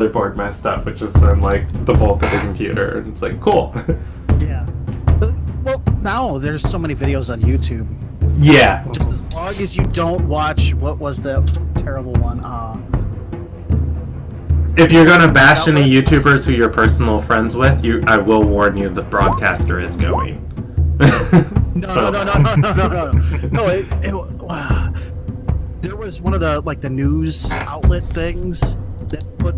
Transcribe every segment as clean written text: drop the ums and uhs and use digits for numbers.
motherboard messed up, which is then like the bulk of the computer, and it's like cool. Yeah. Well, now there's so many videos on YouTube. Yeah. Just as long as you don't watch what was the terrible one. If you're gonna bash any YouTubers who you're personal friends with, I will warn you the broadcaster is going. No. There was one of the news outlet things that put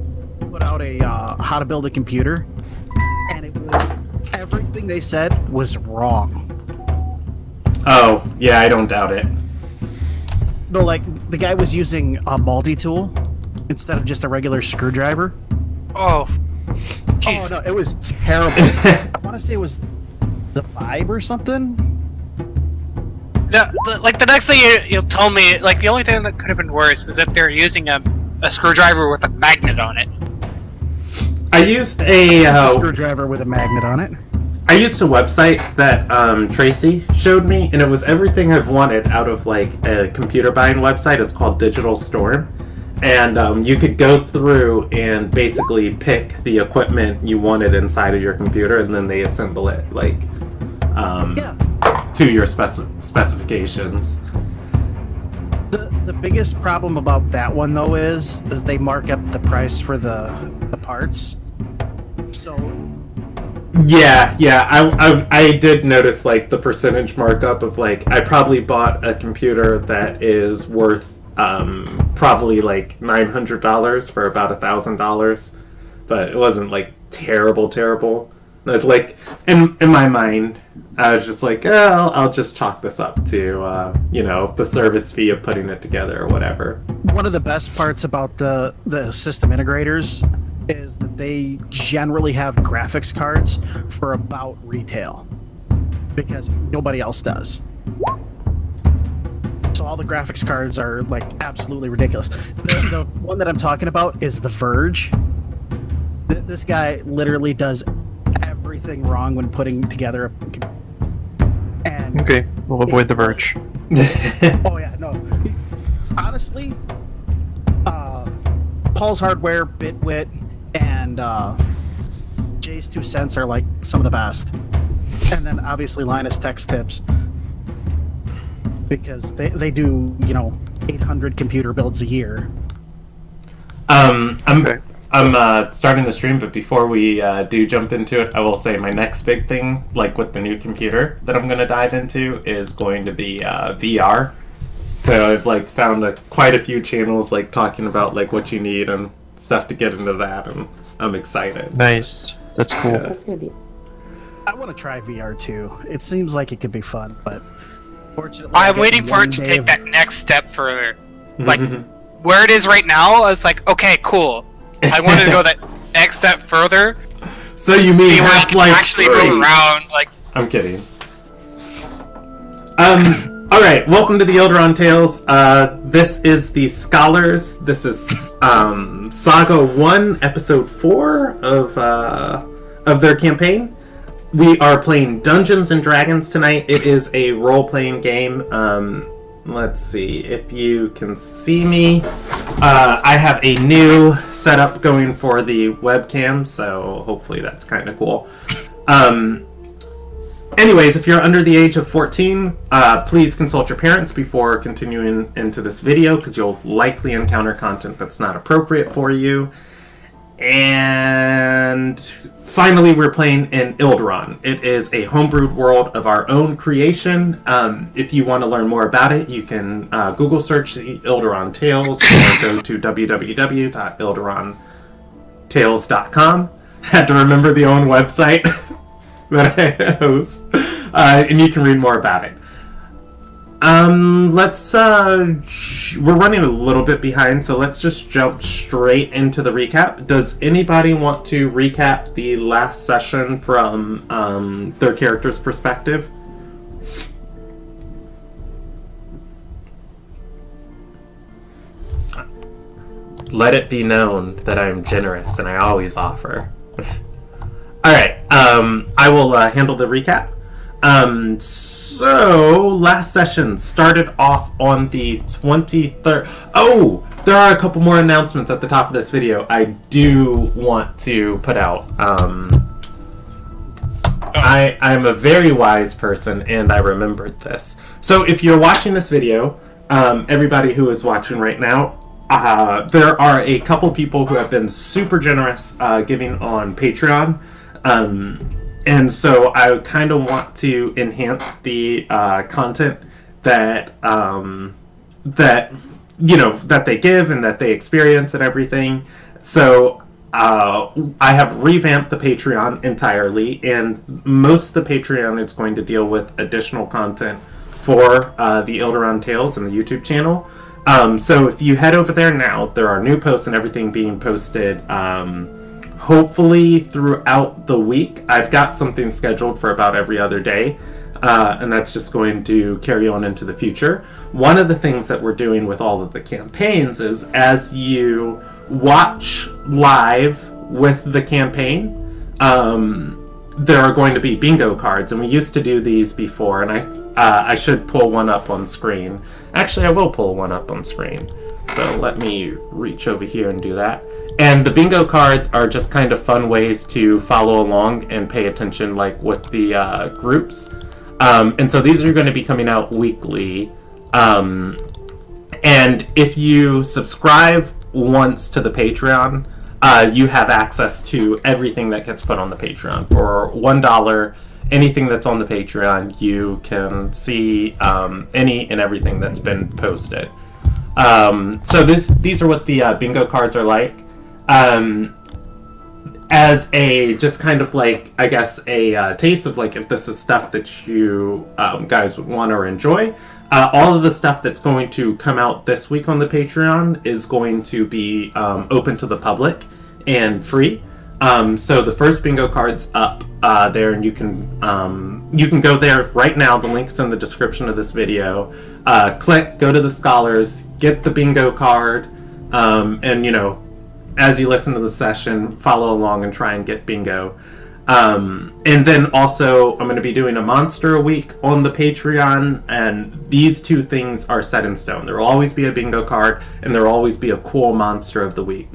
out a how to build a computer, and it was everything they said was wrong. Oh yeah, I don't doubt it. No, like the guy was using a multi-tool instead of just a regular screwdriver. Oh. Jeez. Oh no, it was terrible. I want to say it was the Vibe or something. No, like the next thing you'll tell me, like the only thing that could have been worse is if they're using a screwdriver with a magnet on it. I used a screwdriver with a magnet on it. I used a website that Tracy showed me, and it was everything I've wanted out of like a computer buying website. It's called Digital Storm, and you could go through and basically pick the equipment you wanted inside of your computer, and then they assemble it like to your specifications. The biggest problem about that one though is they mark up the price for the parts. So yeah, I did notice like the percentage markup of like I probably bought a computer that is worth probably like $900 for about $1,000, but it wasn't like terrible. It's like in my mind, I was just like, I'll just chalk this up to the service fee of putting it together or whatever. One of the best parts about the system integrators is that they generally have graphics cards for about retail because nobody else does. So all the graphics cards are like absolutely ridiculous. The one that I'm talking about is the Verge. This guy literally does everything wrong when putting together and okay, we'll avoid the Verge. Oh yeah, no. Honestly, Paul's Hardware, Bitwit, and Jay's 2 Cents are like some of the best. And then obviously Linus Tech's Tips, because they do 800 computer builds a year. I'm starting the stream, but before we do jump into it, I will say my next big thing, like with the new computer that I'm going to dive into, is going to be VR. So I've like found quite a few channels like talking about like what you need and stuff to get into that, and I'm excited. Nice, that's cool. I want to try VR too. It seems like it could be fun, but fortunately, I'm waiting for it to take that next step further. Like where it is right now, I was like, okay, cool. I wanted to go that next step further. So you mean Half-Life actually 3? move around, like. I'm kidding. All right, welcome to the Ilderon Tales. This is the Scholars. This is Saga 1, Episode 4 of their campaign. We are playing Dungeons and Dragons tonight. It is a role-playing game. Let's see if you can see me. I have a new setup going for the webcam, so hopefully that's kind of cool. Anyways, if you're under the age of 14, please consult your parents before continuing into this video, because you'll likely encounter content that's not appropriate for you. And finally, we're playing in Ilderon. It is a homebrewed world of our own creation. If you want to learn more about it, you can Google search the Ilderon Tales or go to www.ilderontales.com. Had to remember the own website that I host. And you can read more about it. We're running a little bit behind, so let's just jump straight into the recap. Does anybody want to recap the last session from their character's perspective? Let it be known that I'm generous and I always offer. Alright, I will handle the recap. So last session started off on the 23rd. Oh, there are a couple more announcements at the top of this video I do want to put out. I'm a very wise person, and I remembered this. So if you're watching this video, everybody who is watching right now, there are a couple people who have been super generous giving on Patreon. And so I kind of want to enhance the content that that they give and that they experience and everything. So I have revamped the Patreon entirely, and most of the Patreon is going to deal with additional content for the Ilderon Tales and the YouTube channel. So if you head over there now, there are new posts and everything being posted hopefully throughout the week. I've got something scheduled for about every other day. And that's just going to carry on into the future. One of the things that we're doing with all of the campaigns is, as you watch live with the campaign, there are going to be bingo cards, and we used to do these before, and I should pull one up on screen. Actually, I will pull one up on screen. So let me reach over here and do that. And the bingo cards are just kind of fun ways to follow along and pay attention, like with the groups. And so these are going to be coming out weekly. And if you subscribe once to the Patreon, you have access to everything that gets put on the Patreon. For $1, anything that's on the Patreon, you can see any and everything that's been posted. So these are what the bingo cards are like. As a just kind of like, I guess, a taste of like if this is stuff that you guys would want or enjoy. All of the stuff that's going to come out this week on the Patreon is going to be open to the public and free. So the first bingo card's up there, and you can go there right now. The link's in the description of this video. Click, go to the Scholars, get the bingo card, and as you listen to the session, follow along and try and get bingo. And then also, I'm going to be doing a monster a week on the Patreon, and these two things are set in stone. There will always be a bingo card, and there will always be a cool monster of the week.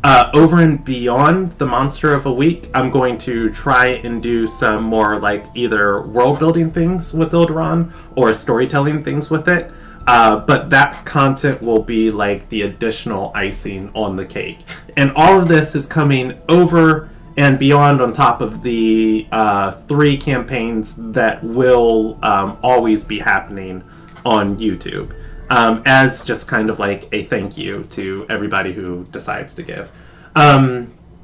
Over and beyond the monster of a week, I'm going to try and do some more like either world building things with Ilderon or storytelling things with it. But that content will be like the additional icing on the cake. And all of this is coming over and beyond on top of the 3 campaigns that will always be happening on YouTube. As just kind of like a thank you to everybody who decides to give.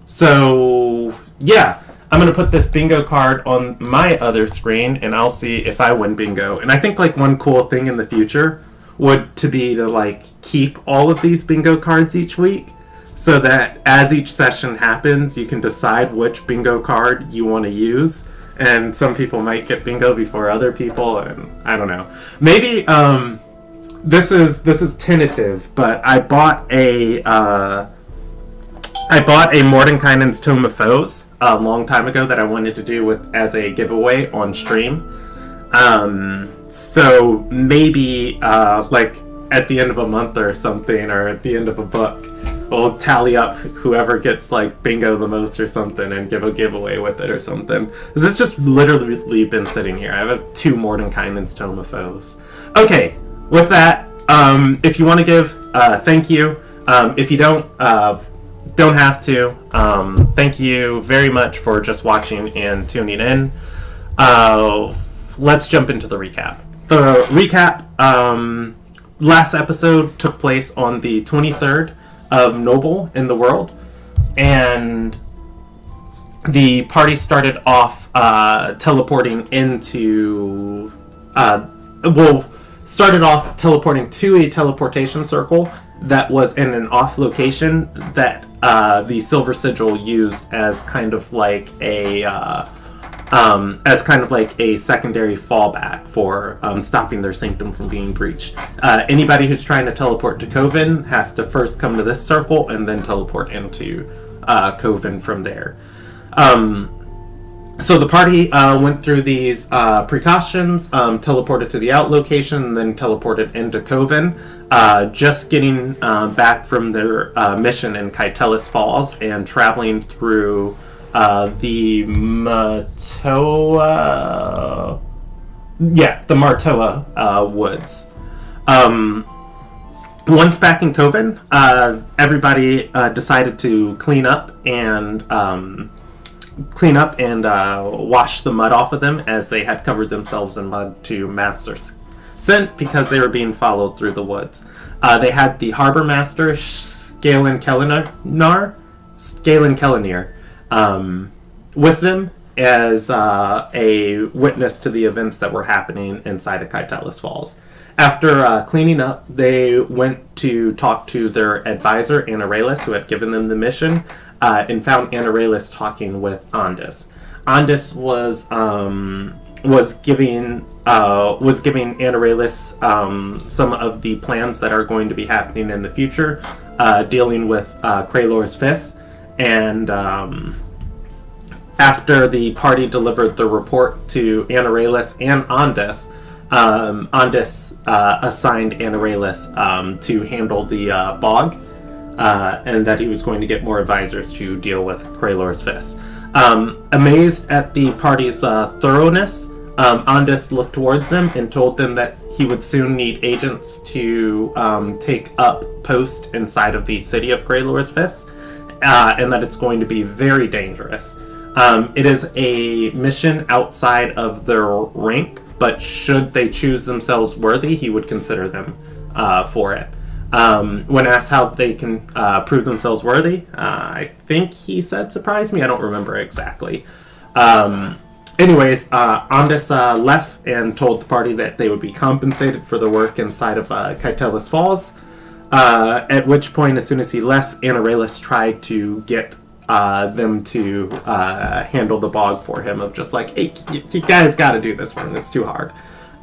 So, yeah. I'm going to put this bingo card on my other screen, and I'll see if I win bingo. And I think like one cool thing in the future would to be to like keep all of these bingo cards each week, so that as each session happens, you can decide which bingo card you want to use. And some people might get bingo before other people, and I don't know. Maybe this is tentative, but I bought a Mordenkainen's Tome of Foes a long time ago that I wanted to do as a giveaway on stream. So maybe like at the end of a month or something, or at the end of a book, we'll tally up whoever gets like bingo the most or something and give a giveaway with it or something. This has just literally been sitting here. I have 2 Mordenkainen's Tome of Foes. Okay, with that, if you want to give, thank you. If you don't have to. Thank you very much for just watching and tuning in. Let's jump into the recap. The recap, last episode took place on the 23rd of Noble in the world, and the party started off teleporting to a teleportation circle that was in an off location that the Silver Sigil used as kind of like a secondary fallback for stopping their sanctum from being breached. Anybody who's trying to teleport to Coven has to first come to this circle and then teleport into Coven from there. So the party went through these precautions, teleported to the out location, and then teleported into Coven. just getting back from their mission in Kytelis Falls and traveling through the Martoa woods. Once back in Coven, everybody decided to clean up and wash the mud off of them, as they had covered themselves in mud to mask their scent because they were being followed through the woods. They had the harbor master Scalen Kellenir with them as a witness to the events that were happening inside of Kytelis Falls. After cleaning up, they went to talk to their advisor, Anarelus, who had given them the mission, and found Anarelus talking with Andis. Andis was giving Anarelus some of the plans that are going to be happening in the future, dealing with Kraylor's Fist, and after the party delivered the report to Anarelus and Andis, Andis assigned Anarelus to handle the bog, and that he was going to get more advisors to deal with Kraylor's Fist. Amazed at the party's thoroughness, Andis looked towards them and told them that he would soon need agents to take up post inside of the city of Kraylor's Fist, and that it's going to be very dangerous. It is a mission outside of their rank, but should they choose themselves worthy, he would consider them for it. When asked how they can prove themselves worthy, I think he said, surprise me, I don't remember exactly. Anyways, Andis left and told the party that they would be compensated for the work inside of Kytelis Falls, at which point, as soon as he left, Anarelus tried to get them to handle the bog for him, of just like, hey, you guys got to do this one, it's too hard.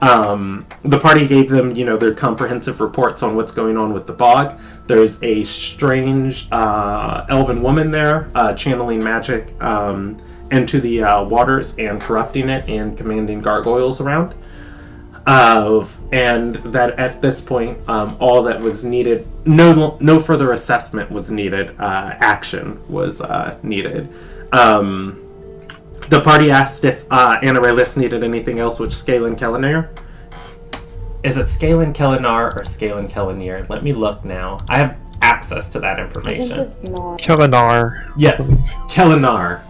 The party gave them, their comprehensive reports on what's going on with the bog. There's a strange elven woman there channeling magic into the waters and corrupting it and commanding gargoyles around. And that at this point, all that was needed, no further assessment was needed, action was needed. The party asked if Anarelus needed anything else, which Scalen Kellenir. Is it Scalen Kellenar or Scalen Kellenir? Let me look now. I have access to that information. Kellenar. Yeah, Kellenar.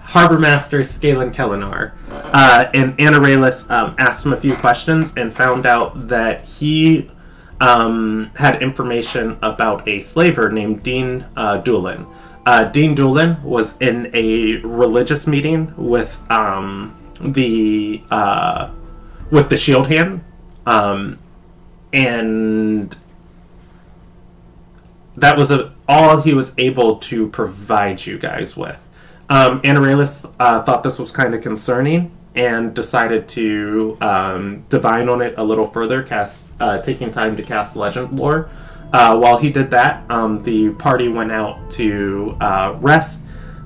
Harbor Master Scalen Kellenar. And Anarelus asked him a few questions and found out that he had information about a slaver named Dean Doolin. Dean Doolin was in a religious meeting with the Shield Hand, and that was all he was able to provide you guys with. Anarelus thought this was kind of concerning and decided to divine on it a little further, taking time to cast Legend Lore. While he did that, the party went out to rest,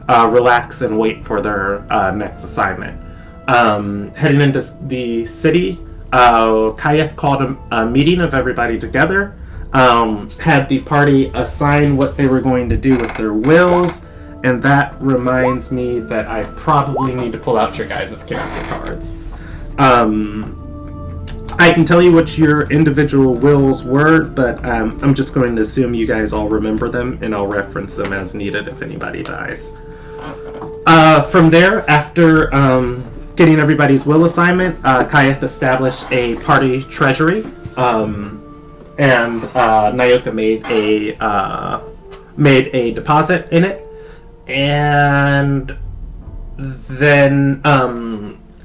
relax, and wait for their next assignment. Heading into the city, Kayeth called a meeting of everybody together, had the party assign what they were going to do with their wills, and that reminds me that I probably need to pull out your guys' character cards. I can tell you what your individual wills were, but I'm just going to assume you guys all remember them, and I'll reference them as needed if anybody dies. From there, after getting everybody's will assignment, Kayeth established a party treasury, and Nyoka made a deposit in it, and then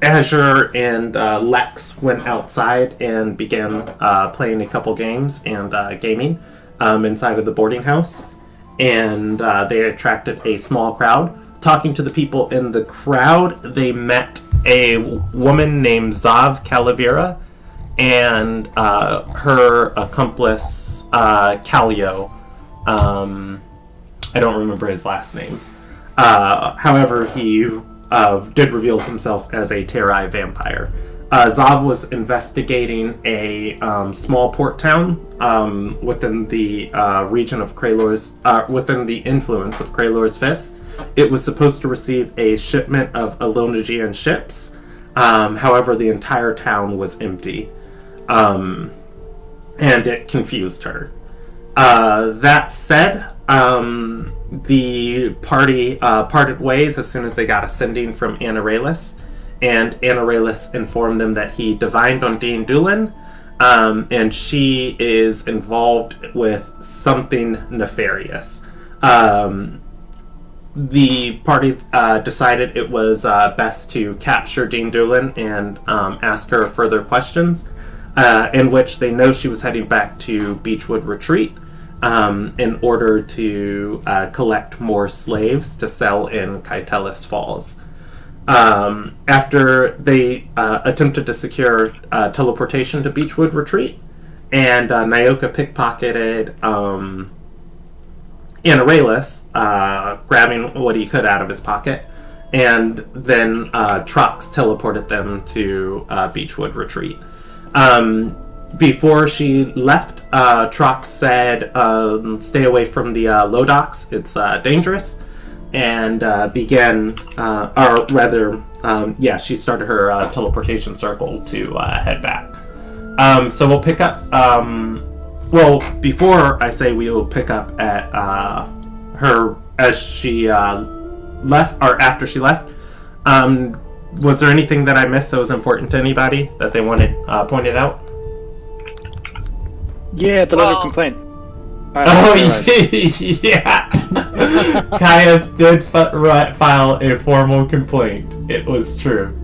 Azure and Lex went outside and began playing a couple games and gaming inside of the boarding house, and they attracted a small crowd. Talking to the people in the crowd, they met a woman named Zav Calavera and her accomplice Callio. I don't remember his last name. However, he did reveal himself as a Terrai vampire. Zav was investigating a small port town within the region of Kraylor's, within the influence of Kraylor's Fist. It was supposed to receive a shipment of Alonagian ships. However, the entire town was empty, and it confused her. That said, the party parted ways as soon as they got a sending from Anaralis, and Anaralis informed them that he divined on Dean Doolin, and she is involved with something nefarious. The party decided it was best to capture Dean Doolin and ask her further questions, in which they know she was heading back to Beachwood Retreat in order to collect more slaves to sell in Kaitelis Falls. After they attempted to secure teleportation to Beachwood Retreat, and Nyoka pickpocketed Anaralis, grabbing what he could out of his pocket, and then Trox teleported them to Beachwood Retreat. Before she left, Trox said, stay away from the low docks, it's dangerous, and began, or rather, she started her teleportation circle to head back. So we'll pick up, before I say we will pick up at her as she left, or after she left, was there anything that I missed that was important to anybody that they wanted pointed out? Yeah, the letter complaint. Yeah. Kaya did file a formal complaint. It was true.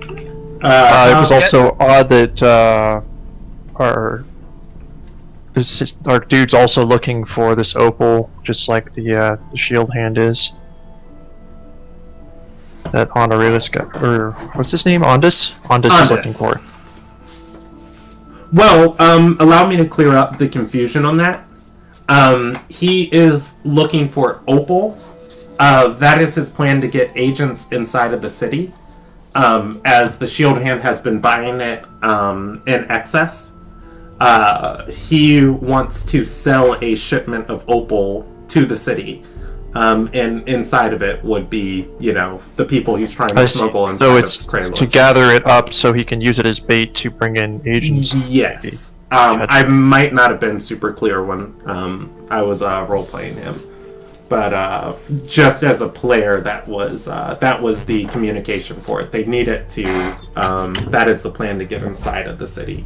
It was also odd that our dude's also looking for this opal, just like the shield hand is. That Honoralis guy, or what's his name? Ondus is looking for. Well, allow me to clear up the confusion on that. He is looking for opal. That is his plan to get agents inside of the city, as the shield hand has been buying it in excess. He wants to sell a shipment of opal to the city, and inside of it would be, the people he's trying to smuggle inside. So it's of Kralos. To gather it up so he can use it as bait to bring in agents. Yes. I might not have been super clear when I was role-playing him, but just as a player, that was the communication for it. They need it to. That is the plan to get inside of the city.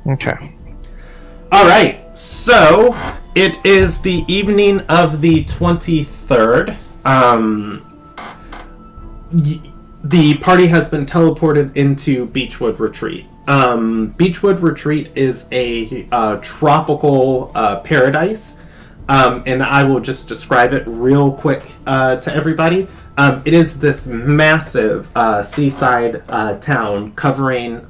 Okay. All right. So it is the evening of the 23rd. The party has been teleported into Beachwood Retreat. Beachwood Retreat is a tropical paradise, and I will just describe it real quick to everybody. It is this massive seaside town covering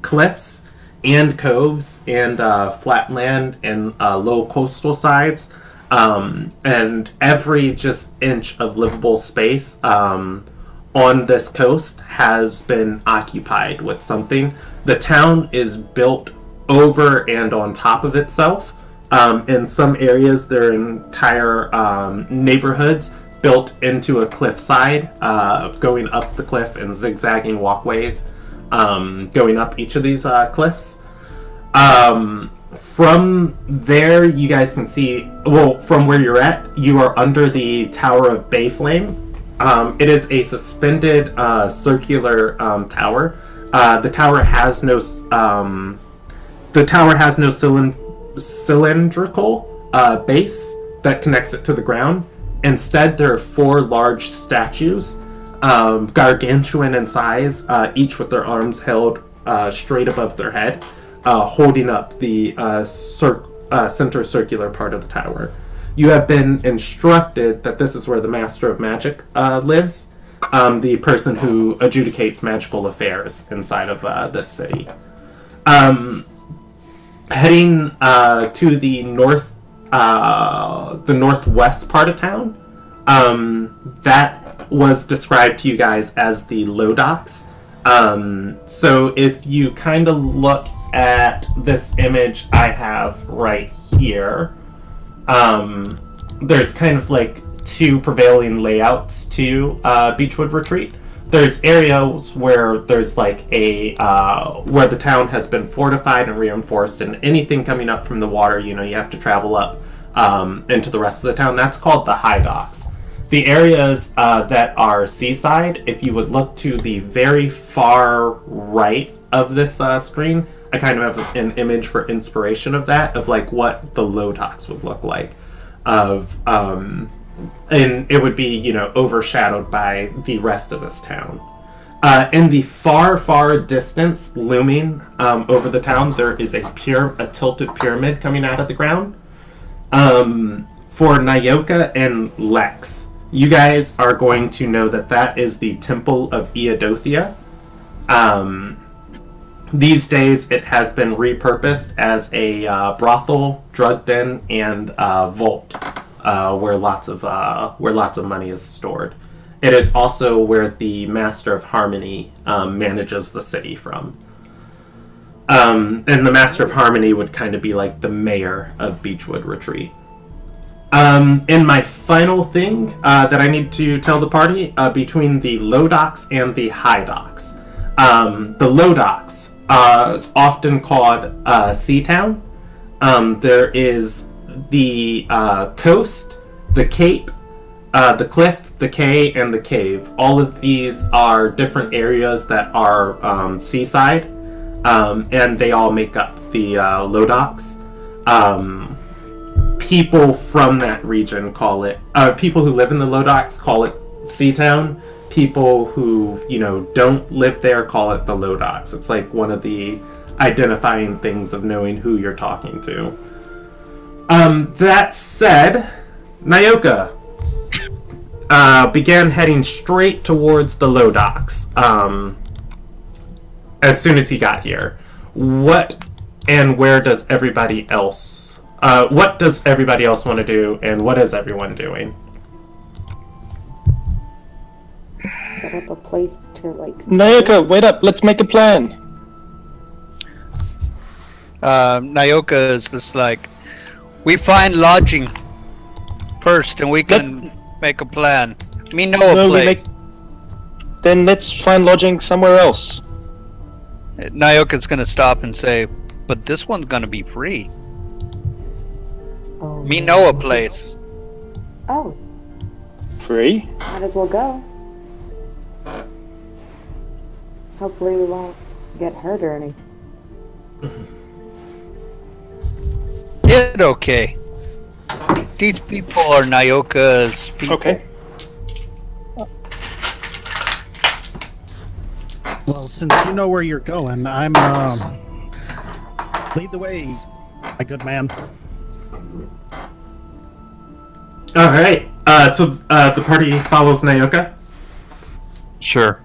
cliffs and coves and flat land and low coastal sides, and every just inch of livable space on this coast has been occupied with something. The town is built over and on top of itself. In some areas, there are entire neighborhoods built into a cliffside, going up the cliff in zigzagging walkways, going up each of these cliffs. From there, you guys can see, from where you're at, you are under the Tower of Bayflame. It is a suspended circular tower. The tower has no cylindrical base that connects it to the ground. Instead, there are 4 large statues, gargantuan in size, each with their arms held straight above their head, holding up the center circular part of the tower. You have been instructed that this is where the Master of Magic lives, the person who adjudicates magical affairs inside of this city. Heading to the northwest part of town, that was described to you guys as the low docks. So if you kind of look at this image I have right here, there's kind of like two prevailing layouts to Beachwood Retreat. There's areas where there's like where the town has been fortified and reinforced, and anything coming up from the water, you have to travel up into the rest of the town. That's called the high docks. The areas that are seaside, if you would look to the very far right of this screen, I kind of have an image for inspiration of that, of like what the low docks would look like. And it would be, overshadowed by the rest of this town. In the far, far distance, looming over the town, there is a tilted pyramid coming out of the ground. For Nyoka and Lex, you guys are going to know that is the Temple of Eodothea. These days, it has been repurposed as a brothel, drug den, and vault, where lots of money is stored. It is also where the Master of Harmony manages the city from. And the Master of Harmony would kind of be like the mayor of Beachwood Retreat. And my final thing that I need to tell the party, between the low docks and the high docks. The low docks is often called Sea Town. There is the coast, the cape, the cliff, the quay, and the cave. All of these are different areas that are seaside, and they all make up the low docks. People from that region call it, people who live in the low docks call it Sea Town. People who, don't live there call it the low docks. It's like one of the identifying things of knowing who you're talking to. That said, Nyoka began heading straight towards the low docks as soon as he got here. What and where does everybody else... what does everybody else want to do, and what is everyone doing? Set up a place to, Nyoka, wait up. Let's make a plan. Nyoka is just like, we find lodging first, and we can make a plan. Me know a place. Then let's find lodging somewhere else. Nyoka's gonna stop and say, but this one's gonna be free. Oh, Me know a place. Oh, Free? might as well go. Hopefully we won't get hurt or anything. It's okay. These people are Nyoka's people. Okay. Well, since you know where you're going, I'm lead the way, my good man. All right. So the party follows Nyoka. Sure.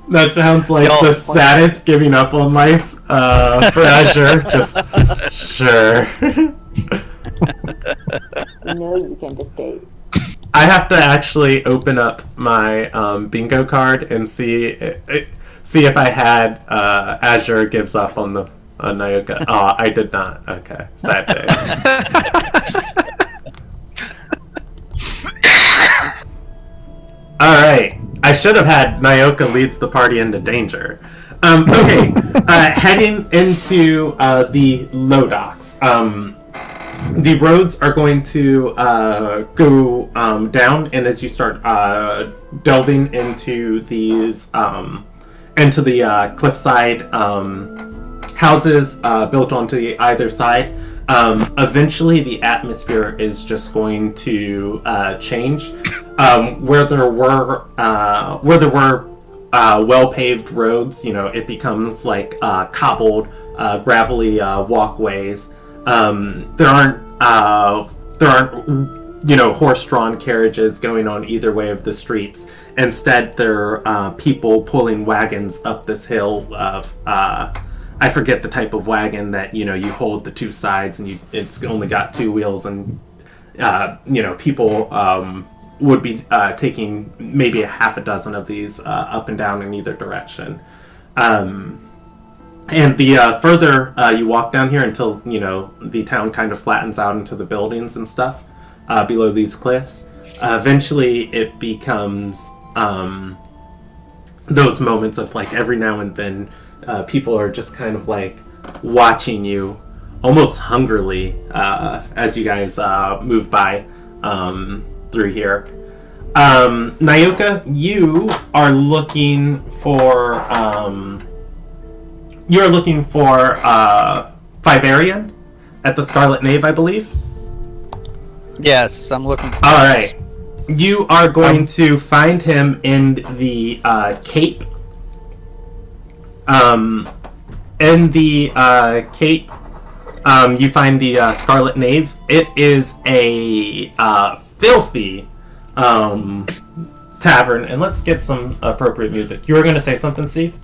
That sounds like the saddest giving up on life for Azure. Just sure. You know you can't escape. I have to actually open up my bingo card and see if I had Azure gives up on the Nyoka. Oh, I did not. Okay, sad day. All right. I should have had Nyoka leads the party into danger. Okay. Heading into the low docks. The roads are going to go down, and as you start delving into these into the cliffside houses built onto either side, eventually the atmosphere is just going to change. Where there were well-paved roads, it becomes like cobbled, gravelly walkways. There aren't horse-drawn carriages going on either way of the streets. Instead, there are people pulling wagons up this hill of I forget the type of wagon that you hold the two sides and it's only got two wheels, and people would be taking maybe a half a dozen of these up and down in either direction. And the further you walk down here until, you know, the town kind of flattens out into the buildings and stuff below these cliffs, eventually it becomes those moments of, like, every now and then people are just kind of, like, watching you almost hungrily as you guys move by through here. Nyoka, you are looking for Vivarian at the Scarlet Nave, I believe. Yes, I'm looking. All right, you are going to find him in the Cape. In the Cape, you find the Scarlet Nave. It is a filthy tavern, and let's get some appropriate music. You were going to say something, Steve?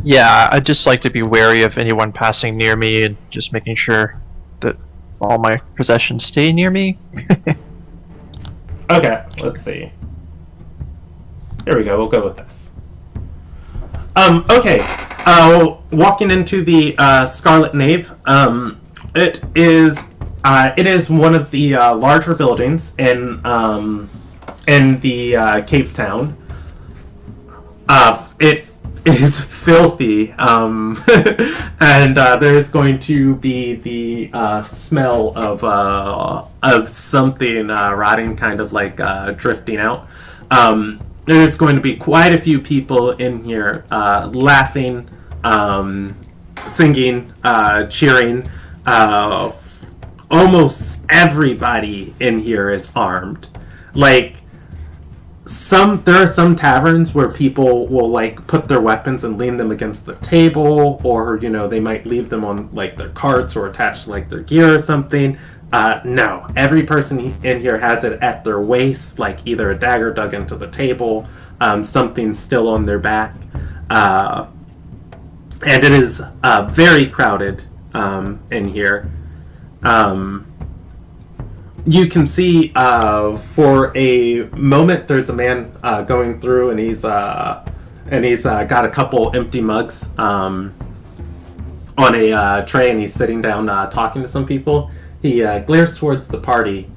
Yeah, I'd just like to be wary of anyone passing near me and just making sure that all my possessions stay near me. Okay, let's see. There we go, we'll go with this. Okay, walking into the Scarlet Nave, it is one of the larger buildings in the Cape Town. It is filthy, and there's going to be the smell of something rotting, kind of like drifting out. There's going to be quite a few people in here laughing, singing, cheering. Almost everybody in here is armed. Like, there are some taverns where people will, like, put their weapons and lean them against the table, or, you know, they might leave them on, like, their carts or attached to, like, their gear or something. No, every person in here has it at their waist, like either a dagger dug into the table, something still on their back, and it is very crowded in here. You can see for a moment there's a man going through, and he's got a couple empty mugs on a tray, and he's sitting down talking to some people. He glares towards the party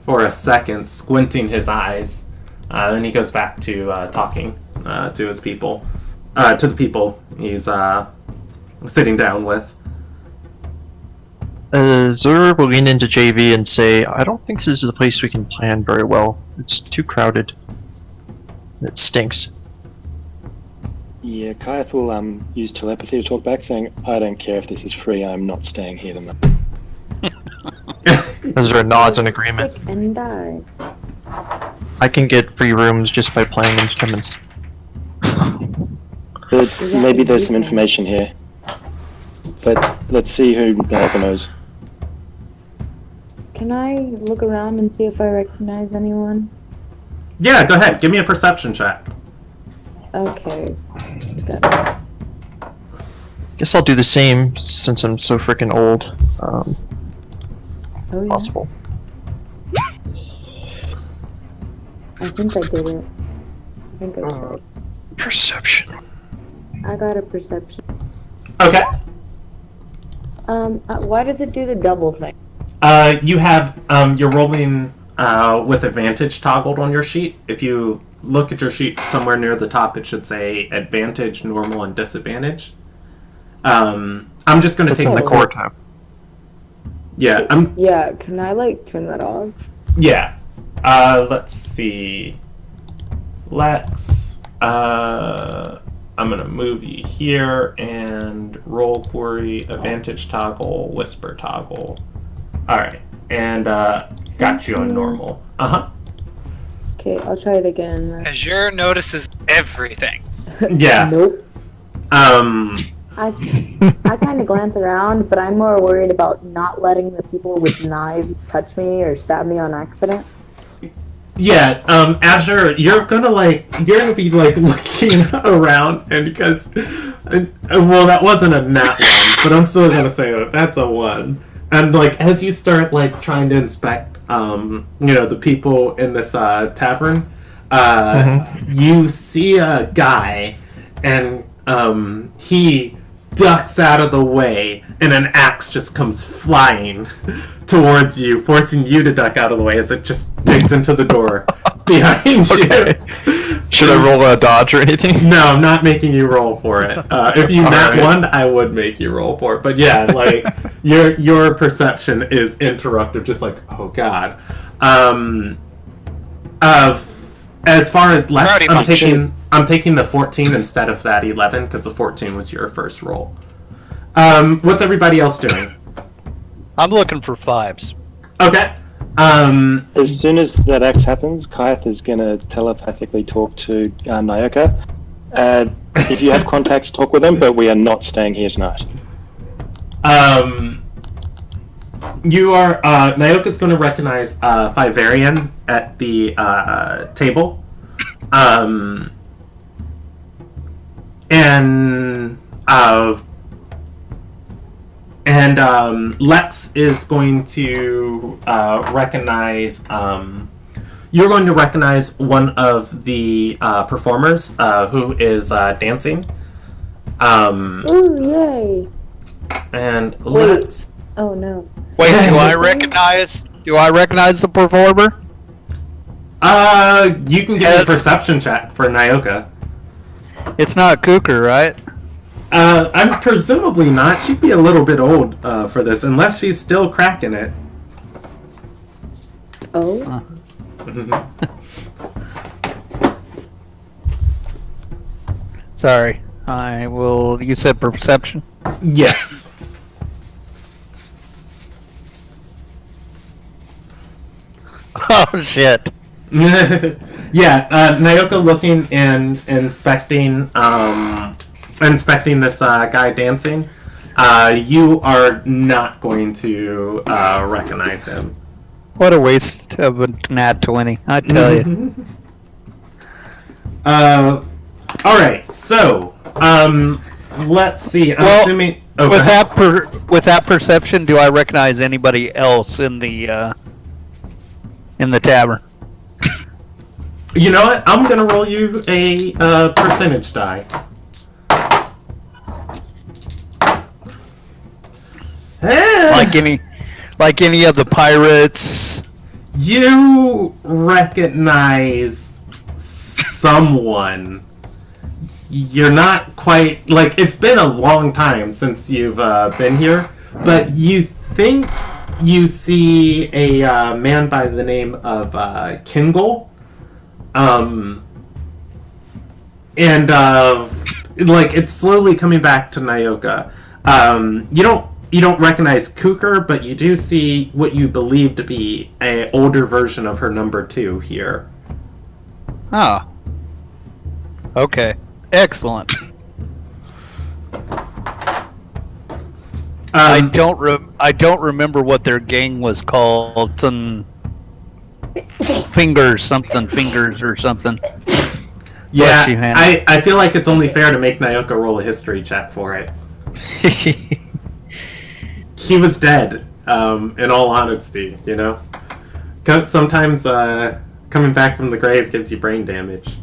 for a second, squinting his eyes. Then he goes back to talking to his people, to the people he's sitting down with. Zura will lean into JV and say, I don't think this is the place we can plan very well. It's too crowded. It stinks. Yeah, Kayath will use telepathy to talk back, saying, I don't care if this is free, I'm not staying here tonight. Zura nods in agreement. Sick and die. I can get free rooms just by playing instruments. But maybe there's some information here. But let's see who knows. Can I look around and see if I recognize anyone? Yeah, go ahead. Give me a perception check. Okay. Got it. Guess I'll do the same since I'm so freaking old. Oh, yeah. Possible. I think I did it. I think I did it. Perception. I got a perception. Okay. Why does it do the double thing? You have, you're rolling with advantage toggled on your sheet. If you look at your sheet somewhere near the top, it should say advantage, normal, and disadvantage. I'm just going to take in the the core tab. Yeah, Yeah, can I, like, turn that off? yeah. Let's see. I'm going to move you here and roll query, advantage toggle, whisper toggle. Alright, and got you on normal. Uh-huh. Okay, I'll try it again. Azure notices everything. Yeah. Nope. I I kind of glance around, but I'm more worried about not letting the people with knives touch me or stab me on accident. Yeah, Azure, you're gonna be looking around, and because, well, that wasn't a nat one, but I'm still gonna say that that's a 1. And like as you start like trying to inspect, the people in this tavern, you see a guy, and he ducks out of the way, and an axe just comes flying towards you, forcing you to duck out of the way as it just digs into the door behind you. Should I roll a dodge or anything? No, I'm not making you roll for it. If you nat one, I would make you roll for it. But yeah, like your perception is interrupted, just like, oh god. As far as Lex, I'm taking the 14 instead of that 11 because the 14 was your first roll. What's everybody else doing? I'm looking for 5s. Okay. As soon as that X happens, Kaith is going to telepathically talk to Nyoka. If you have contacts, talk with them, but we are not staying here tonight. You are Nyoka's going to recognize Fivarian at the table, and Lex is going to recognize. You're going to recognize one of the performers who is dancing. Ooh, yay! And Wait. let's. Oh no. Wait, do I recognize the performer? You can give me a perception check for Nyoka. It's not Cooker, right? I'm presumably not. She'd be a little bit old for this, unless she's still cracking it. Oh. Sorry. I will. You said perception? Yes. Oh, shit. Yeah, Nyoka looking and inspecting this guy dancing. You are not going to recognize him. What a waste of a nat 20, I tell you. Alright, so, let's see. I'm assuming... Oh, with that perception, do I recognize anybody else in the tavern? You know what? I'm gonna roll you a percentage die. Like any of the pirates. You recognize someone. You're not quite like it's been a long time since you've been here, but you think you see a man by the name of Kingle. And like it's slowly coming back to Nyoka. You don't recognize Cooker, but you do see what you believe to be an older version of her number 2 here. Oh. Okay. Excellent. I don't remember what their gang was called. Fingers or something. Yeah, I feel like it's only fair to make Nyoka roll a history check for it. He was dead, in all honesty, you know? Sometimes coming back from the grave gives you brain damage.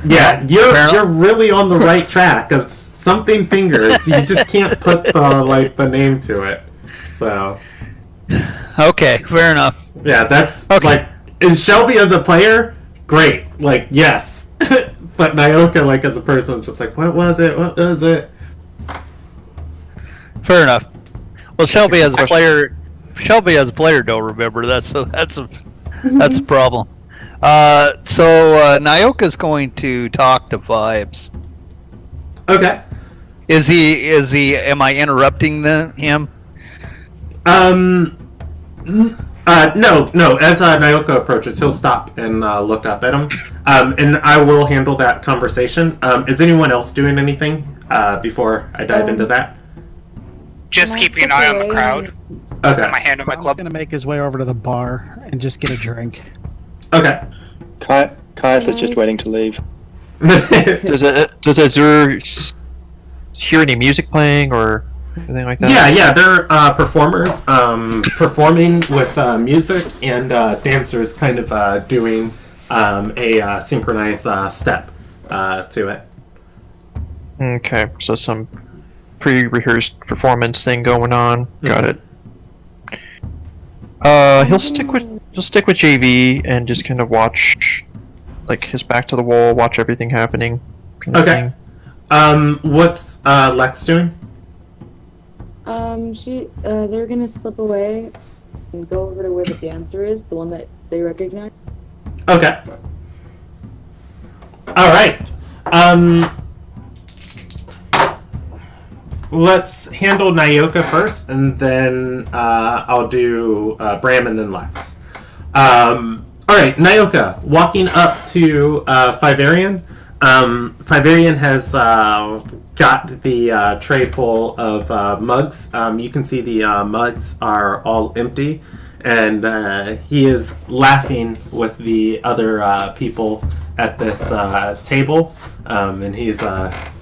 Yeah, you're really on the right track of something fingers. You just can't put the name to it. So. Okay, fair enough. Yeah, that's okay. Like, is Shelby as a player? Great. Like, yes. But Nyoka, like, as a person, is just like, what was it? What was it? Fair enough. Well, Shelby as a player don't remember. That's a problem. So Nyoka's going to talk to Vibes. Okay. Is he? Am I interrupting him? No. As Nyoka approaches, he'll stop and look up at him. And I will handle that conversation. Is anyone else doing anything before I dive into that? Just keeping an eye on the crowd. Okay. Got my hand on my He's club. gonna make his way over to the bar and just get a drink. Okay. Kaith is just waiting to leave. Does Azure hear any music playing or? anything like that? Yeah, they're performers performing with music and dancers kind of doing a synchronized step to it. Okay, so some pre-rehearsed performance thing going on. Got it. He'll stick with JV and just kind of watch, like, his back to the wall, watch everything happening. Kind of Okay. thing. What's Lex doing? They're gonna slip away and go over to where the dancer is, the one that they recognize. Okay. All right. Let's handle Nyoka first, and then I'll do Bram and then Lex. All right, Nyoka, walking up to Fiverian. Fiverian has got the tray full of mugs. You can see the mugs are all empty, and he is laughing with the other people at this table, and he's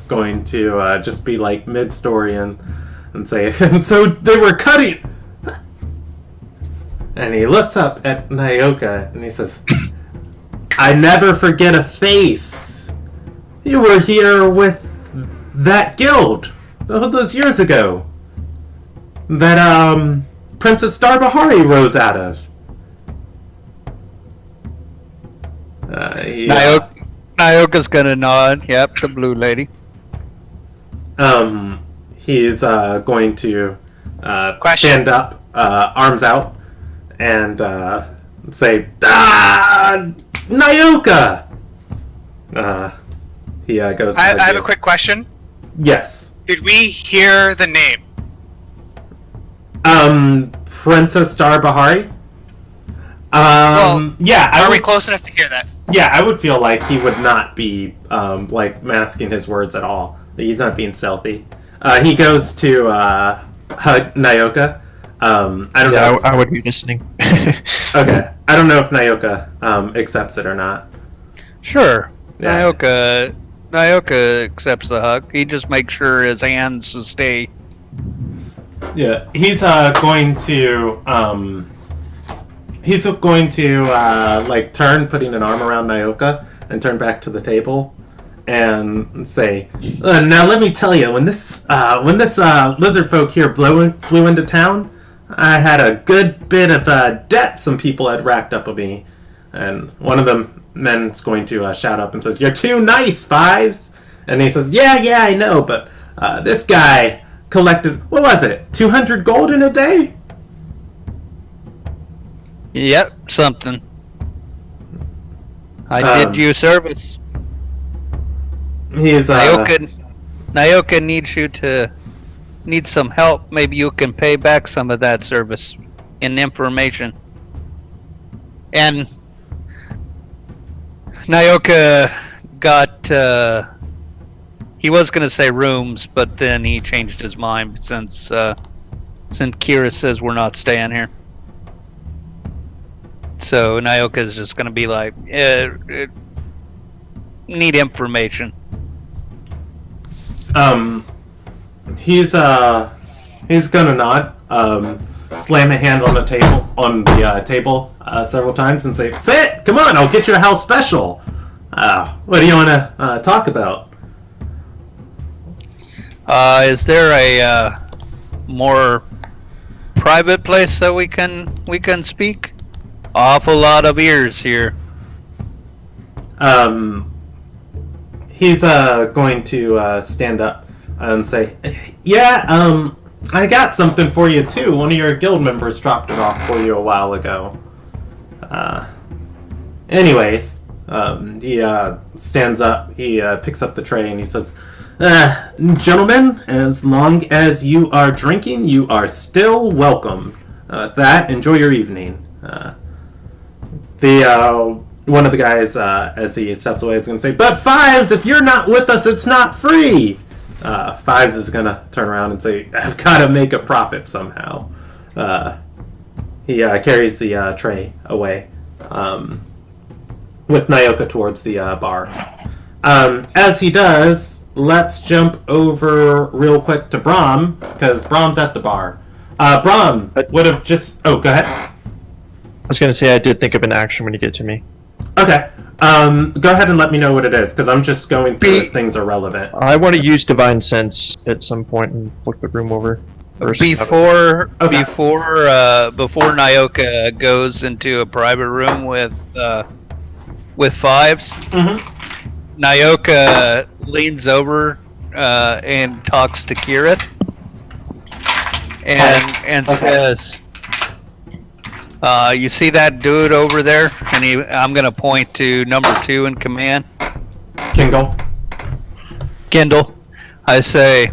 going to just be like mid-story and say, and so they were cutting. And he looks up at Nyoka and he says, I never forget a face. You were here with that guild all those years ago that Princess Darbahari rose out of. Nyoka's gonna nod. Yep, the blue lady. He's going to Question. stand up, arms out, and say, Nyoka! He goes to I hug have you. a quick question. Yes. Did we hear the name? Princess Darbahari? Well, yeah, Are we close enough to hear that? Yeah, I would feel like he would not be like masking his words at all. He's not being stealthy. He goes to hug Nyoka. I don't know. I would be listening. Okay, I don't know if Nyoka accepts it or not. Sure. Yeah. Nyoka accepts the hug. He just makes sure his hands stay. Yeah, he's going to like turn, putting an arm around Nyoka, and turn back to the table, and say, "Now let me tell you, when this lizard folk here blew into town, I had a good bit of debt some people had racked up of me." And one of the men's going to shout up and says, "You're too nice, Fives." And he says, "Yeah, I know, but this guy collected, what was it, 200 gold in a day?" Yep, something. I did you a service. He's Nyoka needs some help. Maybe you can pay back some of that service in information. And Nyoka got he was gonna say rooms, but then he changed his mind since Kira says we're not staying here. So Nyoka's just gonna be like, need information. He's gonna nod, slam a hand on the table several times and say, "Sit! Come on, I'll get you a house special. What do you want to talk about?" Is there a more private place that we can speak? Awful lot of ears here. He's going to stand up and say, "Yeah, I got something for you too. One of your guild members dropped it off for you a while ago." Anyways, he stands up, he picks up the tray, and he says, "Gentlemen, as long as you are drinking, you are still welcome. With that, enjoy your evening." One of the guys, as he steps away, is going to say, "But Fives, if you're not with us, it's not free." Fives is going to turn around and say, "I've got to make a profit somehow." He carries the tray away with Nyoka towards the bar. As he does, let's jump over real quick to Brahm, because Brahm's at the bar. Brahm would have just... Oh, go ahead. I was going to say I did think of an action when you get to me. Okay. Go ahead and let me know what it is, because I'm just going through as things are relevant. I want to use Divine Sense at some point and look the room over. Before Nyoka goes into a private room with Fives, Nyoka leans over and talks to Kirith and says, "You see that dude over there?" And I'm gonna point to number 2 in command, Kindle. I say,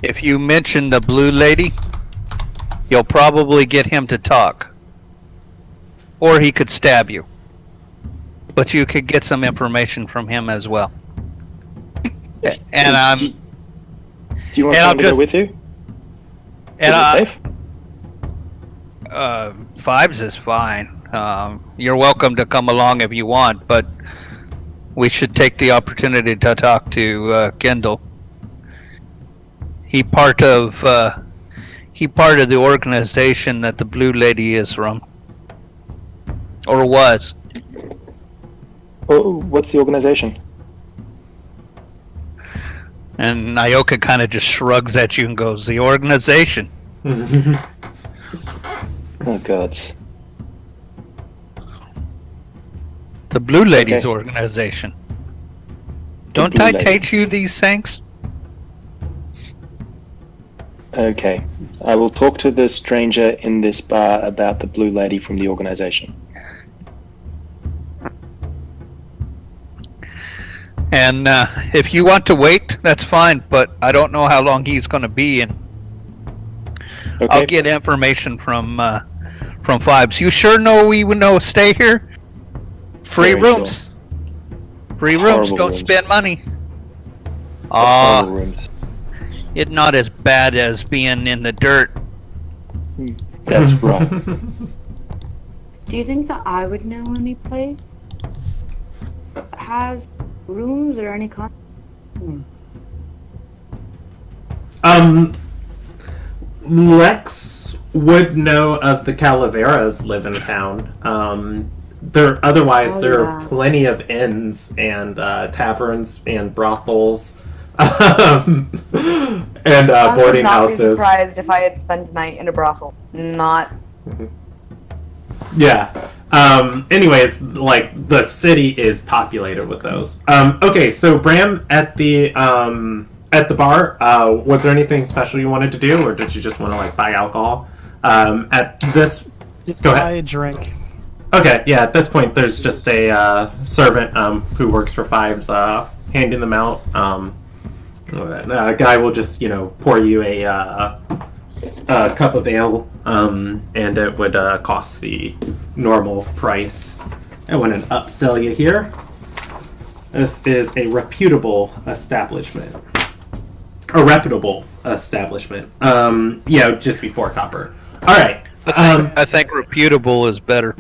if you mention the blue lady, you'll probably get him to talk. Or he could stab you. But you could get some information from him as well. And I'm... Do you want someone to go with you? And Is it safe? Fives is fine. You're welcome to come along if you want, but we should take the opportunity to talk to Kendall. He part of the organization that the Blue Lady is from, or was. Oh, what's the organization? And Nyoka kind of just shrugs at you and goes, "The organization." Oh God. The Blue Ladies organization. Don't Blue I Lady. teach you these things? Okay. I will talk to the stranger in this bar about the Blue Lady from the organization. And if you want to wait, that's fine, but I don't know how long he's going to be, and Okay. I'll get information from Fives. You sure know we would know stay here? Free Very rooms. sure. Free rooms, Horrible don't rooms. spend money. Horrible rooms. It's not as bad as being in the dirt. That's right. Do you think that I would know any place that has rooms or any kind? Lex would know of the Calaveras live in town. There are plenty of inns and taverns and brothels and boarding I would not be houses. surprised if I had spent a night in a brothel. Not. Yeah. Anyways, like the city is populated with those. Okay, so Bram at the bar, was there anything special you wanted to do, or did you just want to like buy alcohol? At this, Just go buy ahead. a drink. Okay, yeah. At this point, there's just a servant who works for Fives, handing them out. A guy will just pour you a cup of ale, and it would cost the normal price. I want to upsell you here. This is a reputable establishment. A reputable establishment. Just before copper. All right. I think reputable is better.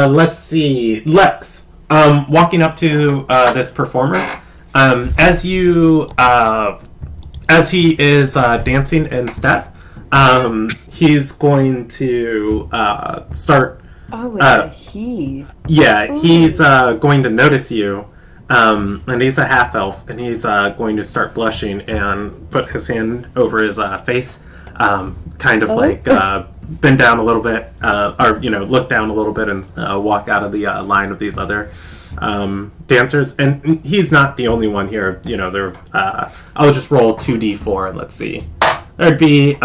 Let's see, Lex. Walking up to this performer, as he is dancing in step, he's going to start. Oh, it's he. Yeah, he's going to notice you, and he's a half elf, and he's going to start blushing and put his hand over his face, kind of like bend down a little bit, or look down a little bit, and walk out of the line of these other dancers. And he's not the only one here. I'll just roll 2d4. Let's see. There'd be 2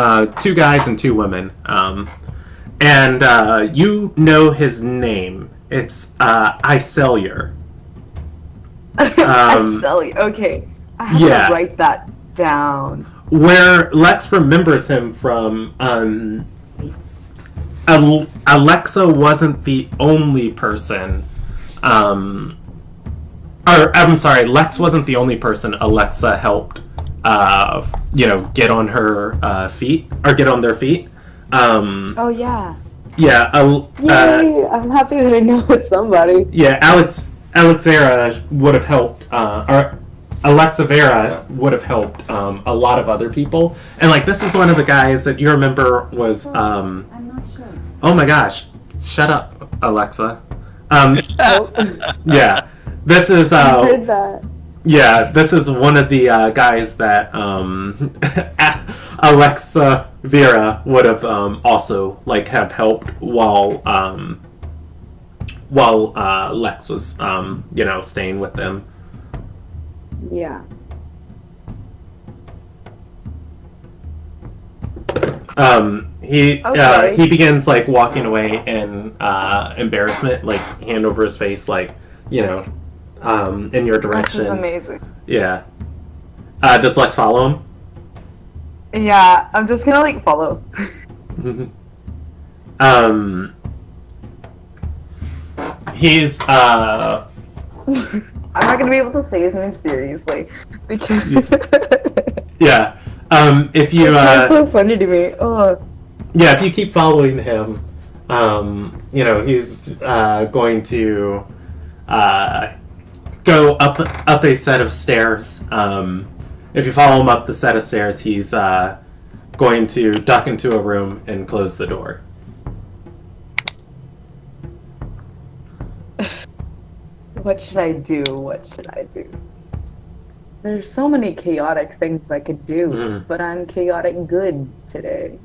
guys and 2 women. And you know his name. It's Isellier. I sell you. Okay. I have yeah. to write that down. Where Lex remembers him from, Alexa wasn't the only person. Lex wasn't the only person Alexa helped, get on her feet, or get on their feet. Oh, yeah. Yeah, Yay! I'm happy that I know somebody. yeah, Alex Vera would have helped, or Alexa Vera would have helped a lot of other people. And like, this is one of the guys that you remember was, I'm not sure. oh my gosh, shut up, Alexa. Oh, Yeah, this is I heard that. yeah, this is one of the guys that Alexa Vera would have also like have helped while Lex was staying with them. Yeah. He begins like walking away in embarrassment, like hand over his face, like in your This is direction. amazing. Yeah. Does Lex follow him? Yeah, I'm just gonna like follow. He's I'm not gonna be able to say his name seriously because yeah. If you it's so funny to me. Oh, yeah, if you keep following him, he's going to go up a set of stairs. If you follow him up the set of stairs, he's going to duck into a room and close the door. what should I do? What should I do? There's so many chaotic things I could do, but I'm chaotic good today.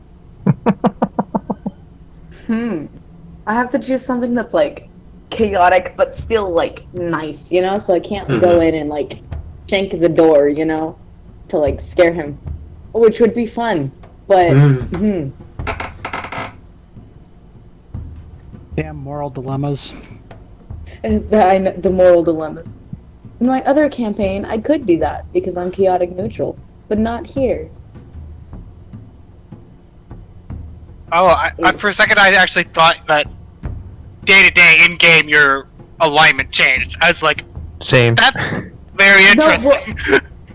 I have to choose something that's like chaotic but still like nice, So I can't go in and like shank the door, to like scare him, which would be fun. But Damn moral dilemmas. the moral dilemma. In my other campaign, I could do that because I'm chaotic neutral, but not here. Oh, I for a second I actually thought that day to day in game your alignment changed. I was like, Same. that's very interesting.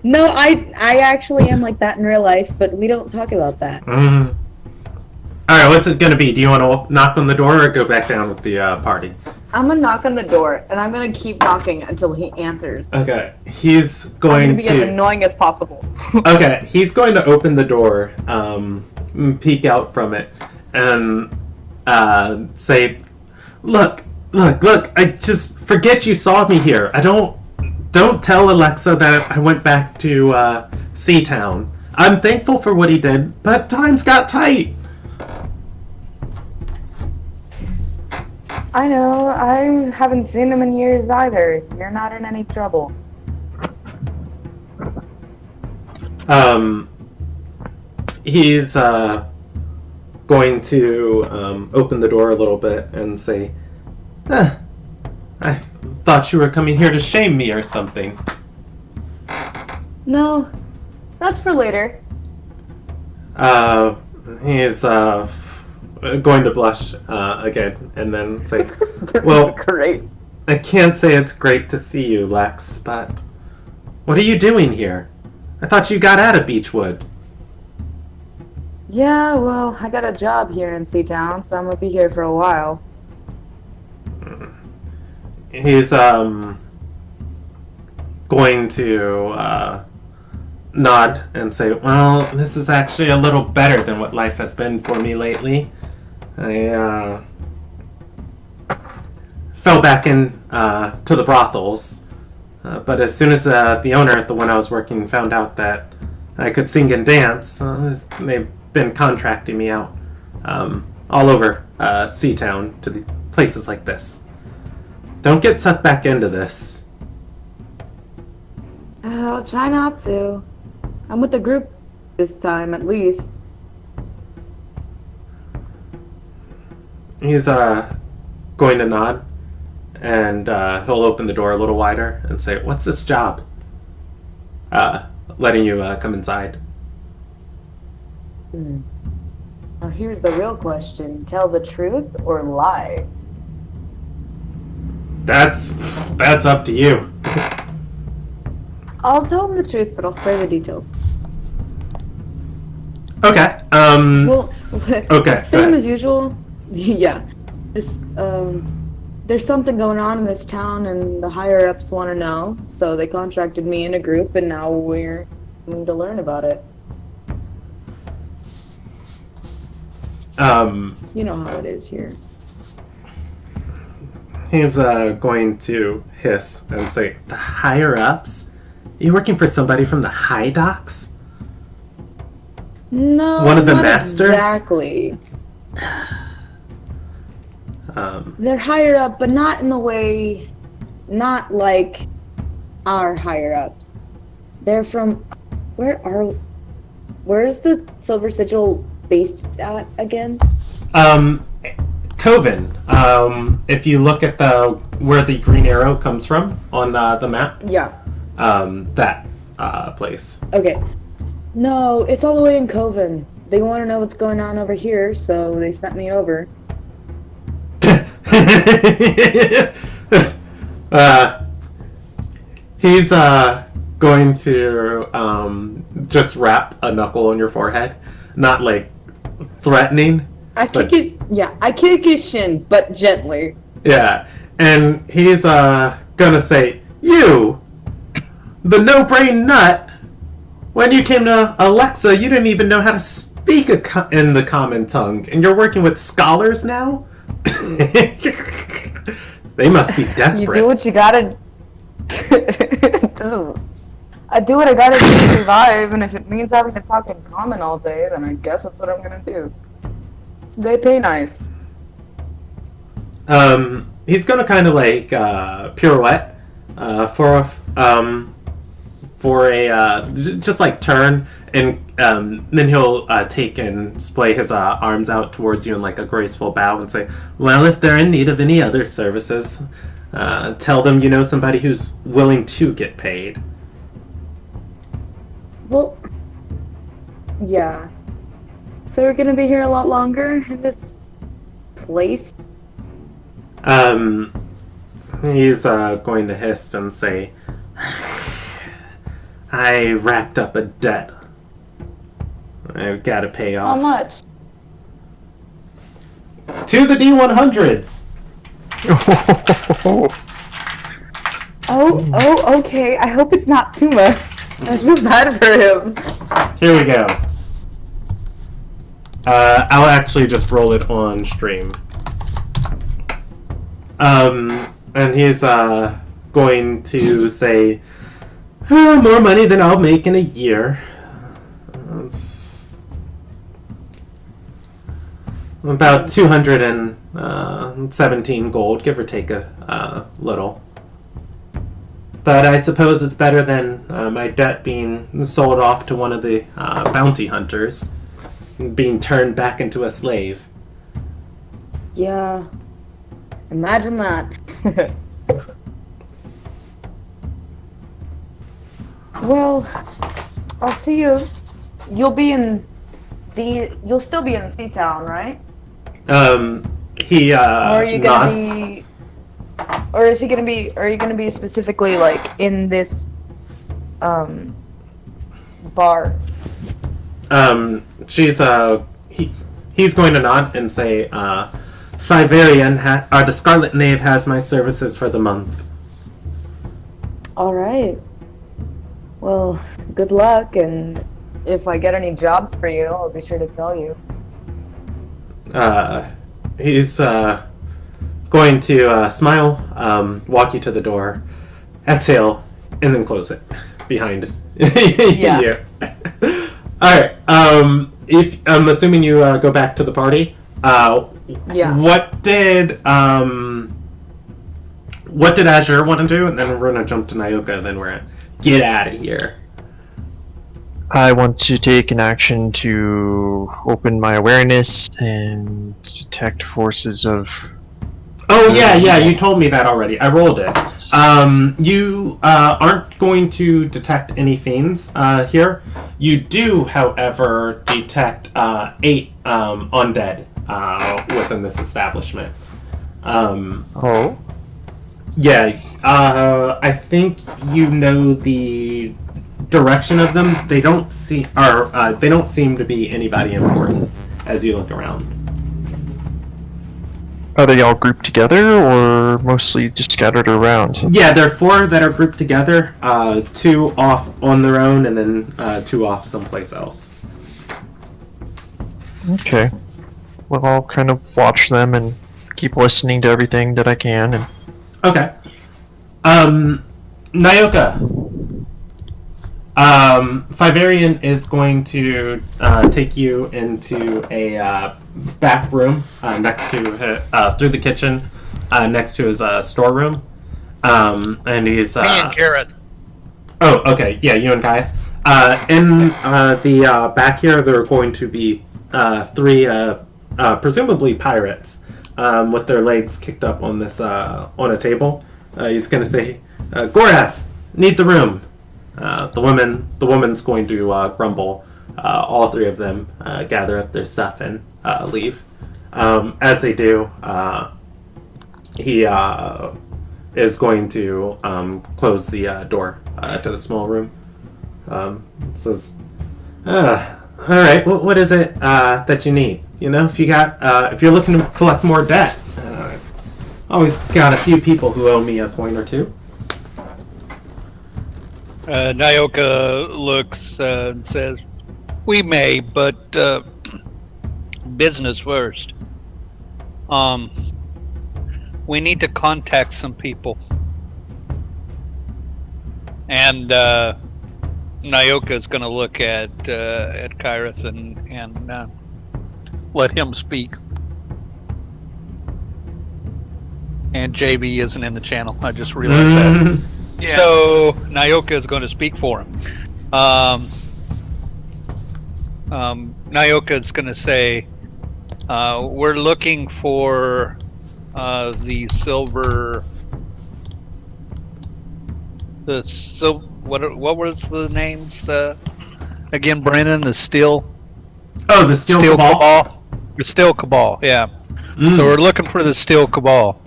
No, I actually am like that in real life, but we don't talk about that. All right, what's it gonna be? Do you want to knock on the door or go back down with the party? I'm gonna knock on the door and I'm gonna keep knocking until he answers. Okay, he's I'm going gonna be as to. annoying as possible. Okay, he's going to open the door, peek out from it, and say, "Look! I just forget you saw me here. Don't tell Alexa that I went back to Seatown. I'm thankful for what he did, but times got tight." I know, I haven't seen him in years either. You're not in any trouble. He's going to open the door a little bit and say, I thought you were coming here to shame me or something. No, that's for later. He's going to blush again and then say, This well, is great. I can't say it's great to see you, Lex, but what are you doing here? I thought you got out of Beachwood. Yeah, well, I got a job here in Seatown, so I'm gonna be here for a while. He's going to nod and say, well, this is actually a little better than what life has been for me lately. I fell back in to the brothels, but as soon as the owner at the one I was working found out that I could sing and dance, they've been contracting me out all over Seatown to the places like this. Don't get sucked back into this. I'll try not to. I'm with the group this time, at least. He's going to nod, and he'll open the door a little wider and say, what's this job? Letting you come inside. Now here's the real question. Tell the truth or lie? That's up to you. I'll tell him the truth, but I'll spare the details. Okay. Well, Okay, go same ahead. as usual. Yeah. This, there's something going on in this town, and the higher ups want to know. So they contracted me in a group, and now we're going to learn about it. You know how it is here. He's going to hiss and say, "The higher ups? You working for somebody from the high docks? No, One of the not masters? Exactly. They're higher up, but not in the way, not like our higher ups. They're from, where's the Silver Sigil based at again? Coven. If you look at where the green arrow comes from on the map, Yeah. that place. Okay. No, it's all the way in Coven. They want to know what's going on over here, so they sent me over. He's going to just wrap a knuckle on your forehead, not like threatening. I kick his shin, but gently. Yeah, and he's gonna say, "You, the no-brain nut. When you came to Alexa, you didn't even know how to speak in the common tongue, and you're working with scholars now." They must be desperate. You do what you gotta. I do what I gotta do to survive, and if it means having to talk in common all day, then I guess that's what I'm gonna do. They pay nice. He's gonna kind of like pirouette for a just like turn, and then he'll take and splay his arms out towards you in like a graceful bow and say, "Well, if they're in need of any other services, tell them you know somebody who's willing to get paid." Well, yeah. So we're gonna be here a lot longer in this place? He's going to hiss and say, "I racked up a debt. I've got to pay off." How much? To the D100s! Oh, okay. I hope it's not too much. I feel bad for him. Here we go. I'll actually just roll it on stream. And he's going to say, more money than I'll make in a year. It's about 217 gold, give or take a little. But I suppose it's better than my debt being sold off to one of the bounty hunters, being turned back into a slave. Yeah. Imagine that. Well, I'll see you. You'll still be in Seatown, right? He Or are you nods. gonna be? Or is he gonna be? Are you gonna be specifically like in this bar? He's going to nod and say, Fiverian, the Scarlet Knave has my services for the month. All right. Well, good luck, and if I get any jobs for you, I'll be sure to tell you. He's going to smile, walk you to the door, exhale, and then close it behind Yeah. you. Alright, if I'm assuming you go back to the party. Yeah. What did Azure want to do? And then we're gonna jump to Nyoka, then we're gonna get out of here. I want to take an action to open my awareness and detect forces of... Oh, yeah, you told me that already. I rolled it. You aren't going to detect any fiends here. You do, however, detect 8 undead within this establishment. Oh? Yeah, I think you know the direction of them. They don't seem to be anybody important as you look around. Are they all grouped together, or mostly just scattered around? Yeah, there are 4 that are grouped together. 2 off on their own, and then 2 off someplace else. Okay. Well, I'll kind of watch them and keep listening to everything that I can. And Okay. Nyoka. Fivarian is going to take you into a back room next to through the kitchen, next to his storeroom, and he's. Me and Gareth. Oh, okay. Yeah, you and Kai. In the back here, there are going to be 3, presumably pirates, with their legs kicked up on this on a table. He's going to say, "Gorath, need the room." The woman's going to grumble. All 3 of them gather up their stuff and leave. As they do, he is going to close the door to the small room. Says, "All right, what is it that you need? You know, if you're looking to collect more debt, always got a few people who owe me a coin or 2." Nyoka looks and says, "We may, but business first. We need to contact some people." And Nyoka's going to look at Kyrith and let him speak. And JB isn't in the channel. I just realized that. Yeah. So Nyoka is going to speak for him. Nyoka is going to say, "We're looking for the silver. What was the names again, Brandon? The steel. Oh, the steel cabal. The steel cabal. Yeah. Mm. So we're looking for the steel cabal.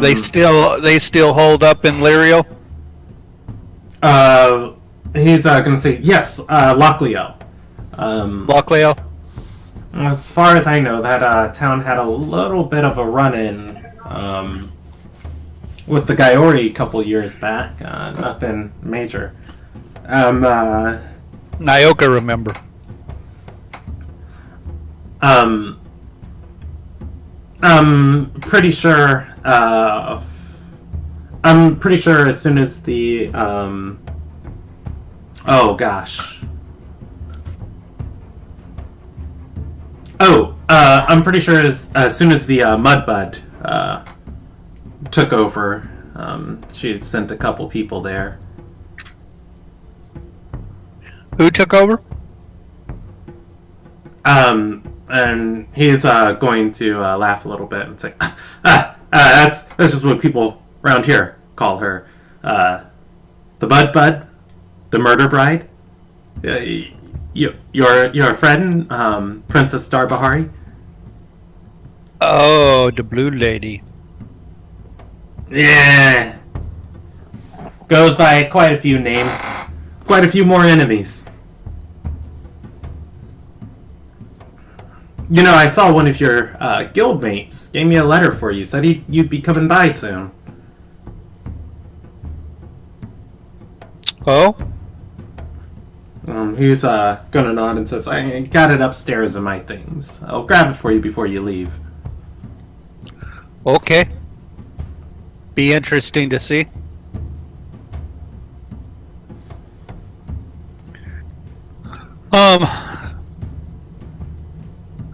They still hold up in Lyrio? He's gonna say yes, Lochleo. Lochleo? As far as I know, that town had a little bit of a run-in with the Gaiori a couple years back. Nothing major. Nyoka remember. I'm pretty sure. I'm pretty sure as soon as the oh gosh. I'm pretty sure as soon as the Mudbud took over, she sent a couple people there. Who took over? And he's going to laugh a little bit and say, that's just what people around here call her. The Mudbud, the Murder Bride. Your friend, Princess Darbahari. Oh, the blue lady. Yeah. Goes by quite a few names. Quite a few more enemies. You know, I saw one of your guildmates gave me a letter for you. Said you'd be coming by soon. Oh? He's gonna nod and says, "I got it upstairs in my things. I'll grab it for you before you leave." Okay. Be interesting to see.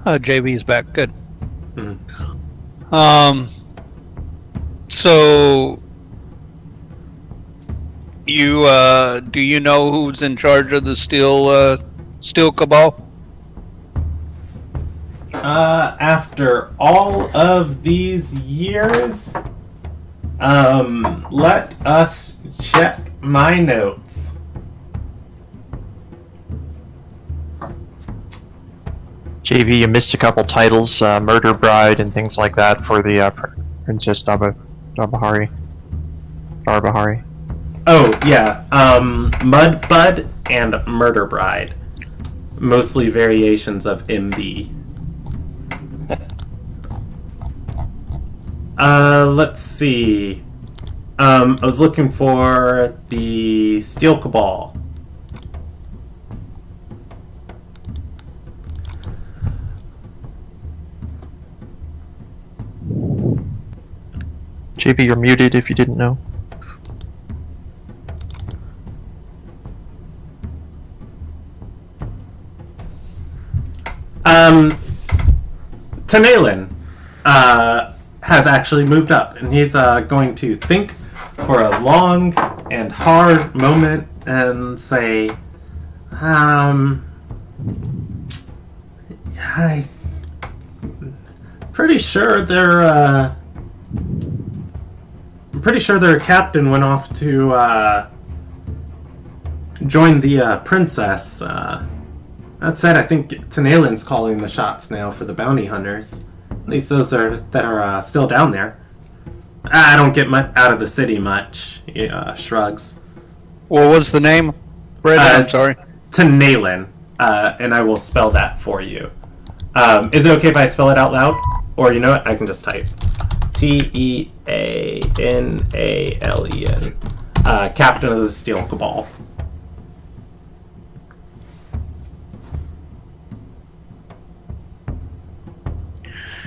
JB's back. Good. Mm-hmm. So you do you know who's in charge of the steel cabal? After all of these years, let us check my notes. JV, you missed a couple titles, Murder Bride and things like that for the Princess Darbahari. Oh, yeah. Mudbud and Murder Bride. Mostly variations of MB. Let's see. I was looking for the Steel Cabal. JV, you're muted if you didn't know. Tanalin has actually moved up, and he's going to think for a long and hard moment and say, I'm pretty sure their captain went off to join the princess. That said, I think Tanalin's calling the shots now for the bounty hunters. At least those that are still down there. I don't get much out of the city much. He shrugs. What was the name? Brandon, I'm sorry. Tanalin, and I will spell that for you. Is it okay if I spell it out loud? Or you know what? I can just type. Teanalen. Captain of the Steel Cabal.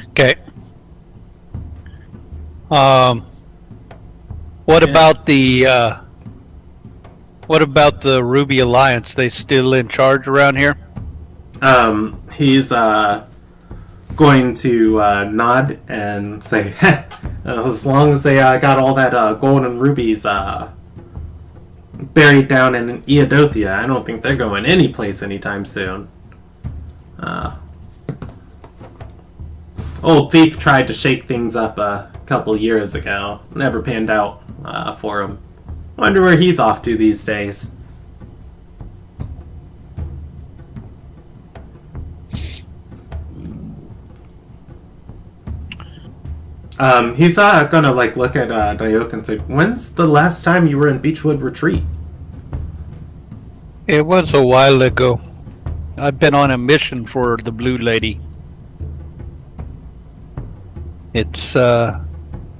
Okay. What about the Ruby Alliance? They still in charge around here? He's going to nod and say, as long as they got all that gold and rubies buried down in Eodothia, I don't think they're going any place anytime soon. Old Thief tried to shake things up a couple years ago. Never panned out for him. Wonder where he's off to these days. He's gonna look at Nyoka and say, when's the last time you were in Beachwood Retreat? It was a while ago. I've been on a mission for the Blue Lady. It's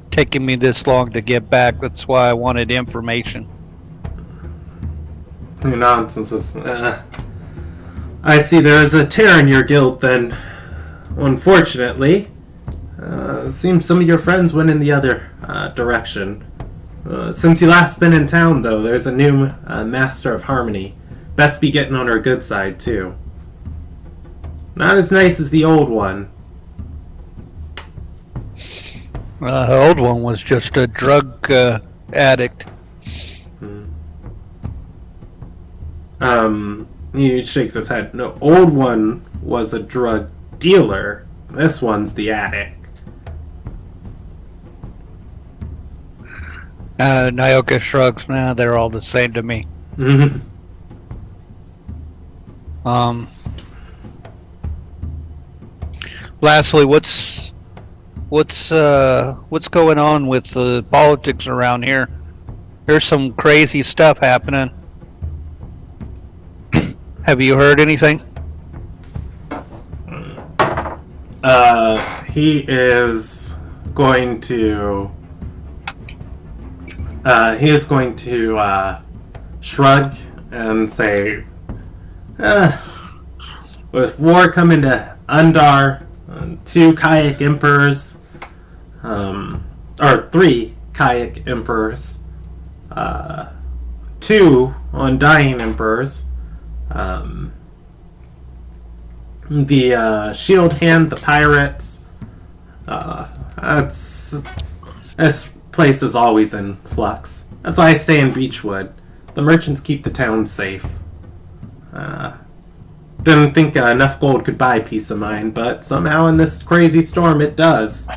taking me this long to get back. That's why I wanted information. Nonsense. I see there is a tear in your guild then. Unfortunately. It seems some of your friends went in the other direction. Since you last been in town, though, there's a new Master of Harmony. Best be getting on her good side, too. Not as nice as the old one. The old one was just a drug addict. He shakes his head. No, old one was a drug dealer. This one's the addict. Nyoka shrugs. Nah, they're all the same to me. Lastly, what's going on with the politics around here? There's some crazy stuff happening. Have you heard anything? He is going to shrug and say, with war coming to Undar, 2 Kayak Emperors, or 3 Kayak Emperors, 2 Undying Emperors, the Shield Hand, the Pirates. This place is always in flux. That's why I stay in Beachwood. The merchants keep the town safe. Didn't think enough gold could buy peace of mind, but somehow in this crazy storm it does.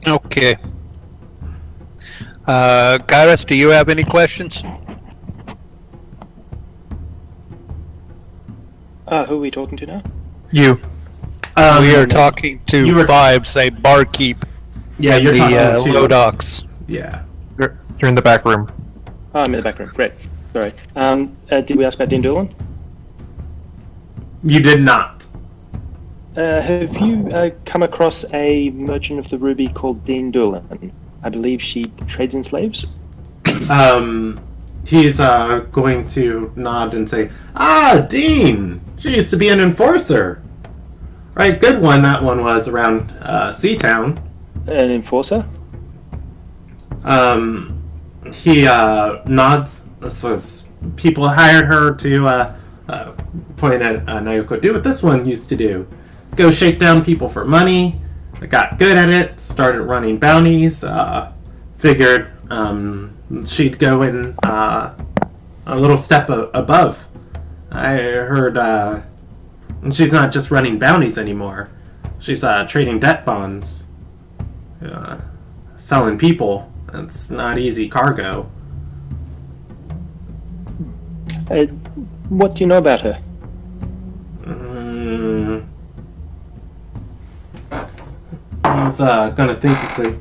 Okay. Kairos, do you have any questions? Who are we talking to now? You. We are talking to Vibes, a barkeep. Yeah, in you're the talking to Lodocks. Yeah. You're in the back room. Oh, I'm in the back room. Great. Sorry. Did we ask about Dean Doolan? You did not. Have you come across a merchant of the ruby called Dean Doolan? I believe she trades in slaves. He's going to nod and say, "Ah, Dean! She used to be an enforcer. Right, good one that one was around Seatown." An enforcer? He nods, says, "People hired her to point at Naoko, do what this one used to do. Go shake down people for money. I got good at it, started running bounties, figured she'd go in a little step above. I heard she's not just running bounties anymore. She's trading debt bonds, selling people. It's not easy cargo." What do you know about her? I was gonna think it's like,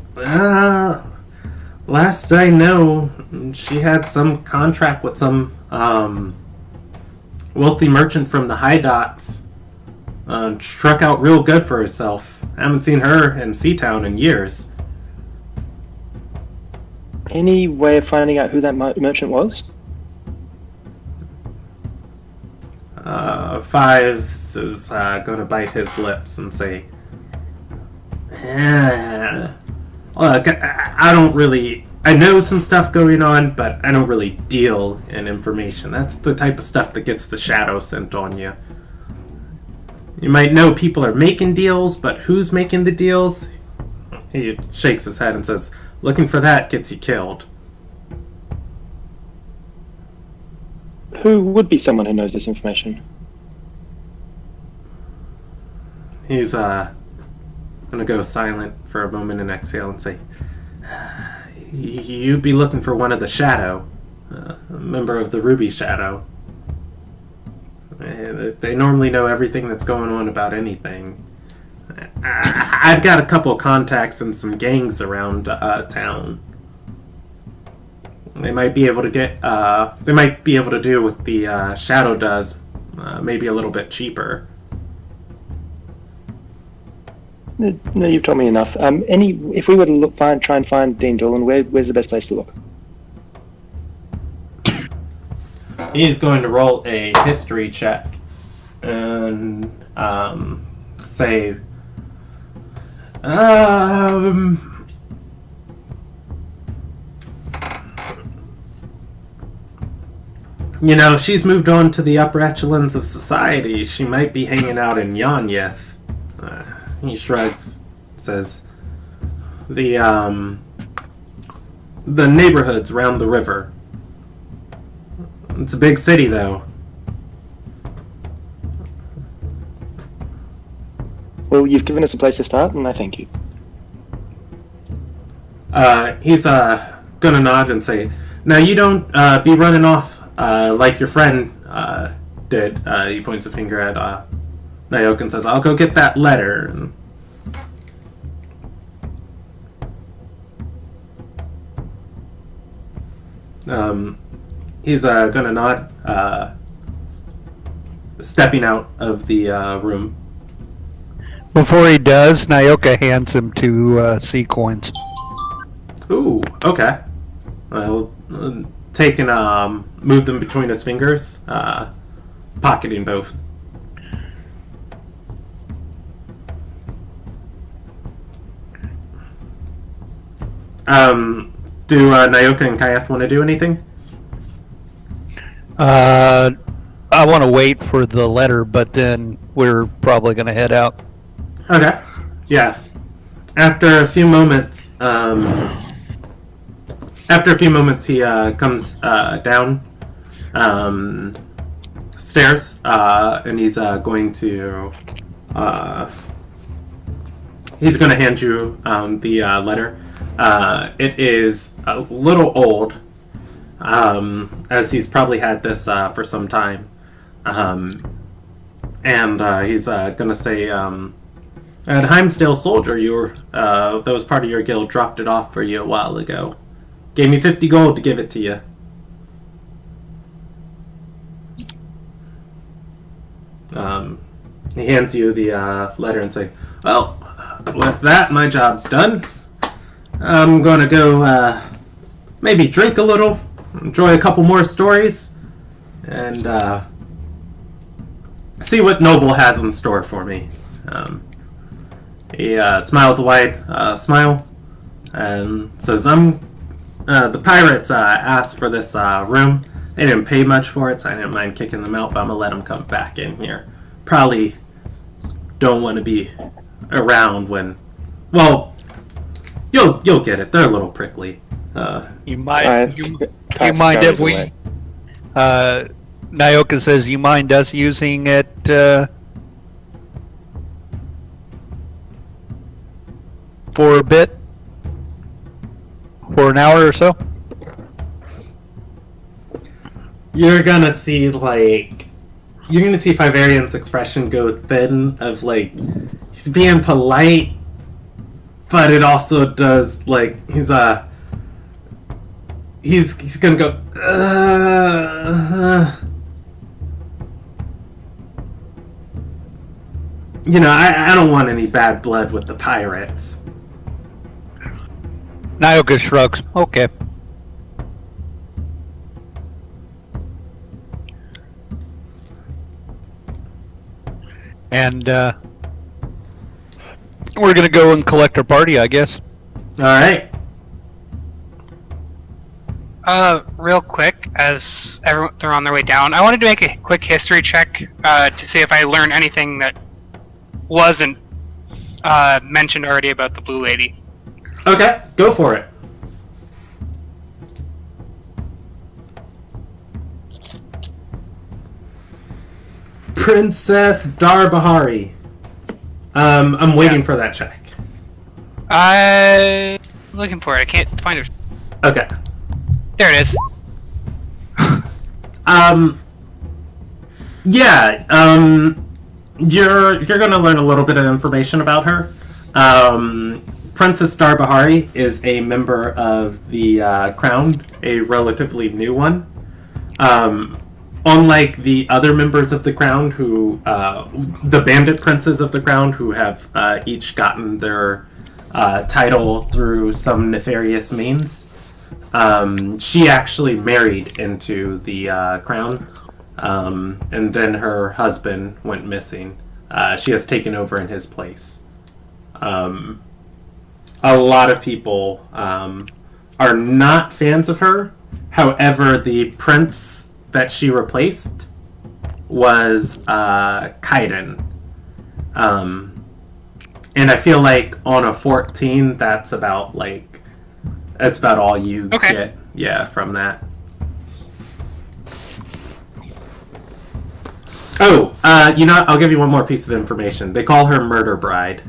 last I know, she had some contract with some wealthy merchant from the high docks. Struck out real good for herself. Haven't seen her in Seatown in years. Any way of finding out who that merchant was? Fives is gonna bite his lips and say, "Look, I don't really... I know some stuff going on, but I don't really deal in information. That's the type of stuff that gets the shadow sent on you. You might know people are making deals, but who's making the deals?" He shakes his head and says, "Looking for that gets you killed." Who would be someone who knows this information? He's gonna go silent for a moment and exhale and say, "You'd be looking for one of the Shadow, a member of the Ruby Shadow. They normally know everything that's going on about anything. I've got a couple of contacts in some gangs around town. They might be able to get. They might be able to do what the Shadow does, maybe a little bit cheaper." No, you've told me enough. If we were to try and find Dean Doolan, where's the best place to look? He's going to roll a history check and say, you know, she's moved on to the upper echelons of society. She might be hanging out in Yanyeth. He shrugs, says, the neighborhoods around the river. It's a big city, though. Well, you've given us a place to start, and I thank you. He's gonna nod and say, "Now you don't be running off like your friend did." He points a finger at Naoka and says, "I'll go get that letter." He's gonna nod, stepping out of the room. Before he does, Naoka hands him two C coins. Ooh, okay. I'll take and move them between his fingers, pocketing both. Do Naoka and Kayath want to do anything? I want to wait for the letter, but then we're probably going to head out. Okay. Yeah. After a few moments, he comes down stairs, and he's going to hand you the letter. It is a little old, as he's probably had this for some time. And he's going to say, "At Heimsdale Soldier, that was part of your guild, dropped it off for you a while ago. Gave me 50 gold to give it to you." He hands you the letter and say, "Well, with that, my job's done. I'm gonna go maybe drink a little, enjoy a couple more stories, and see what Noble has in store for me." He smiles a wide smile and says, the pirates asked for this room. They didn't pay much for it, so I didn't mind kicking them out, but I'm going to let them come back in here. Probably don't want to be around when... Well, you'll get it. They're a little prickly. You mind if we... Nyoka says, you mind us using it for a bit? For an hour or so? You're gonna see Fivarian's expression go thin of he's being polite, but it also does he's gonna go I don't want any bad blood with the pirates. Nyoka shrugs. Okay. And we're gonna go and collect our party, I guess. All right. Real quick, as they're on their way down, I wanted to make a quick history check to see if I learned anything that wasn't mentioned already about the Blue Lady. Okay, go for it. Princess Darbahari. I'm waiting for that check. I'm looking for it. I can't find it. Okay. There it is. You're gonna learn a little bit of information about her. Princess Darbahari is a member of the Crown, a relatively new one. Unlike the other members of the Crown, who the bandit princes of the Crown, who have each gotten their title through some nefarious means, she actually married into the Crown, and then her husband went missing. She has taken over in his place. A lot of people are not fans of her. However, the prince that she replaced was Kaiden. And I feel like on a 14, that's about all you get, from that. Oh, I'll give you one more piece of information. They call her Murder Bride,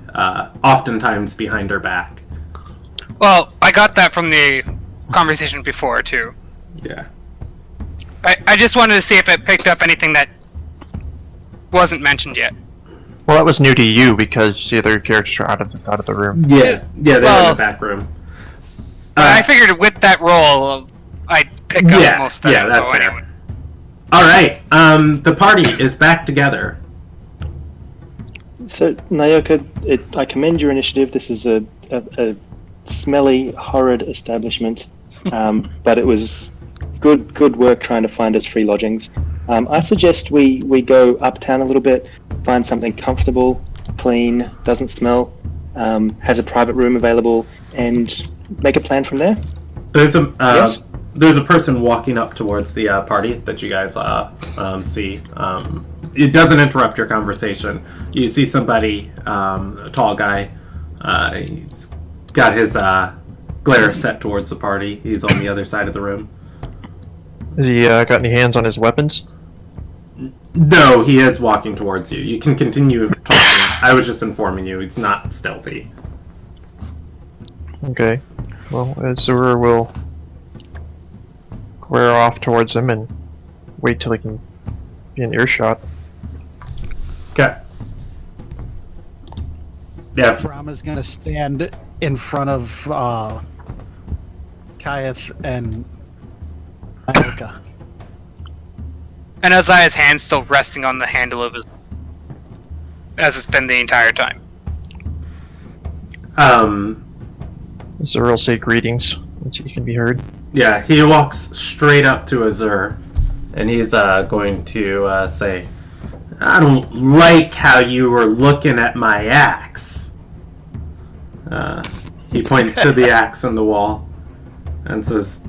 oftentimes behind her back. Well, I got that from the conversation before, too. Yeah. I just wanted to see if it picked up anything that wasn't mentioned yet. Well, that was new to you because the other characters are out of the room. Yeah, they're in the back room. I figured with that role, I'd pick up most of that. Yeah, that's fair. Anyway. All right, the party is back together. So, Nyoka, I commend your initiative. This is a smelly, horrid establishment, but it was good work trying to find us free lodgings. I suggest we go uptown a little bit, find something comfortable, clean, doesn't smell, has a private room available, and make a plan from there. There's a Yes? there's a person walking up towards the party that you guys see. It doesn't interrupt your conversation. You see somebody, a tall guy. He's got his glare set towards the party. He's on the other side of the room. Has he got any hands on his weapons? No, he is walking towards you. You can continue talking. I was just informing you. It's not stealthy. Okay. Well, Azura will square off towards him and wait till he can be in earshot. Okay. Yeah. Brahma's gonna stand in front of Kayeth and Nyoka. And Uzziah's hand's still resting on the handle of his... as it's been the entire time. Azur will say greetings once he can be heard. Yeah, he walks straight up to Azur, and he's going to say, I don't like how you were looking at my axe. He points to the axe on the wall and says,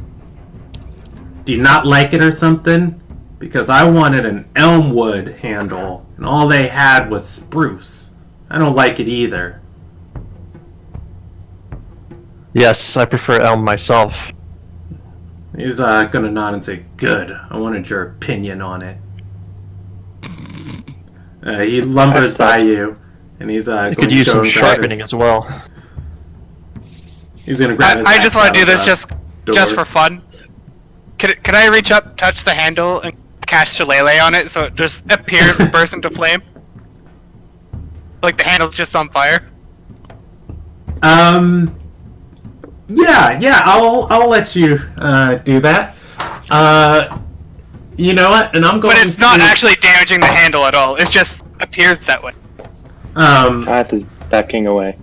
do you not like it or something? Because I wanted an elm wood handle, and all they had was spruce. I don't like it either. Yes, I prefer elm myself. He's gonna nod and say, good, I wanted your opinion on it. He lumbers by you, and he's going You could to use go some and grab sharpening his- as well. He's gonna grab his I axe just want out to do of this the just door. for fun. Can I reach up, touch the handle, and cast Shillelagh on it so it just appears and bursts into flame? Like the handle's just on fire? Yeah, I'll let you do that. You know what? And I'm going But it's not actually damaging the handle at all. It just appears that way. Kath is backing away.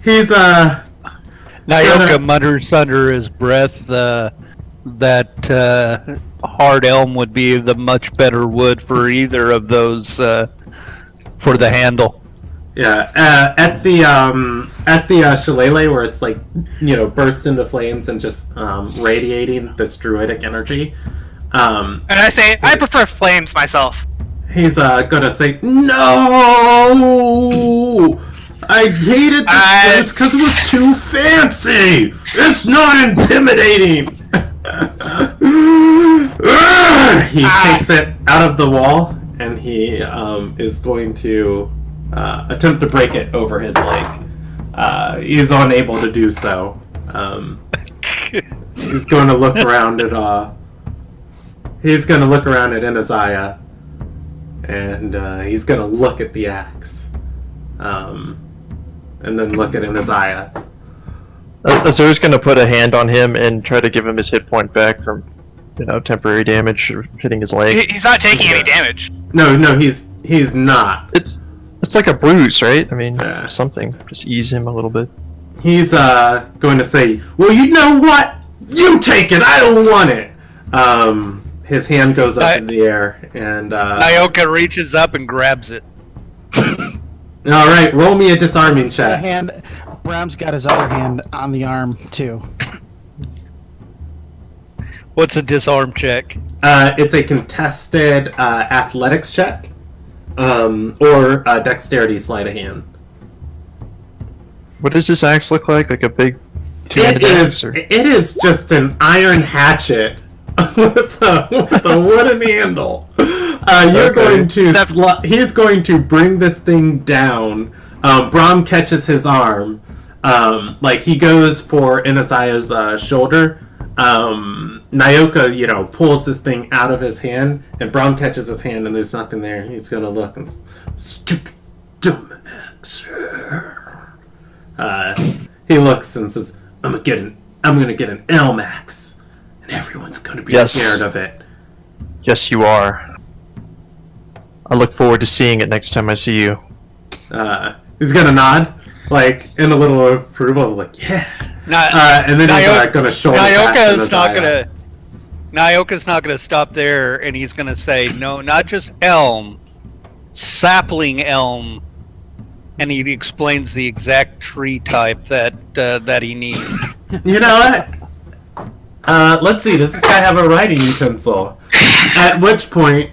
He's Nyoka mutters under his breath that hard elm would be the much better wood for either of those for the handle. Yeah, at the shillelagh where it's like, you know, bursts into flames and just radiating this druidic energy. And I say, I prefer flames myself. He's gonna say, no! I hated this place because it was too fancy! It's not intimidating! He takes it out of the wall and he is going to attempt to break it over his leg. He's unable to do so. He's going to look around at Inaziah, and he's going to look at the axe, and then look at Inaziah. Azur's going to put a hand on him and try to give him his hit point back from, temporary damage or hitting his leg. He's not taking any damage. No, he's not. It's like a bruise, right? I mean, Yeah. something. Just ease him a little bit. He's going to say, well, you know what? You take it! I don't want it! His hand goes up in the air, and Nyoka reaches up and grabs it. alright, roll me a disarming check. Bram's got his other hand on the arm, too. What's a disarm check? It's a contested athletics check, or dexterity sleight of hand. What does this axe look like? Like a big It two-handed axe? is just an iron hatchet with a wooden handle. He's going to bring this thing down. Brahm catches his arm. Like he goes for Inaziah's shoulder. Nyoka, pulls this thing out of his hand, and Brahm catches his hand, and there's nothing there. He's gonna look and stupid dumb axe. He looks and says, I'm gonna get an elm axe, and everyone's gonna be scared of it. Yes, you are. I look forward to seeing it next time I see you. He's gonna nod, like in a little approval, like yeah. And then he's gonna shoulder pass Nyoka's not gonna stop there, and he's gonna say, no, not just elm, sapling elm, and he explains the exact tree type that he needs. You know what? Let's see. Does this guy have a writing utensil? At which point,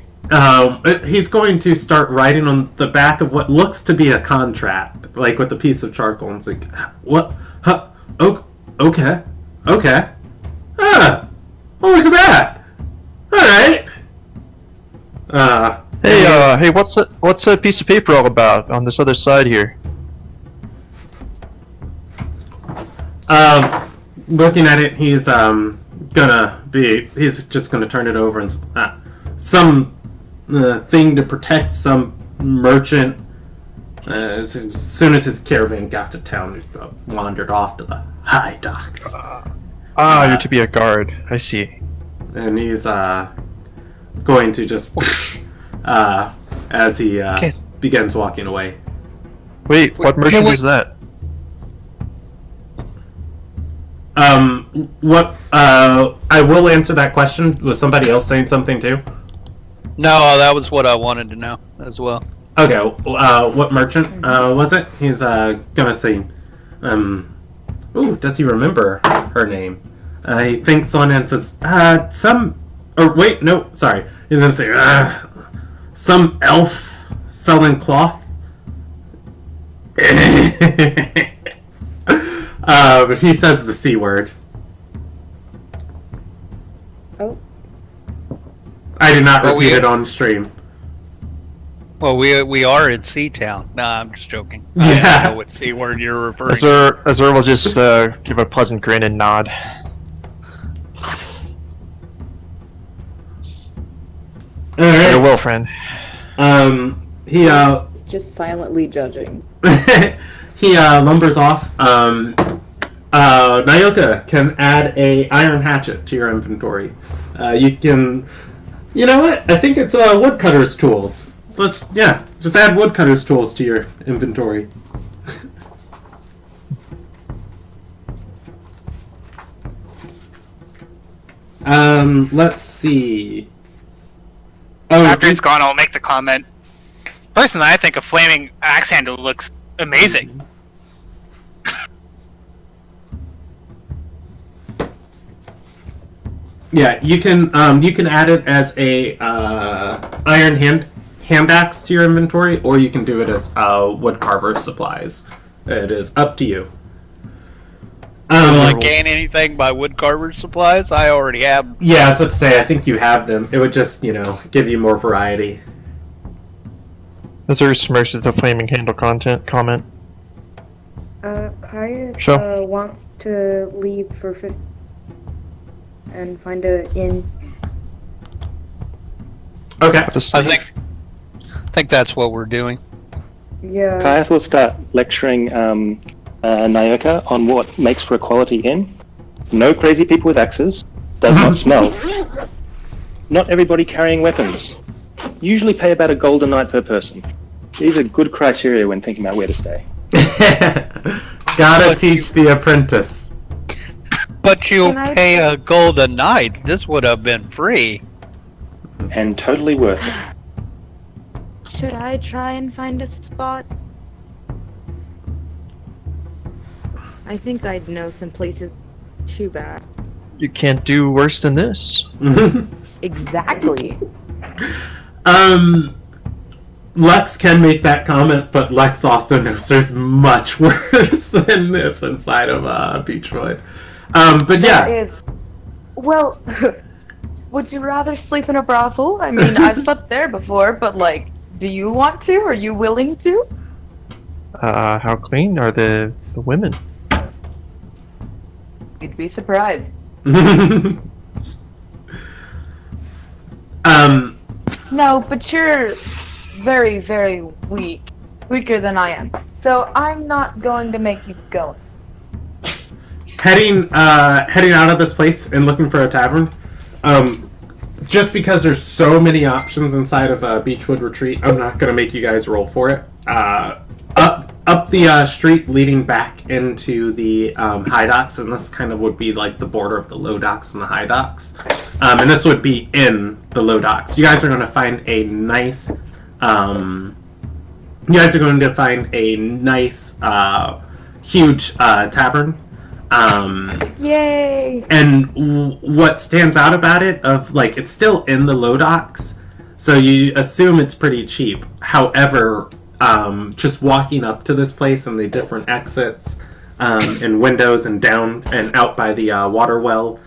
he's going to start writing on the back of what looks to be a contract, like with a piece of charcoal. And it's like, what? Huh? Okay. Oh, look at that. All right. Hey, what's a piece of paper all about on this other side here? Looking at it, he's just gonna turn it over and some thing to protect some merchant. As soon as his caravan got to town, he wandered off to the high docks. You're to be a guard. I see. And he's going to just as he begins walking away. Wait, what merchant is that? What? I will answer that question. Was somebody else saying something too? No, that was what I wanted to know as well. Okay. What merchant was it? He's gonna say. Ooh, does he remember her name? He thinks on and says, or wait, no, sorry. He's gonna say, some elf selling cloth. But he says the C word. Oh. I did not repeat it on stream. Well, we are in Seatown. Nah, I'm just joking. Yeah. I don't know what C word you're referring to. Azur will just give a pleasant grin and nod. Alright. Your will, friend. He Just silently judging. he lumbers off. Nyoka can add a iron hatchet to your inventory. You can. You know what? I think it's woodcutter's tools. Just add woodcutter's tools to your inventory. Let's see. Oh, After it's gone, I'll make the comment. Personally, I think a flaming axe handle looks amazing. yeah, you can add it as a iron hand axe to your inventory, or you can do it as wood carver supplies. It is up to you. Will I gain anything by woodcarver supplies? I already have. Yeah, I was about to say, I think you have them. It would just, give you more variety. Azur smirks at the flaming handle comment. Kaya Sure. wants to leave for 50 and find an inn. Okay. I think that's what we're doing. Yeah. Kayath will start lecturing Nyoka on what makes for a quality inn. No crazy people with axes. Does not smell. Not everybody carrying weapons. Usually pay about a gold a night per person. These are good criteria when thinking about where to stay. Gotta teach the apprentice. But you Can I- pay a gold a night. This would have been free. And totally worth it. Should I try and find a spot? I think I'd know some places too bad. You can't do worse than this. Exactly. Lex can make that comment, but Lex also knows there's much worse than this inside of Beachwood. But yeah. Well, would you rather sleep in a brothel? I mean, I've slept there before, but do you want to? Are you willing to? How clean are the women? You'd be surprised. No, but you're very, very weak. Weaker than I am. So I'm not going to make you go. Heading out of this place and looking for a tavern. Just because there's so many options inside of Beachwood Retreat, I'm not gonna make you guys roll for it. Up the street leading back into the high docks, and this kind of would be like the border of the low docks and the high docks. And this would be in the low docks. You guys are going to find a nice, huge tavern. Yay! And what stands out about it, it's still in the low docks, so you assume it's pretty cheap. However, just walking up to this place and the different exits and windows and down and out by the water well,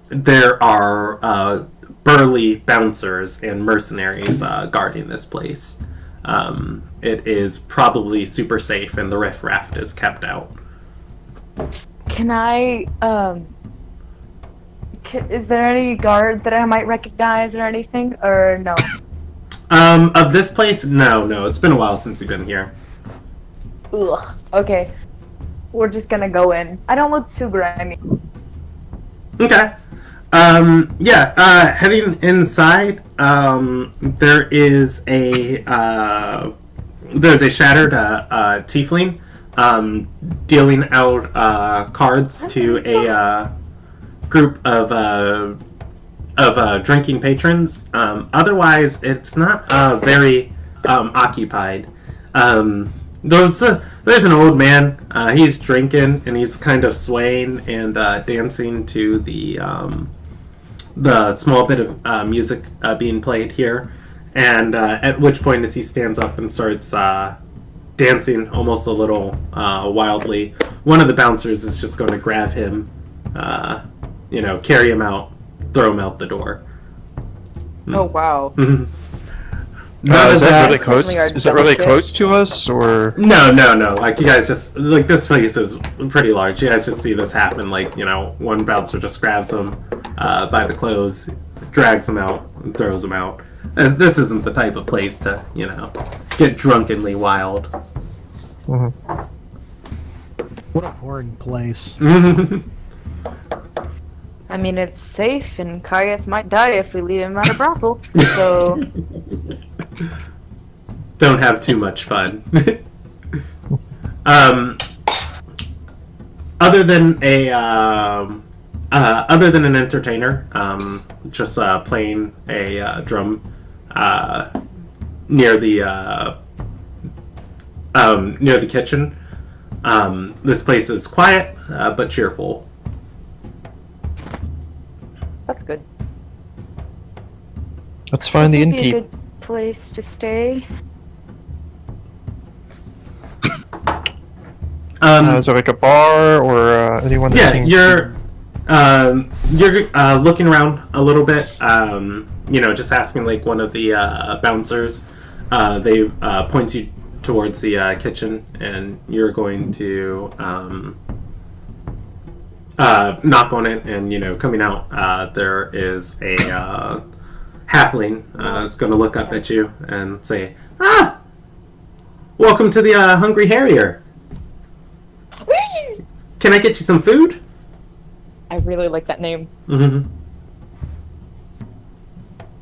there are burly bouncers and mercenaries guarding this place. It is probably super safe, and the riffraff is kept out. Can I, is there any guard that I might recognize or anything, or no? Of this place, no. It's been a while since you've been here. Ugh. Okay. We're just gonna go in. I don't look too grimy. Okay. Heading inside, there is a shattered tiefling dealing out cards to a group of drinking patrons. Otherwise, it's not very occupied. There's an old man. He's drinking and he's kind of swaying and dancing to the small bit of music being played here. And at which point, as he stands up and starts dancing almost a little wildly, one of the bouncers is just going to grab him, carry him out, throw him out the door. Oh wow. Is that really close? Is it really close to us, or no? Like, you guys just, like, this place is pretty large. You guys just see this happen. Like, one bouncer just grabs him by the clothes, drags him out, and throws him out. This isn't the type of place to, get drunkenly wild. Mm-hmm. What a boring place. I mean, it's safe, and Kayeth might die if we leave him at a brothel. So don't have too much fun. Other than an entertainer, just playing a drum near the kitchen. This place is quiet but cheerful. that's good. let's find the This would be a innkeep? good place to stay. Is there like a bar or anyone? That sings? You're looking around a little bit. Just asking like one of the bouncers. They point you towards the kitchen, and you're going to knock on it. And coming out, there is a halfling. Is going to look up at you and say, "Ah, welcome to the Hungry Harrier. Can I get you some food?" I really like that name. Mm-hmm.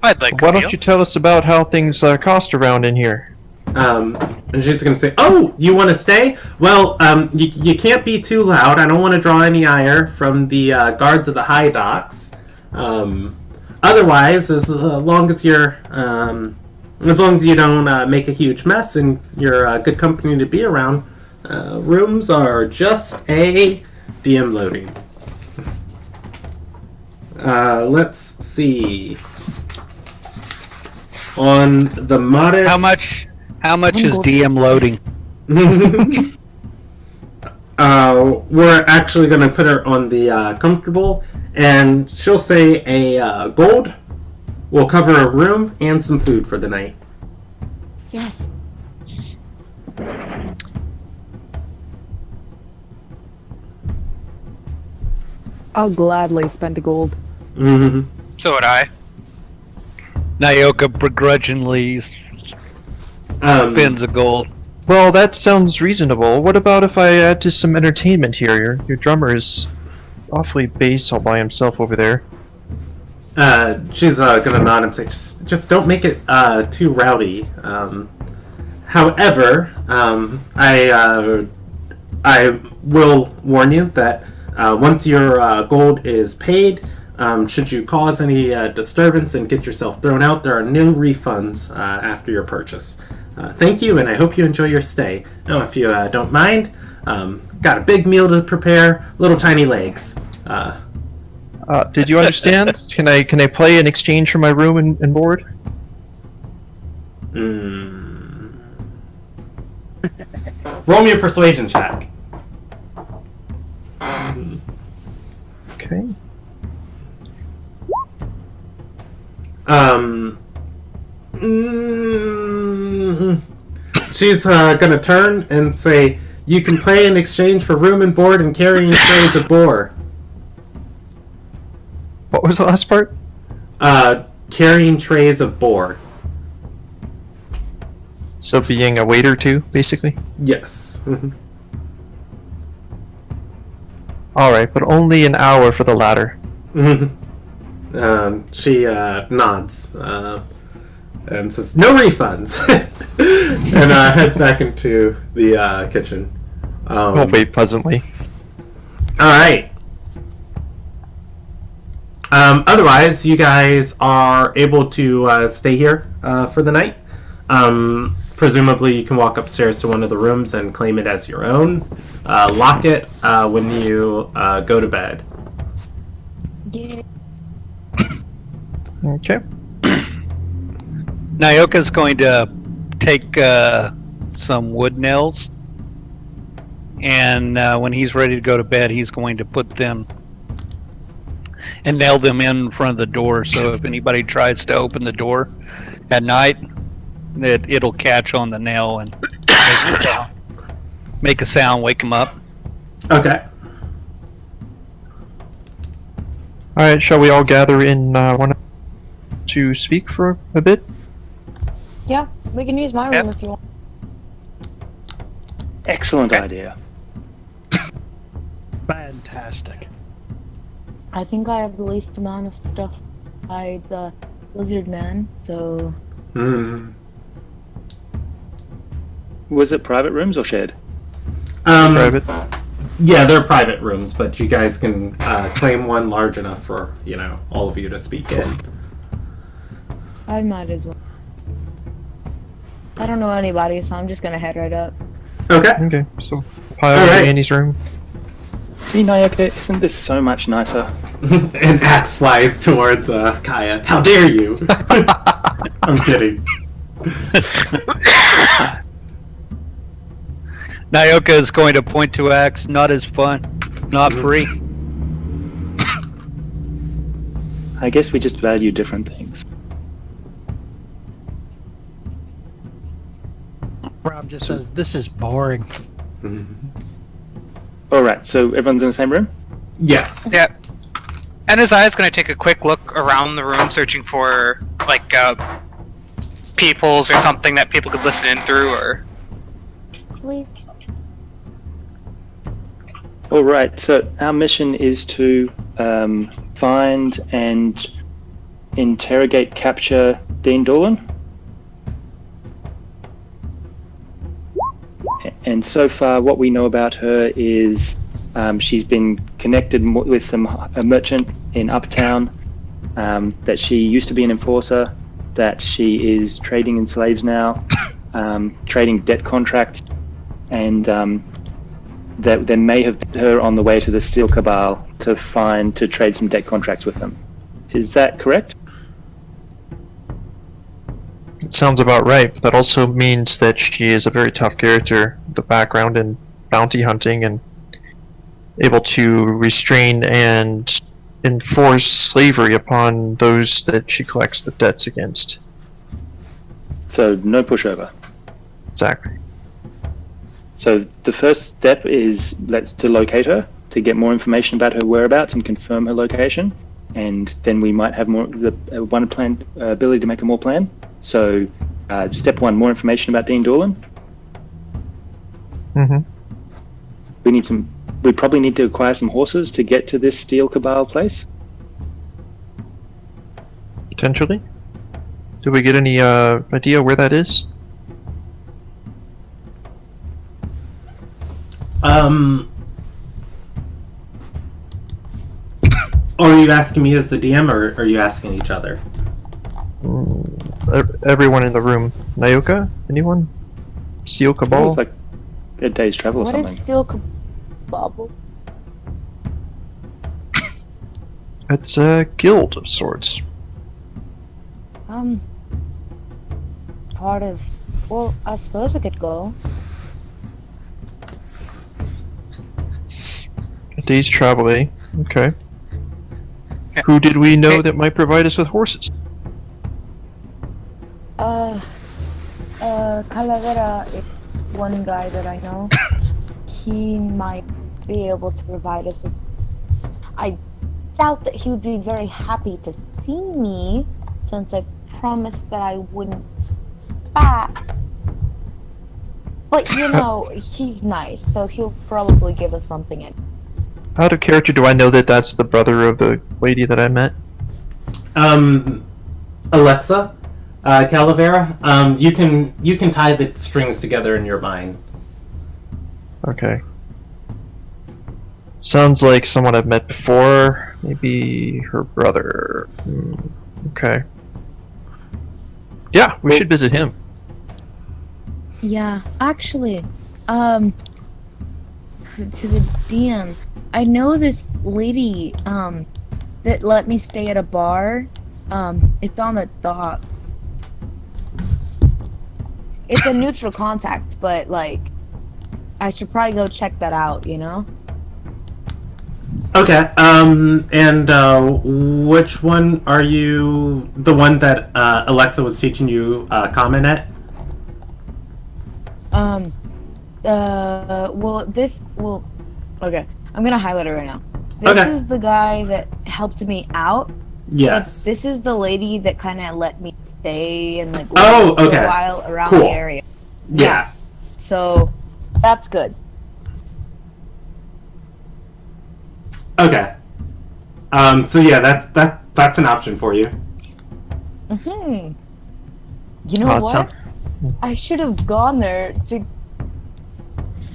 I'd like. Why don't you tell us about how things cost around in here? And she's going to say, "Oh, you want to stay? Well, you can't be too loud. I don't want to draw any ire from the guards of the high docks. Otherwise, as long as you don't make a huge mess and you're good company to be around, rooms are just a DM loading." Let's see. On the modest... How much is DM loading? We're actually going to put her on the comfortable, and she'll say a gold will cover a room and some food for the night. Yes. I'll gladly spend a gold. Mm-hmm. So would I. Nyoka begrudgingly spends a gold. Well, that sounds reasonable. What about if I add to some entertainment here? Your drummer is awfully bass all by himself over there. She's gonna nod and say, just don't make it too rowdy. However, I will warn you that once your gold is paid, should you cause any disturbance and get yourself thrown out, there are no refunds after your purchase. Thank you, and I hope you enjoy your stay. Now, if you don't mind, got a big meal to prepare, little tiny legs. Did you understand? Can I play in exchange for my room and board? Roll me a persuasion check. Okay. She's gonna turn and say, "You can play in exchange for room and board and carrying trays of boar." What was the last part? Carrying trays of boar. So being a waiter too, basically? Yes. Alright, but only an hour for the latter. She nods and says, "No refunds," and heads back into the kitchen. I'll wait pleasantly. All right. Otherwise, you guys are able to stay here for the night. Presumably, you can walk upstairs to one of the rooms and claim it as your own. Lock it when you go to bed. Yeah. Okay. Nyoka's going to take some wood nails, and when he's ready to go to bed, he's going to put them and nail them in front of the door, so if anybody tries to open the door at night, it'll catch on the nail and make a sound, wake them up. Okay. Alright, shall we all gather in one to speak for a bit? Yeah, we can use my room if you want. Excellent idea. Fantastic. I think I have the least amount of stuff besides Lizard Man, so... Was it private rooms or shared? Private. Yeah, they're private rooms, but you guys can claim one large enough for, all of you to speak in. I might as well. I don't know anybody, so I'm just gonna head right up. Okay. Okay, so pile All right. in Annie's room. See, Nyoka, isn't this so much nicer? An axe flies towards Kaya. How dare you? I'm kidding. Nyoka is going to point to axe, not as fun, not free. I guess we just value different things. Rob just says, "This is boring." Alright, so everyone's in the same room? Yes. Yeah. And his eye's going to take a quick look around the room, searching for, like, peepholes or something that people could listen in through, or... Please. Alright, so our mission is to find and interrogate, capture Dean Dolan. And so far, what we know about her is she's been connected with a merchant in Uptown, that she used to be an enforcer, that she is trading in slaves now, trading debt contracts, and that there may have been her on the way to the Steel Cabal to trade some debt contracts with them. Is that correct? It sounds about right, but that also means that she is a very tough character, the background in bounty hunting, and able to restrain and enforce slavery upon those that she collects the debts against. So no pushover. Exactly. So the first step is to locate her, to get more information about her whereabouts and confirm her location, and then we might have ability to make a more plan. So step one, more information about Dean Dolan. Mm-hmm. We probably need to acquire some horses to get to this Steel Cabal place. Potentially. Do we get any idea where that is? Are you asking me as the DM, or are you asking each other? Everyone in the room. Nyoka? Anyone? Steel Cabal? It's like a day's travel or What something. is Steel Cabal? It's a guild of sorts. Part of... Well, I suppose I could go. A day's travel, eh? Okay. Yeah. Who did we know that might provide us with horses? Calavera is one guy that I know. He might be able to provide us with... I doubt that he would be very happy to see me, since I promised that I wouldn't back. But, he's nice, so he'll probably give us something. Out of character, do I know that that's the brother of the lady that I met? Alexa, Calavera, you can tie the strings together in your mind. Okay. Sounds like someone I've met before. Maybe her brother. Okay. Yeah, we should visit him. Yeah, actually, to the DM, I know this lady, that let me stay at a bar. It's on the dock. It's a neutral contact, but, like, I should probably go check that out, you know? Okay, and which one are you? The one that Alexa was teaching you common at? Okay, I'm gonna highlight it right now. This is the guy that helped me out. Yes. This is the lady that kind of let me stay and, like, for a while around the area. Yeah. So, that's good. Okay. So yeah, that's an option for you. You know what? I should have gone there to.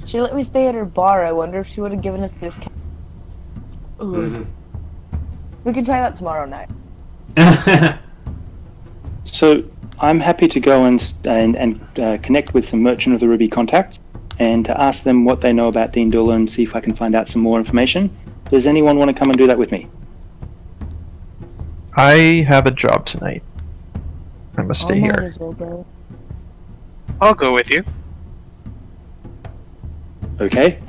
She let me stay at her bar. I wonder if she would have given us a discount. We can try that tomorrow night. So I'm happy to go and connect with some Merchant of the Ruby contacts and to ask them what they know about Dean Doolan, see if I can find out some more information. Does anyone want to come and do that with me? I have a job tonight. I must stay here. As well, bro. I'll go with you. Okay.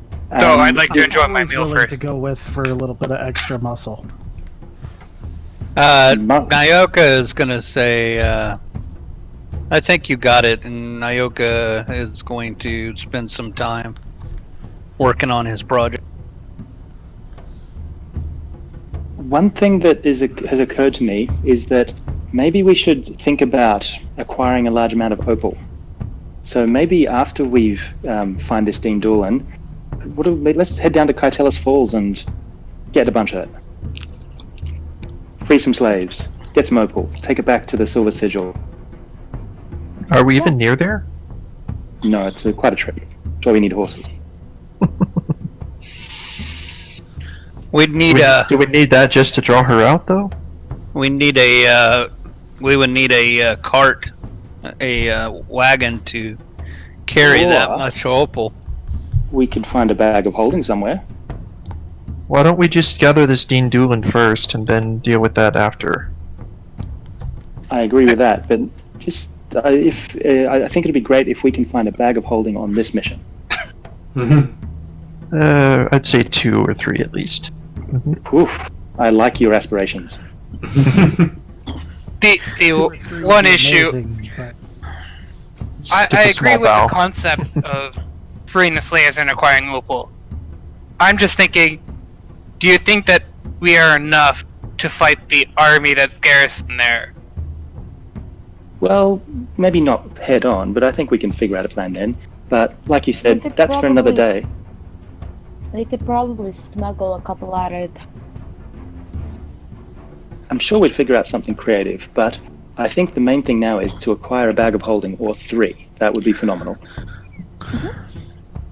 So I'd like to enjoy my Always meal willing first. to go with for a little bit of extra muscle. Nyoka is gonna say, I think you got it, and Nyoka is going to spend some time working on his project. One thing that has occurred to me is that maybe we should think about acquiring a large amount of opal. So maybe after we've find this Dean Doolan, let's head down to Kytelis Falls and get a bunch of it. Free some slaves, get some opal, take it back to the Silver Sigil. Are we even near there? No, it's quite a trip. That's why we need horses. We'd need Do we need that just to draw her out, though? we need a we would need a cart, a wagon to carry that much opal. We could find a bag of holding somewhere. Why don't we just gather this Dean Doolan first and then deal with that after? I agree with that, but just I think it'd be great if we can find a bag of holding on this mission. I'd say 2 or 3 at least. Oof, I like your aspirations. The one issue, Amazing, but I agree with the concept of freeing the slaves and acquiring opal. I'm just thinking, do you think that we are enough to fight the army that's garrisoned there? Well, maybe not head on, but I think we can figure out a plan then. But like you said, that's for another day. They could probably smuggle a couple out at a time. I'm sure we'd figure out something creative, but I think the main thing now is to acquire a bag of holding, or 3. That would be phenomenal.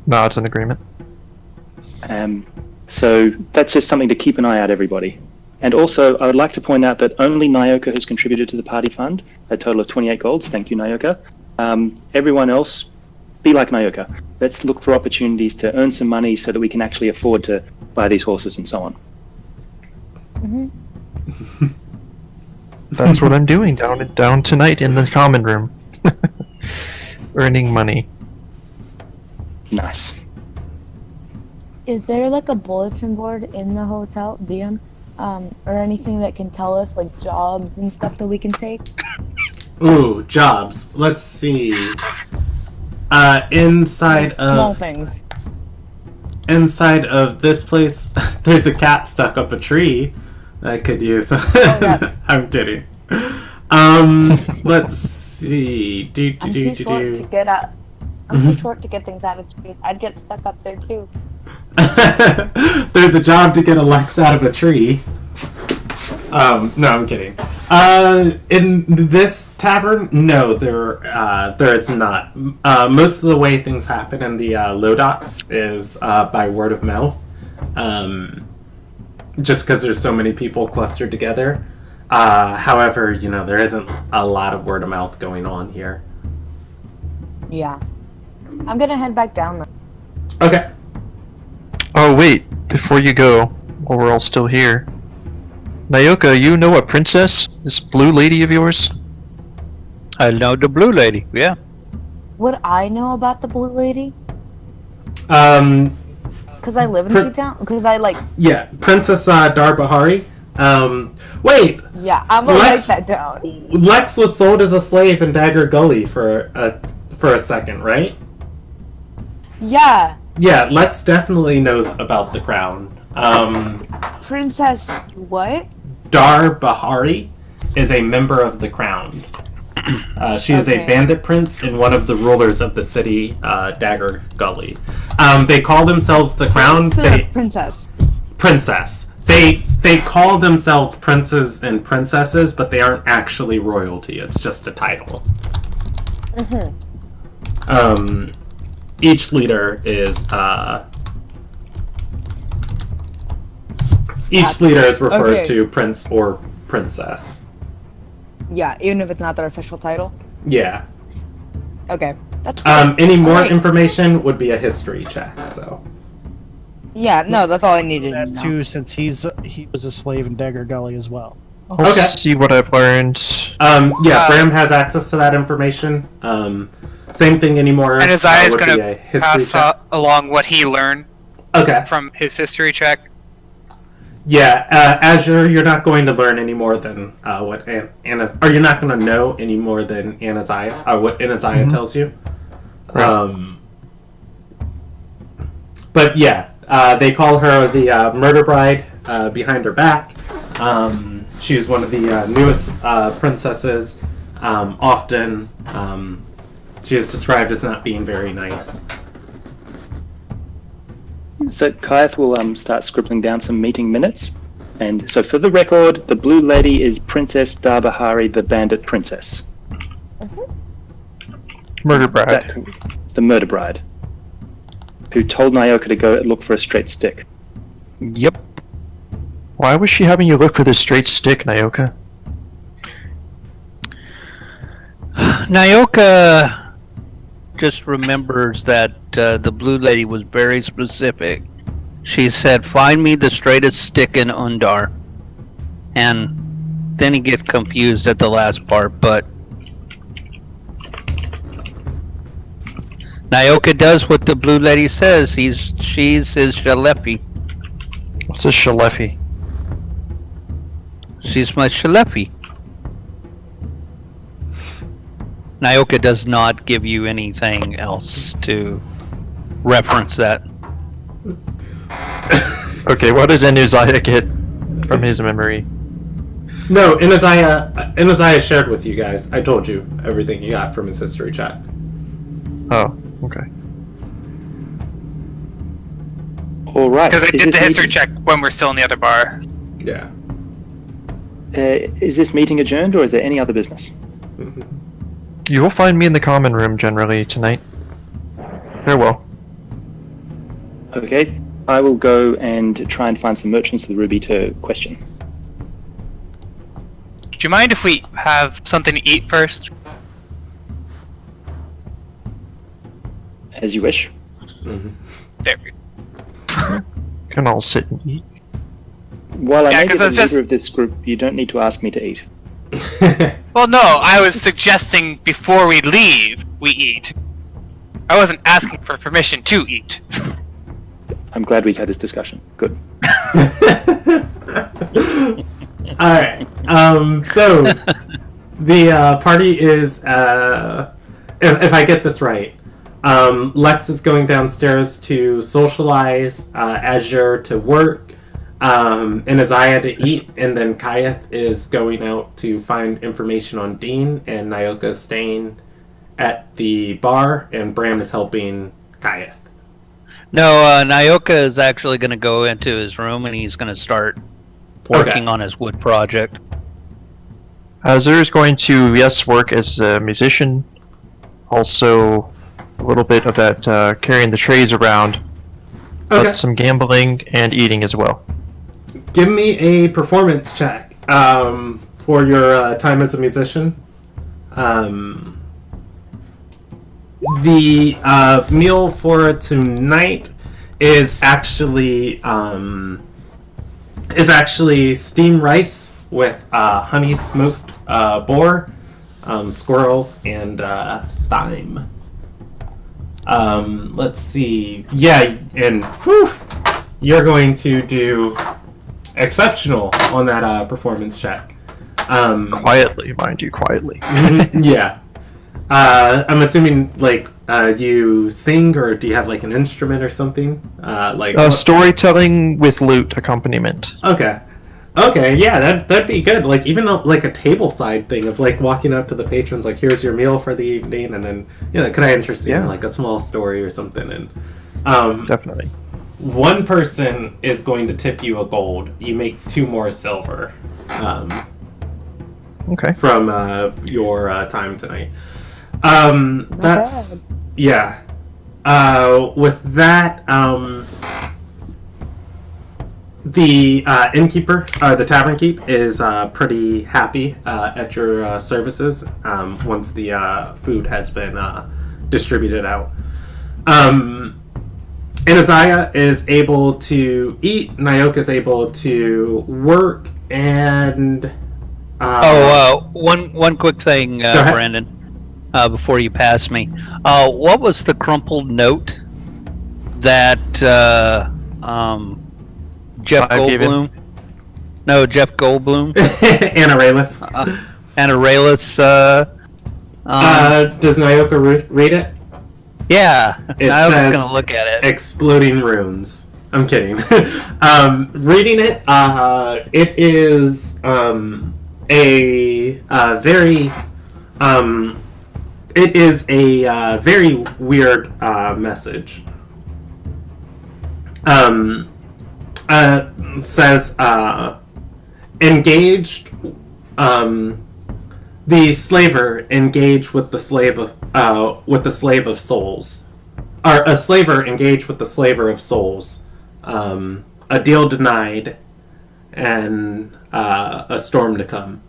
No, it's an agreement. So that's just something to keep an eye out, everybody. And also, I would like to point out that only Nyoka has contributed to the party fund, a total of 28 golds. Thank you, Nyoka. Everyone else, be like Nyoka. Let's look for opportunities to earn some money so that we can actually afford to buy these horses and so on. That's what I'm doing down tonight in the common room. Earning money. Nice. Is there like a bulletin board in the hotel, DM? Or anything that can tell us like jobs and stuff that we can take? Ooh, jobs. Let's see. Inside Small of things. Inside of this place, there's a cat stuck up a tree that I could use. Yeah. I'm kidding. Let's see. I'm too short to get out. I'm too short to get things out of trees. I'd get stuck up there too. There's a job to get Alex out of a tree. No, I'm kidding. In this tavern, no, there is not. Most of the way things happen in the Lodox is by word of mouth. Just because there's so many people clustered together. However, there isn't a lot of word of mouth going on here. Yeah. I'm gonna head back down though. Okay. Oh wait, before you go, while we're all still here, Nayoka, you know a princess? This blue lady of yours? I know the blue lady. Yeah. Would I know about the blue lady? Because I live in T-Town? Because Yeah, Princess Darbahari. Wait! Yeah, I'm gonna write that down. Lex was sold as a slave in Dagger Gully for a second, right? Yeah. Yeah, Lex definitely knows about the crown. Princess what? Darbahari is a member of the crown. She is a bandit prince and one of the rulers of the city, Dagger Gully. They call themselves the crown. Princess. They call themselves princes and princesses, but they aren't actually royalty. It's just a title. Mm-hmm. Each leader is referred to prince or princess. Yeah, even if it's not their official title. Yeah. Okay. That's any more information would be a history check. So. Yeah, no, that's all I needed. That too, since he was a slave in Dagger Gully as well. I'll see what I've learned. Bram has access to that information. Same thing anymore. And Isaiah is going to pass along what he learned from his history check. Yeah, Azure, you're not going to learn any more than what Anna, or you're not going to know any more than Anaziah, what Anaziah tells you. Right. But yeah, they call her the murder bride behind her back. She is one of the newest princesses. Often, she is described as not being very nice. So Kyath will start scribbling down some meeting minutes. And so for the record, the blue lady is Princess Darbahari, the bandit princess. Murder bride. The murder bride. Who told Nayoka to go look for a straight stick. Yep. Why was she having you look for the straight stick, Nayoka? Nayoka just remembers that the blue lady was very specific. She said, "Find me the straightest stick in Undar." And then he gets confused at the last part, but Nayoka does what the blue lady says. She's his Shalefi. What's a Shalefi? She's my Shalefi. Nayoka does not give you anything else to reference that. Okay, what does Anaziah get from his memory? No, Anaziah shared with you guys. I told you everything he got from his history check. Oh, okay. All right. Because I did the history check when we're still in the other bar. Yeah. Is this meeting adjourned, or is there any other business? You will find me in the common room generally tonight. Farewell. Okay, I will go and try and find some merchants of the Ruby to question. Do you mind if we have something to eat first? As you wish. There we go. Can all sit and eat. While I may be the leader of this group, you don't need to ask me to eat. Well, no, I was suggesting before we leave, we eat. I wasn't asking for permission to eat. I'm glad we had this discussion. Good. Alright, so the party is, if I get this right, Lex is going downstairs to socialize, Azure to work, and Isaiah to eat, and then Kyath is going out to find information on Dean, and Nayoka is staying at the bar, and Bram is helping Kyath. No, Nayoka is actually going to go into his room and he's going to start working on his wood project. Azur is going to, yes, work as a musician. Also, a little bit of that carrying the trays around. Okay. But some gambling and eating as well. Give me a performance check for your time as a musician. The meal for tonight is actually steamed rice with honey smoked boar, squirrel, and thyme. Let's see. Yeah, and whew, you're going to do exceptional on that performance check. Quietly, mind you, quietly. Yeah. I'm assuming, like, you sing, or do you have, like, an instrument or something? Storytelling with lute accompaniment. Okay. Okay, yeah, that'd be good. Like, even, like, a table side thing of, like, walking up to the patrons, like, here's your meal for the evening, and then, can I interest you in, like, a small story or something? And, Definitely. one person is going to tip you a gold. You make 2 more silver. Okay. From your time tonight. That's yeah. With that, the innkeeper, the tavern keep, is pretty happy at your services. Once the food has been distributed out. Anaziah is able to eat. Nyoka is able to work, and one quick thing, Brandon, before you pass me. What was the crumpled note that Jeff Goldblum? No, Jeff Goldblum. Anarelus. Anarelus. Does Nyoka read it? Yeah, It I was says gonna look at it. Exploding runes. I'm kidding. Reading it, it is it is a very weird message. Says engaged. The slaver engaged with the slave of souls, or a slaver engaged with the slaver of souls. A deal denied, and a storm to come.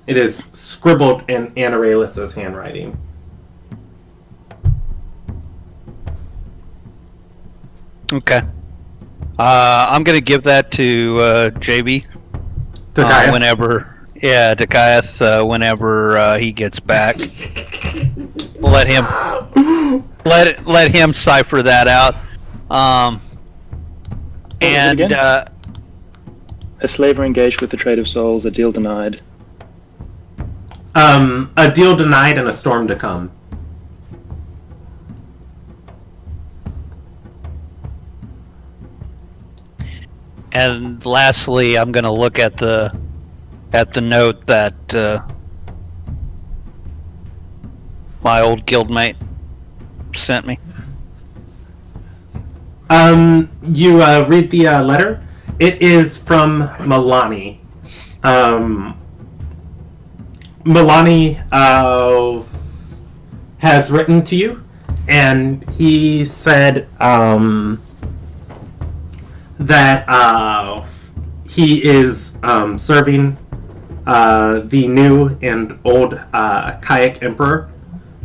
It is scribbled in Anarelis' handwriting. Okay. I'm gonna give that to JB. Takaya? Whenever he gets back. let him cipher that out. A slaver engaged with the trade of souls, a deal denied. A deal denied and a storm to come. And lastly, I'm going to look at the note that my old guildmate sent me. You read the letter. It is from Milani. Milani has written to you, and he said that he is serving the new and old Kayak Emperor,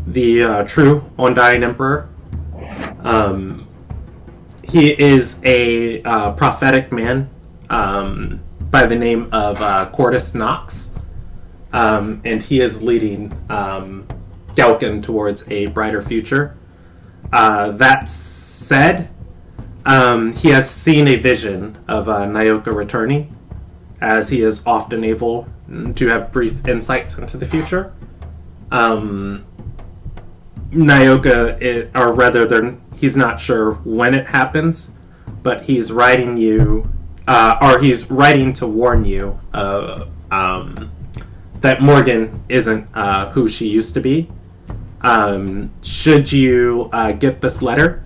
the true Undying Emperor. He is a prophetic man by the name of Cordus Knox, and he is leading Galkin towards a brighter future. That said, he has seen a vision of Nyoka returning, as he is often able to have brief insights into the future. Nyoka, or rather, he's not sure when it happens, but he's writing you, or he's writing to warn you that Morgan isn't who she used to be. Should you get this letter,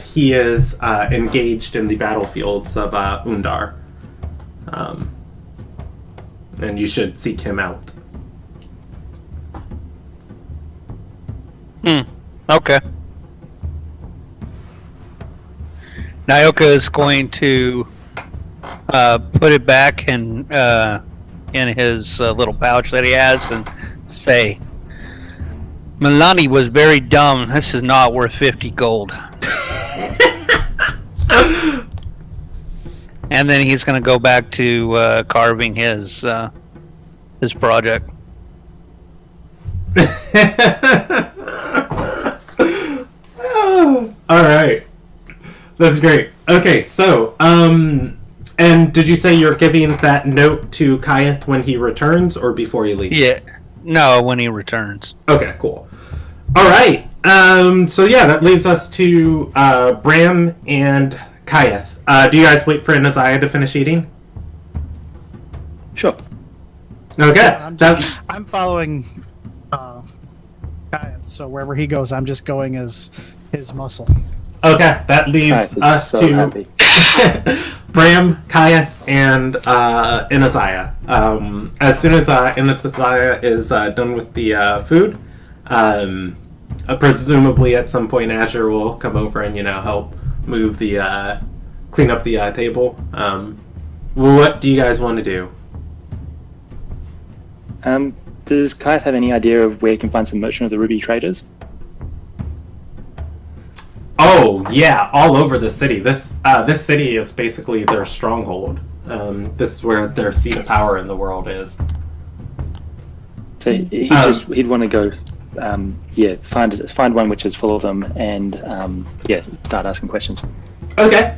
he is engaged in the battlefields of Undar. and you should seek him out. Okay. Nyoka is going to put it back in his little pouch that he has and say, Milani was very dumb. This is not worth 50 gold. And then he's going to go back to carving his project. All right, that's great. Okay, so and did you say you're giving that note to Kayeth when he returns or before he leaves? Yeah, no, when he returns. Okay, cool. All right. So yeah, that leaves us to Bram and Kayeth. Do you guys wait for Anaziah to finish eating? Sure. Okay. I'm following Kayeth, so wherever he goes, I'm just going as his muscle. Okay, that leads us so to happy. Bram, Kayeth, and Anaziah. As soon as Anaziah is done with the food, presumably at some point Azure will come over and help move the clean up the table. What do you guys want to do? Does Kayeth have any idea of where you can find some merchant of the ruby traders? Oh yeah, all over the city. This city is basically their stronghold. This is where their seat of power in the world is. So he'd want to go, find one which is full of them, and start asking questions. Okay.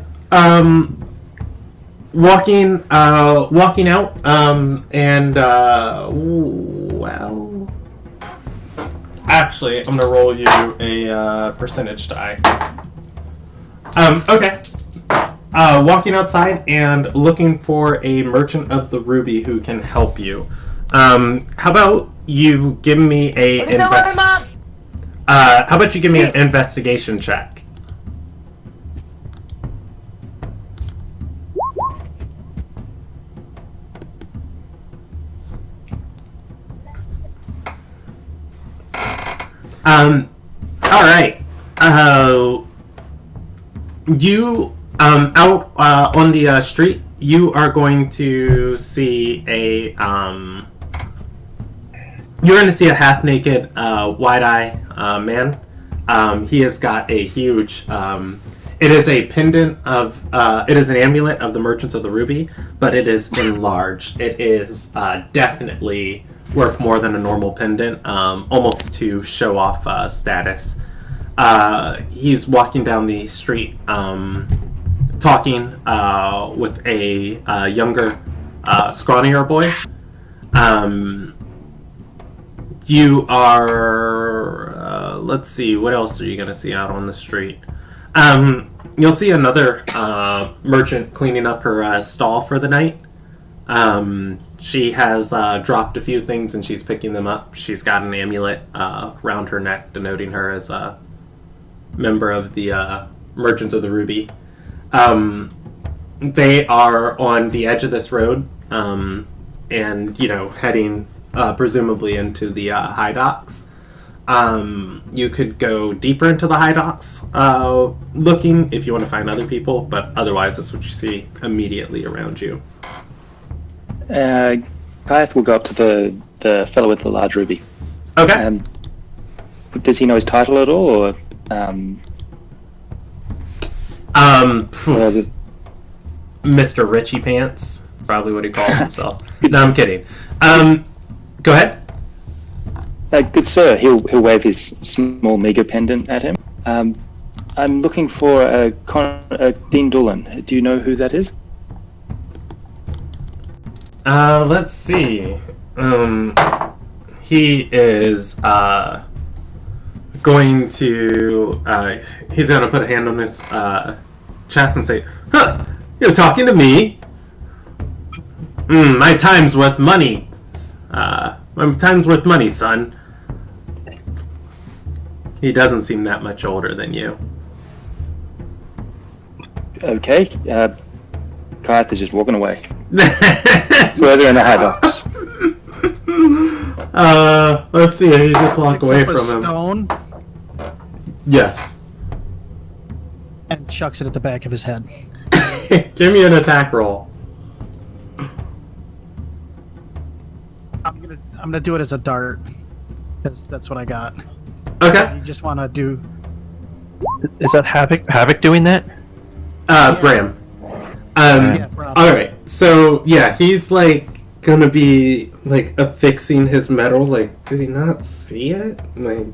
Walking out, and actually, I'm gonna roll you a percentage die. Okay. Walking outside and looking for a merchant of the ruby who can help you. How about you give me an investigation check? All right. You out on the street, you are going to see a half-naked, wide-eye man. He has got a huge. It is a pendant of. It is an amulet of the Merchants of the Ruby, but it is enlarged. It is definitely worth more than a normal pendant, almost to show off status. He's walking down the street, talking with a younger, scrawnier boy. You are... let's see, what else are you going to see out on the street? You'll see another merchant cleaning up her stall for the night. She has dropped a few things and she's picking them up. She's got an amulet around her neck denoting her as a member of the Merchants of the Ruby. They are on the edge of this road and, heading presumably into the high docks. You could go deeper into the high docks looking if you want to find other people, but otherwise that's what you see immediately around you. Kayeth will go up to the fellow with the large ruby. Okay. Does he know his title at all, or Mr. Richie Pants, probably what he calls himself. No, I'm kidding. Go ahead. Good sir, he'll wave his small meager pendant at him. I'm looking for Dean Doolan. Do you know who that is? Let's see. He is going to he's gonna put a hand on his chest and say, "Huh, you're talking to me? My time's worth money. My time's worth money, son." He doesn't seem that much older than you. Okay. Kayeth is just walking away. Further in the high docks. Let's see. You just walk away Picks up from a him. stone Yes. and chucks it at the back of his head. Give me an attack roll. I'm gonna do it as a dart, because that's what I got. Okay. You just want to do. Is that Havoc doing that? Bram. Yeah, Bram. Alright, so yeah, he's like gonna be like affixing his metal, like, did he not see it? Like,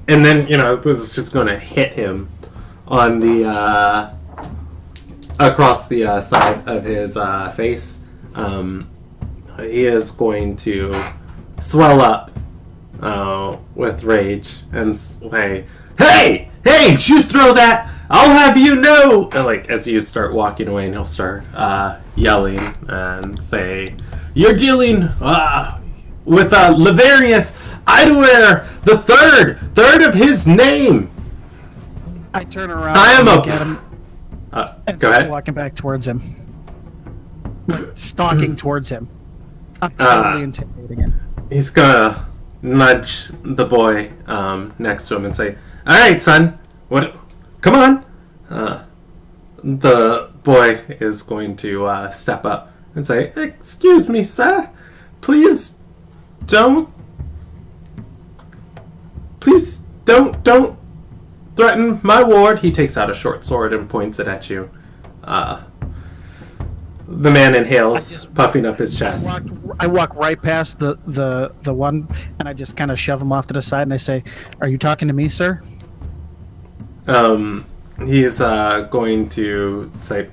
and then, it's just gonna hit him on the, across the side of his face. He is going to swell up with rage and say, Hey! You throw that! I'll have you know! And, like, as you start walking away, and he'll start yelling and say, You're dealing with Laverius Idware, the third of his name! I turn around I am and a... look at him and Go start ahead. walking back towards him. Like, stalking towards him. I'm totally intimidating him. He's gonna nudge the boy next to him and say, Alright, son, what? Come on! The boy is going to step up and say, Excuse me, sir. Please don't threaten my ward. He takes out a short sword and points it at you. The man inhales, puffing up his chest. I walk right past the one, and I just kind of shove him off to the side, and I say, "Are you talking to me, sir?" He's going to say,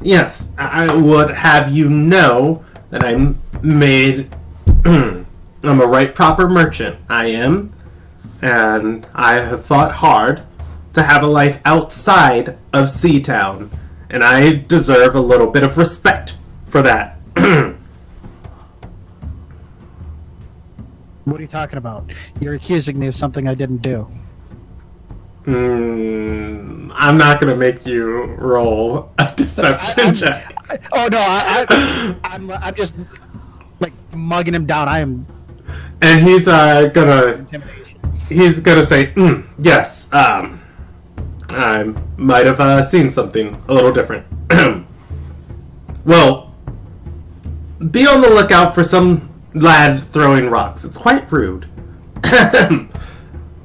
Yes, I would have you know that I'm a right proper merchant. I am, and I have fought hard to have a life outside of Seatown, and I deserve a little bit of respect for that. What are you talking about? You're accusing me of something I didn't do. I'm not going to make you roll a deception check. I'm just like mugging him down. I am. And he's gonna Intimidation. say, yes, I might have seen something a little different. Well, be on the lookout for some lad throwing rocks. It's quite rude.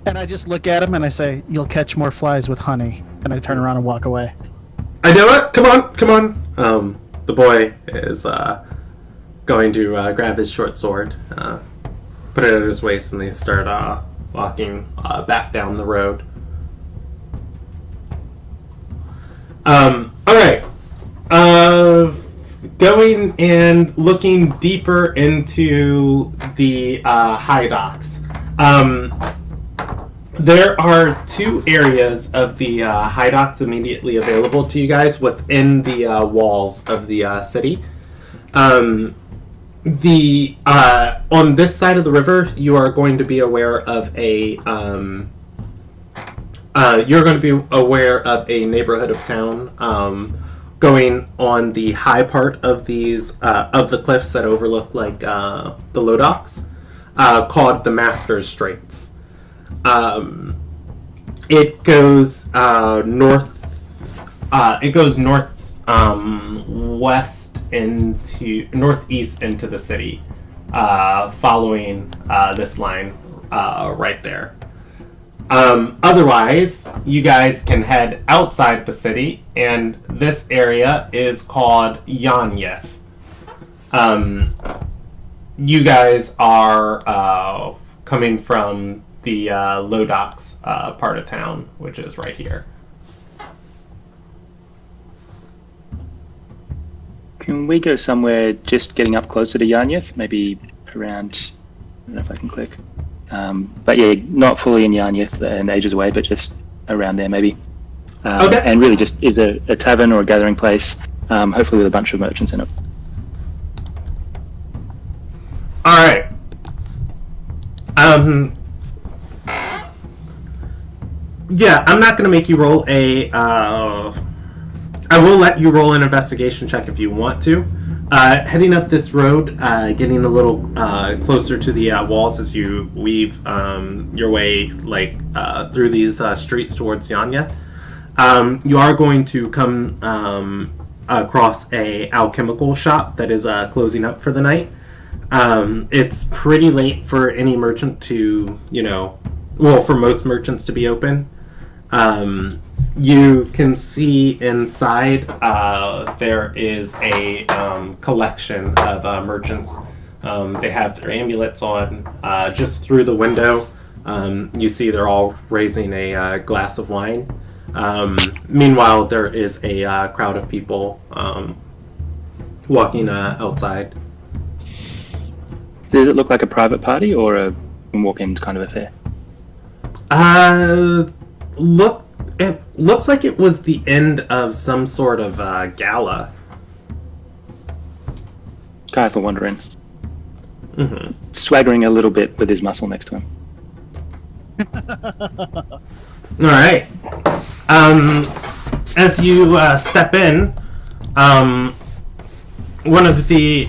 And I just look at him and I say, "You'll catch more flies with honey." And I turn around and walk away. I do it. Come on. The boy is going to grab his short sword, put it at his waist, and they start walking back down the road. All right. Going and looking deeper into the high docks. There are two areas of the high docks immediately available to you guys within the walls of the city. On this side of the river, you are going to be aware of a neighborhood of town going on the high part of these of the cliffs that overlook like the low docks, called the Master's Straits. It goes north. It goes northeast into the city, following this line right there. Otherwise, you guys can head outside the city, and this area is called Yanyeth. You guys are coming from the Low Docks part of town, which is right here. Can we go somewhere just getting up closer to Yanyeth? Maybe around, I don't know if I can click. But yeah, not fully in Yanyeth and ages away, but just around there maybe. Okay. And really just is a tavern or a gathering place, hopefully with a bunch of merchants in it. Alright. Yeah, I'm not going to make you roll I will let you roll an investigation check if you want to, Heading up this road, getting a little closer to the walls as you weave your way through these streets towards Yanya. You are going to come across a alchemical shop that is closing up for the night. It's pretty late for any merchant to, for most merchants to be open. You can see inside there is a collection of merchants. They have their amulets on. Just through the window, you see they're all raising a glass of wine. Meanwhile, there is a crowd of people walking outside. Does it look like a private party or a walk-in kind of affair? It looks like it was the end of some sort of gala. Guy for wandering. Mm-hmm. Swaggering a little bit with his muscle next to him. All right. As you step in, one of the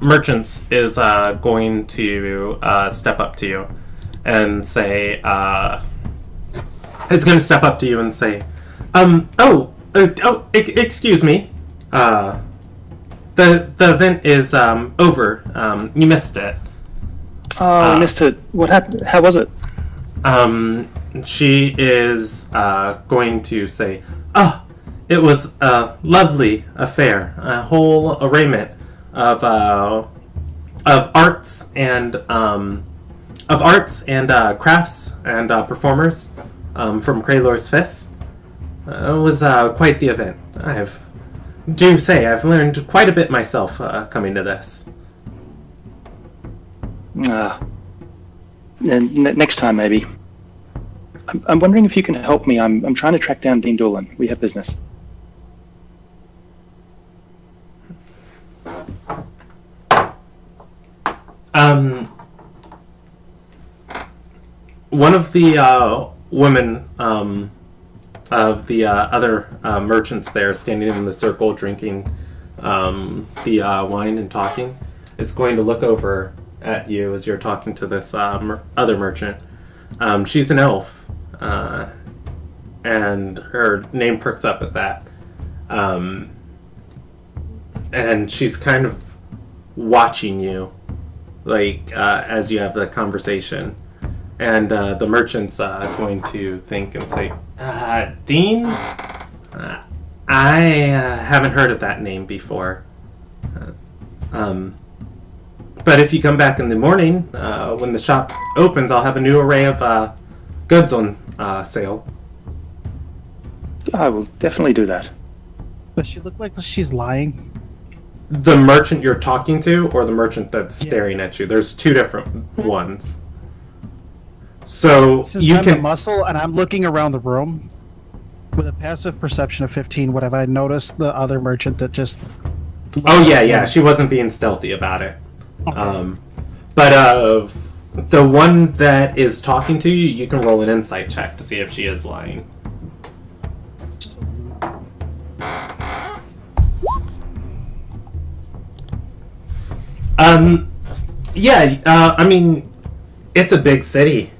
merchants is going to step up to you and say, excuse me. The event is over. You missed it. Oh, I missed it. What happened? How was it? She is going to say, it was a lovely affair. A whole arraignment of arts and crafts and performers from Kraylor's Fist. It was quite the event. I've learned quite a bit myself coming to this. Next time, maybe. I'm wondering if you can help me. I'm trying to track down Dean Doolin. We have business. One of the women of the other merchants there, standing in the circle drinking the wine and talking, is going to look over at you as you're talking to this other merchant. She's an elf, and her name perks up at that. And she's kind of watching you, as you have the conversation. And the merchant's going to think and say, Dean? I haven't heard of that name before. But if you come back in the morning, when the shop opens, I'll have a new array of goods on sale. I will definitely do that. Does she look like she's lying? The merchant you're talking to, or the merchant that's staring at you? There's two different ones. So Since you I'm can a muscle and I'm looking around the room with a passive perception of 15. What have I noticed? The other merchant that just. Oh yeah. She wasn't being stealthy about it. Okay. But the one that is talking to you, you can roll an insight check to see if she is lying. I mean, it's a big city.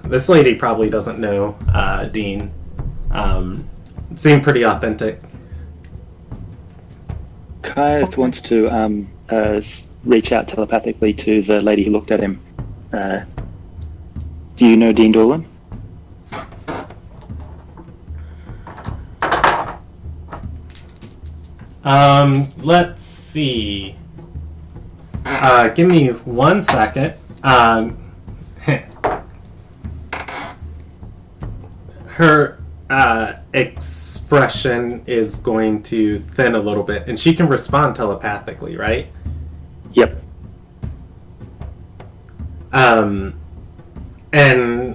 This lady probably doesn't know Dean. It seemed pretty authentic. Kyle wants to reach out telepathically to the lady who looked at him. Do you know Dean Doolin? Let's see. Give me 1 second. Her expression is going to thin a little bit, and she can respond telepathically, right? Yep. And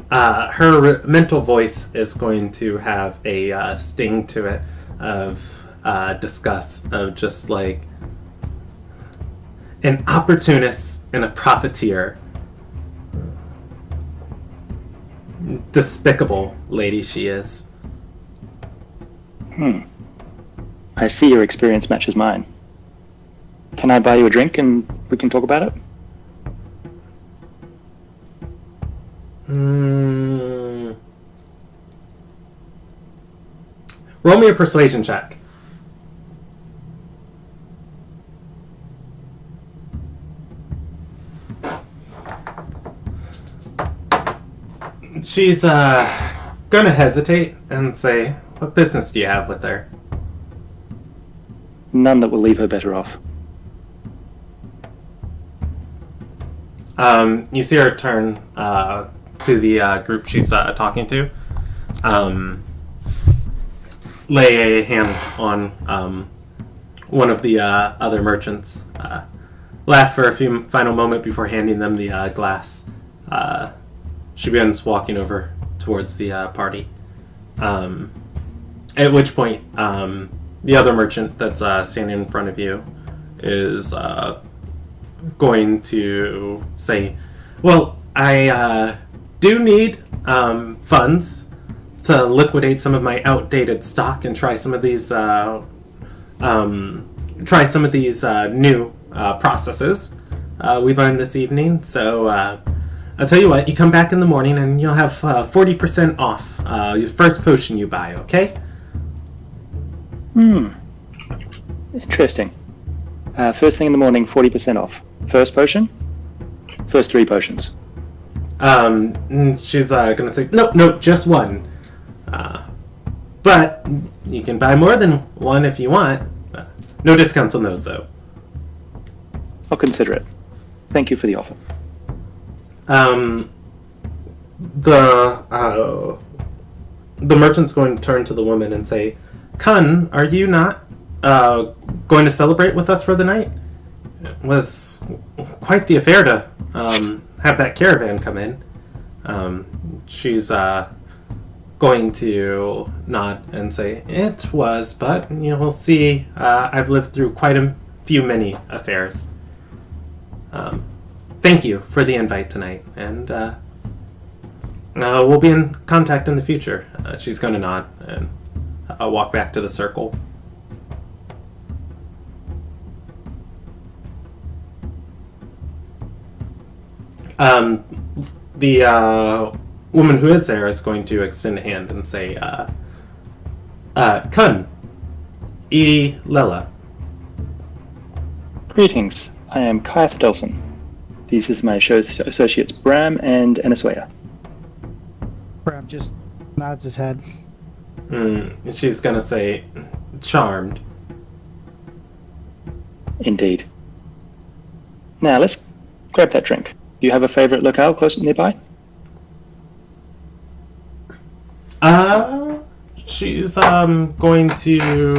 her mental voice is going to have a sting to it of disgust, of just like an opportunist and a profiteer. Despicable lady she is. I see your experience matches mine. Can I buy you a drink and we can talk about it? Roll me a persuasion check. She's gonna hesitate and say, "What business do you have with her?" None that will leave her better off. You see her turn to the group she's talking to, lay a hand on one of the other merchants, laugh for a few final moment before handing them the glass. She begins walking over towards the party, at which point the other merchant that's standing in front of you is going to say, "Well, I do need funds to liquidate some of my outdated stock and try some of these new processes we learned this evening. So I'll tell you what, you come back in the morning and you'll have 40% off your first potion you buy, okay?" Interesting. First thing in the morning, 40% off. First potion? First 3 potions. She's gonna say, nope, just one. But you can buy more than one if you want. No discounts on those, though. I'll consider it. Thank you for the offer. The merchant's going to turn to the woman and say, "Kun, are you not going to celebrate with us for the night? It was quite the affair to have that caravan come in." She's going to nod and say, "It was, but you'll see, I've lived through quite a few many affairs. Thank you for the invite tonight, and we'll be in contact in the future." She's going to nod and walk back to the circle. The woman who is there is going to extend a hand and say, "Kun, Edie Lela." Greetings. I am Kyath Delson. These is my associates Bram and Aniswaya. Bram just nods his head. She's gonna say, "Charmed." Indeed. Now let's grab that drink. Do you have a favorite locale close nearby? She's going to.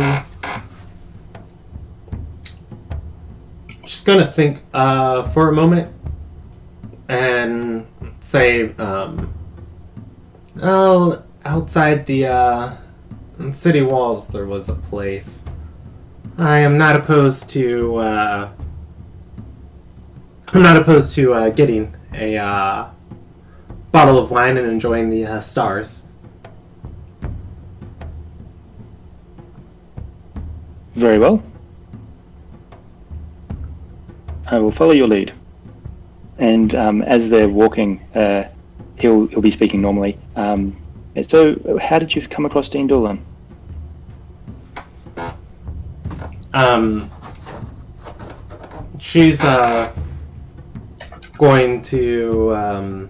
She's gonna think for a moment and say, "Oh, outside the city walls, there was a place. I am not opposed to. I'm not opposed to getting a bottle of wine and enjoying the stars." Very well. I will follow your lead. And as they're walking, he'll be speaking normally. So, how did you come across Dean Doolin? She's going to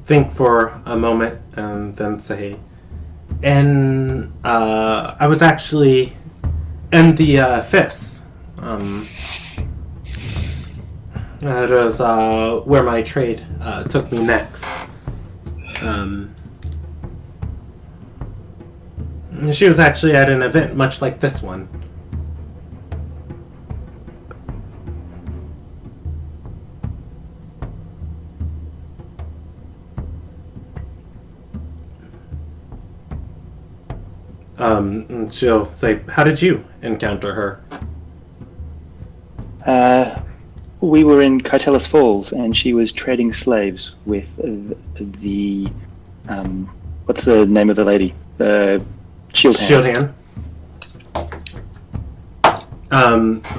think for a moment and then say, "And I was actually in the FIS. That was where my trade took me next." She was actually at an event much like this one. And she'll say, "How did you encounter her?" We were in Kytelis Falls, and she was trading slaves with the what's the name of the lady? The Shield Hand. Shield Hand.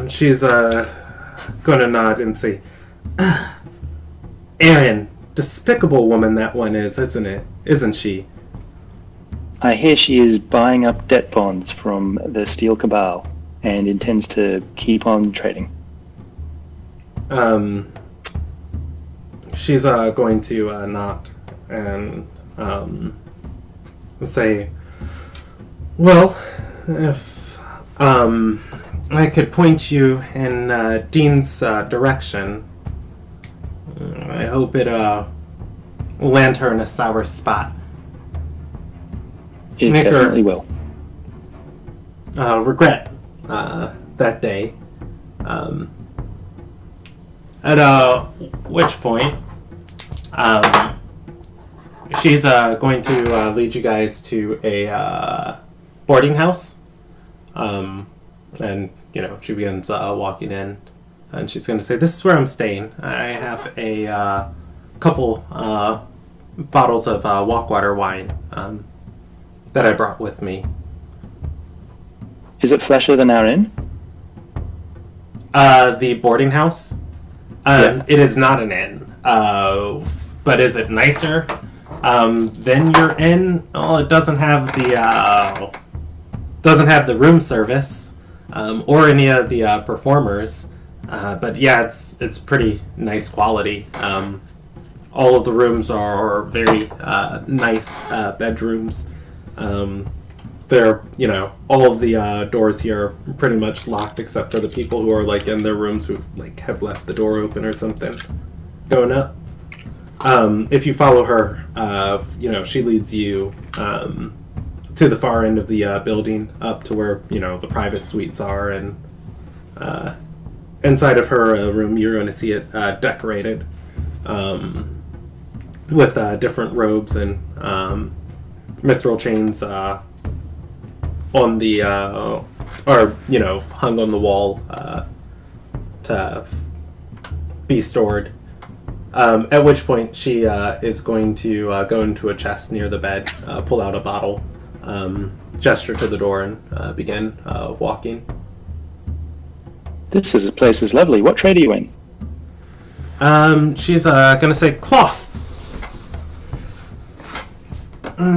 She's gonna nod and say, Aaron, despicable woman that one is, isn't it? Isn't she? I hear she is buying up debt bonds from the Steel Cabal and intends to keep on trading. She's going to nod and say, well, if I could point you in Dean's direction, I hope it will land her in a sour spot. It Make definitely will. Regret that day. At which point, she's going to lead you guys to a boarding house. And, she begins walking in. And she's going to say, this is where I'm staying. I have a couple bottles of Walkwater wine that I brought with me. Is it fresher than our inn? The boarding house? Yeah. It is not an inn. But is it nicer than your inn? Well, it doesn't have the room service or any of the performers. But yeah, it's pretty nice quality. All of the rooms are very nice bedrooms. They're, all of the doors here are pretty much locked except for the people who are in their rooms who have left the door open or something. Going up. If you follow her, she leads you to the far end of the building, up to where the private suites are, and inside of her room, you're going to see it decorated with different robes and mithril chains on the hung on the wall to be stored. At which point she is going to go into a chest near the bed, pull out a bottle, gesture to the door, and begin walking. This place is lovely. What trade are you in? She's gonna say cloth.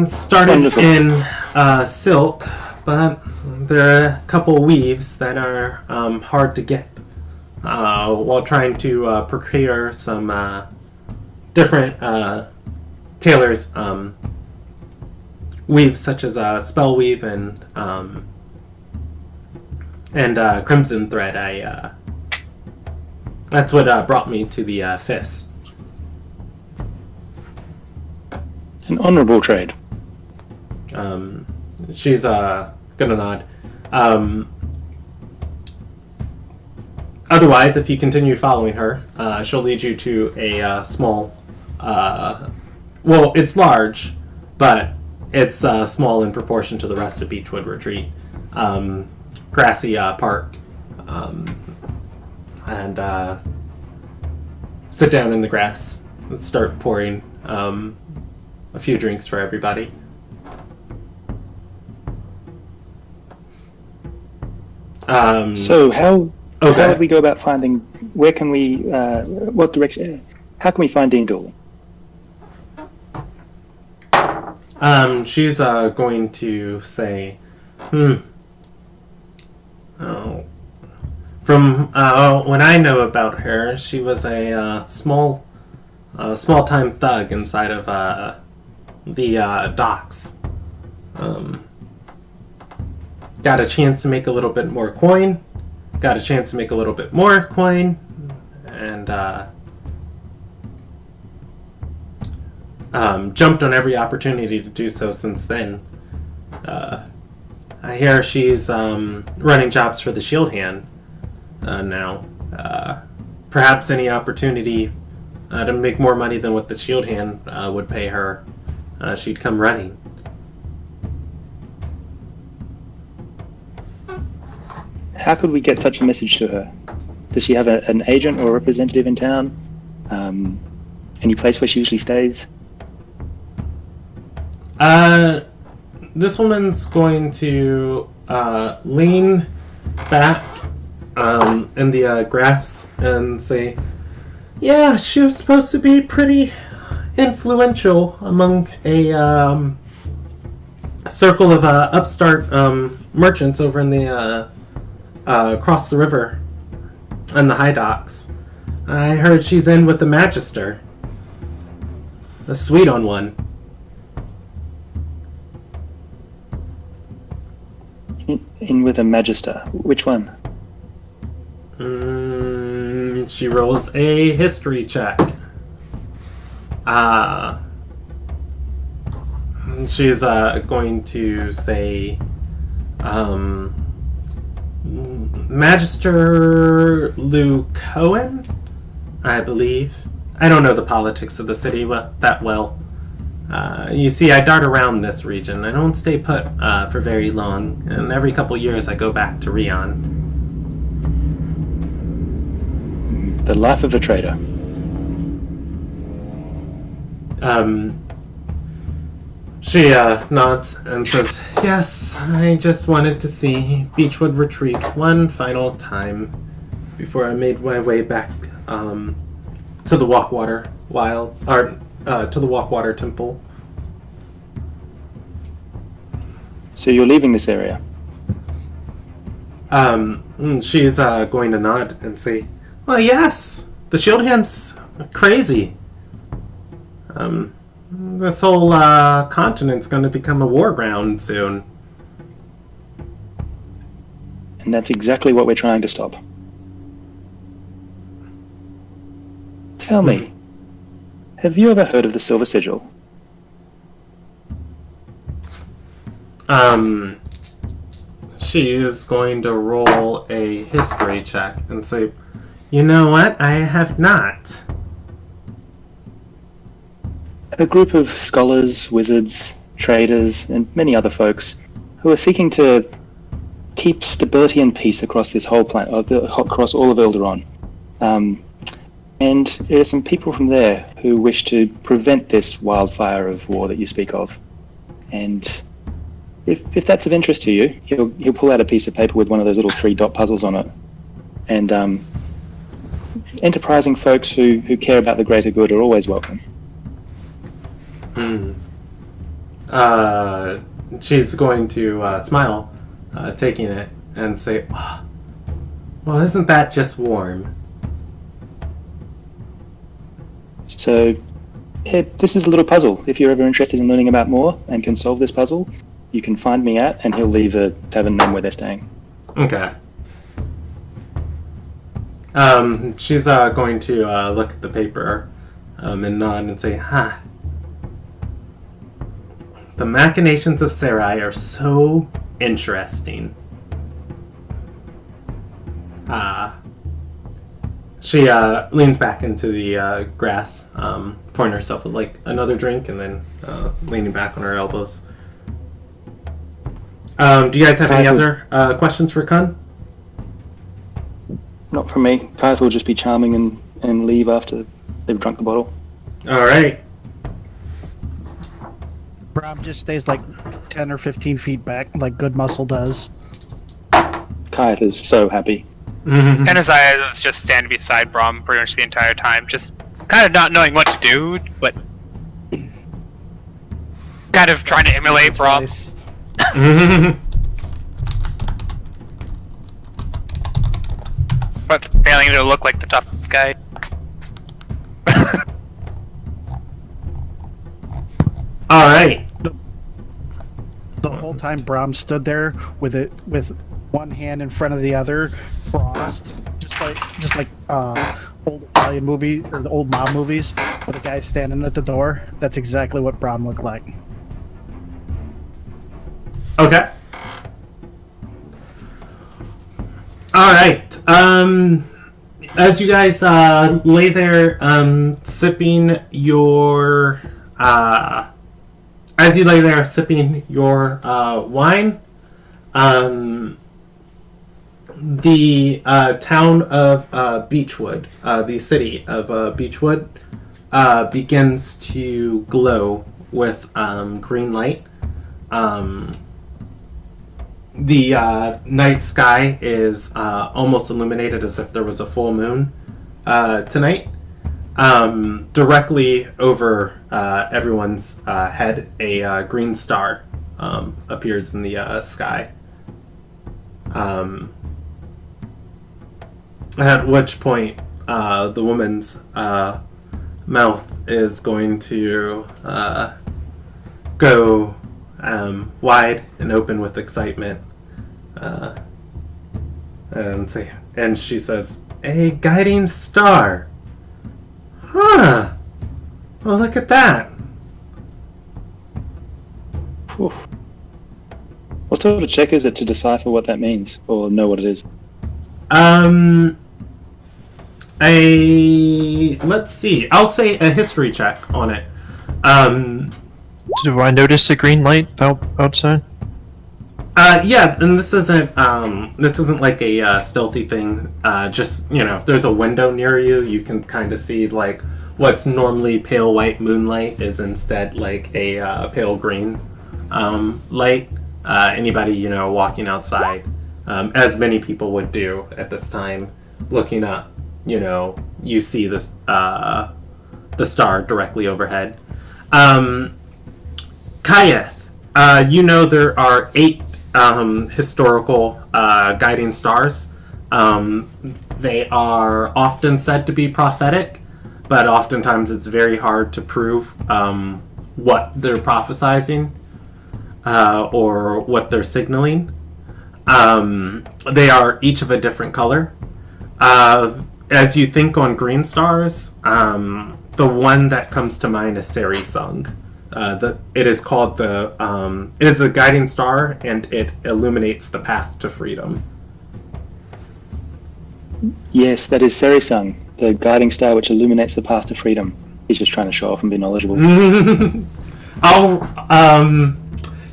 Started Wonderful. in silk, but there are a couple weaves that are hard to get. While trying to procure some different tailors' weaves, such as spell weave and crimson thread. That's what brought me to the FIS. An honourable trade. She's gonna nod. Otherwise, if you continue following her, she'll lead you to a small... well, it's large, but it's small in proportion to the rest of Beachwood Retreat. Grassy park. And sit down in the grass and start pouring a few drinks for everybody. So how Okay. would we go about finding? Where can we? What direction? How can we find Dean Dooley? She's going to say, Oh. From what I know about her, she was a small-time thug inside of the docks. Got a chance to make a little bit more coin. Got a chance to make a little bit more coin, and jumped on every opportunity to do so since then. I hear she's running jobs for the Shield Hand now. Perhaps any opportunity to make more money than what the Shield Hand would pay her, she'd come running. How could we get such a message to her? Does she have an agent or a representative in town? Any place where she usually stays? This woman's going to lean back in the grass and say, "Yeah, she was supposed to be pretty influential among a circle of upstart merchants over in the across the river on the high docks. I heard she's in with the Magister. A sweet on one." In with a Magister. Which one? She rolls a history check. She's going to say, Magister Lou Cohen, I believe. I don't know the politics of the city that well. You see, I dart around this region. I don't stay put for very long, and every couple years I go back to Rion. The life of a trader. She nods and says, "Yes, I just wanted to see Beachwood Retreat one final time before I made my way back to the Walkwater to the Walkwater Temple." So you're leaving this area? She's going to nod and say, "Well, yes, the Shield Hand's crazy. This whole continent's going to become a war ground soon." And that's exactly what we're trying to stop. Tell me, have you ever heard of the Silver Sigil? She is going to roll a history check and say, "You know what? I have not." A group of scholars, wizards, traders, and many other folks who are seeking to keep stability and peace across this whole planet, across all of Ilderon. And there are some people from there who wish to prevent this wildfire of war that you speak of. And if that's of interest to you, he'll pull out a piece of paper with one of those little 3-dot puzzles on it. And enterprising folks who care about the greater good are always welcome. She's going to smile, taking it, and say, "Oh, well, isn't that just warm?" So, this is a little puzzle. If you're ever interested in learning about more and can solve this puzzle, you can find me at, and he'll leave a tavern name where they're staying. Okay. She's going to look at the paper and nod and say, "Huh. The machinations of Sarai are so interesting." She leans back into the grass, pouring herself like another drink, and then leaning back on her elbows. Do you guys have any other questions for Kun? Not from me. Kaith will just be charming and leave after they've drunk the bottle. All right. Brom just stays like 10 or 15 feet back, like good muscle does. Kaith is so happy. And as I was just standing beside Brom pretty much the entire time, just kind of not knowing what to do, but kind of trying to emulate Brom. Nice. But failing to look like the tough guy. All right. The whole time Brom stood there with one hand in front of the other, crossed, just like old Italian movie or the old mob movies with a guy standing at the door. That's exactly what Brom looked like. Okay. All right. As you guys lay there sipping your wine, the town of Beachwood, the city of Beachwood, begins to glow with green light. the night sky is almost illuminated as if there was a full moon tonight. Directly over everyone's head, a green star appears in the sky. At which point, the woman's mouth is going to go wide and open with excitement, and she says, "A guiding star. Huh. Well, look at that." Whew. What sort of check is it to decipher what that means, or know what it is? Let's see. I'll say a history check on it. Do I notice a green light outside? Yeah, and this isn't like a stealthy thing. Just, if there's a window near you, you can kind of see like what's normally pale white moonlight is instead like a pale green light. Anybody walking outside, as many people would do at this time, looking up, you see this the star directly overhead. Kayeth, there are 8 historical guiding stars. They are often said to be prophetic, but oftentimes it's very hard to prove what they're prophesizing or what they're signaling. They are each of a different color. As you think on green stars, the one that comes to mind is Sarisung. It is called it is a guiding star, and it illuminates the path to freedom. Yes, that is Sarisung, the guiding star which illuminates the path to freedom. He's just trying to show off and be knowledgeable.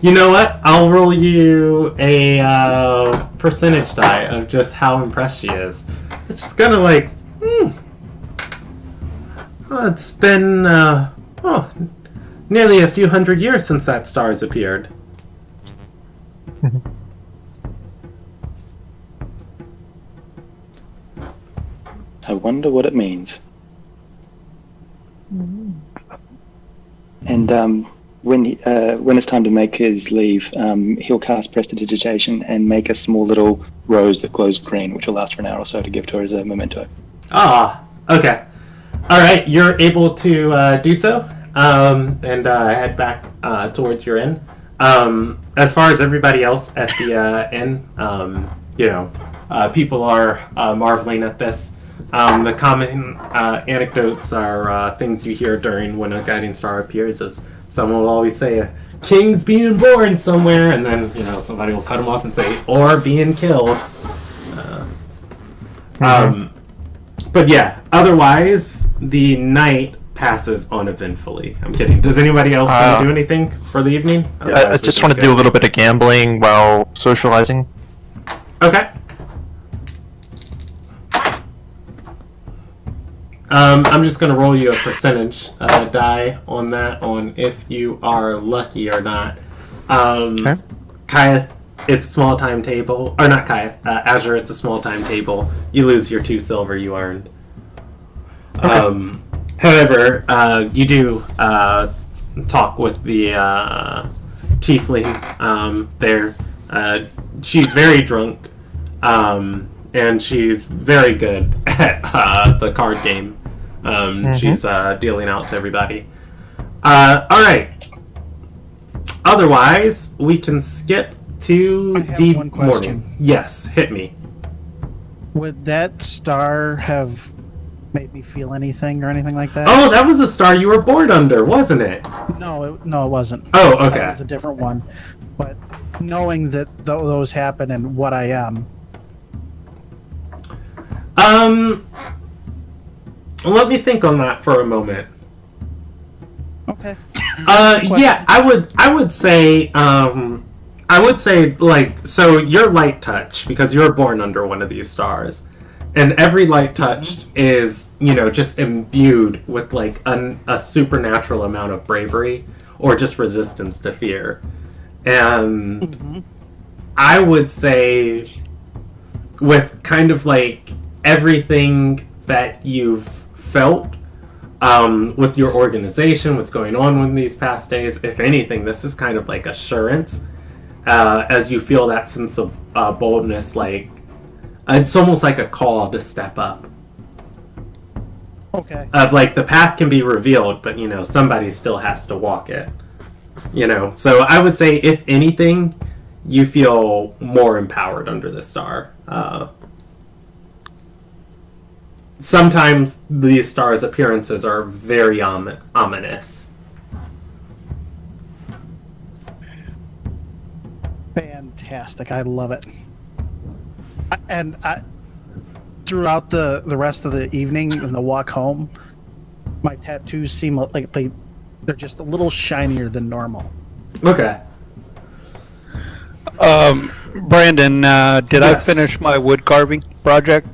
You know what? I'll roll you a percentage die of just how impressed she is. It's just kind of like, it's been nearly a few hundred years since that star's appeared. I wonder what it means. And when it's time to make his leave, he'll cast Prestidigitation and make a small little rose that glows green, which will last for an hour or so to give to her as a memento. Ah, okay. All right, you're able to do so, and head back towards your inn. As far as everybody else at the inn, people are marveling at this. The common anecdotes are things you hear during when a guiding star appears. As someone will always say, "A king's being born somewhere," and then somebody will cut him off and say, "or being killed." But yeah, otherwise the night passes uneventfully. I'm kidding. Does anybody else want to do anything for the evening? I just want to do a little bit of gambling while socializing. Okay. I'm just going to roll you a percentage die on that, on if you are lucky or not. Okay. Kayeth, it's a small time table. Or not Kayeth, Azure, it's a small time table. You lose your 2 silver you earned. Okay. However, you do talk with the tiefling there. She's very drunk, and she's very good at the card game. She's dealing out to everybody. Alright. Otherwise, we can skip to the one question. morning. Yes, hit me. Would that star have made me feel anything or anything like that? Oh, that was the star you were born under, wasn't it? No, it wasn't. Oh, okay. That was a different one. But knowing that those happen and what I am. Let me think on that for a moment. Okay. Yeah, I would say like, so you're light touch because you were born under one of these stars, and every light touched is just imbued with like a supernatural amount of bravery or just resistance to fear, and I would say, with kind of like everything that you've felt with your organization, what's going on with these past days, if anything, this is kind of like assurance as you feel that sense of boldness. Like, it's almost like a call to step up. Okay. Of like, the path can be revealed, but somebody still has to walk it. So I would say, if anything, you feel more empowered under the star. Sometimes these stars' appearances are very ominous. Fantastic. I love it. And throughout the rest of the evening and the walk home, my tattoos seem like they're just a little shinier than normal. Okay. Brandon, did I finish my wood carving project?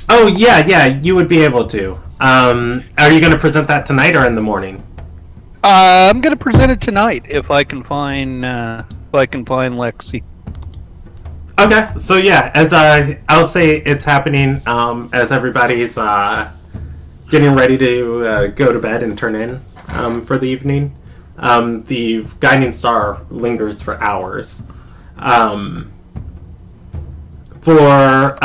Oh, yeah, you would be able to. Are you going to present that tonight or in the morning? I'm going to present it tonight if I can find Lexi. Okay, so yeah, as I'll say it's happening as everybody's getting ready to go to bed and turn in for the evening. The guiding star lingers for hours. For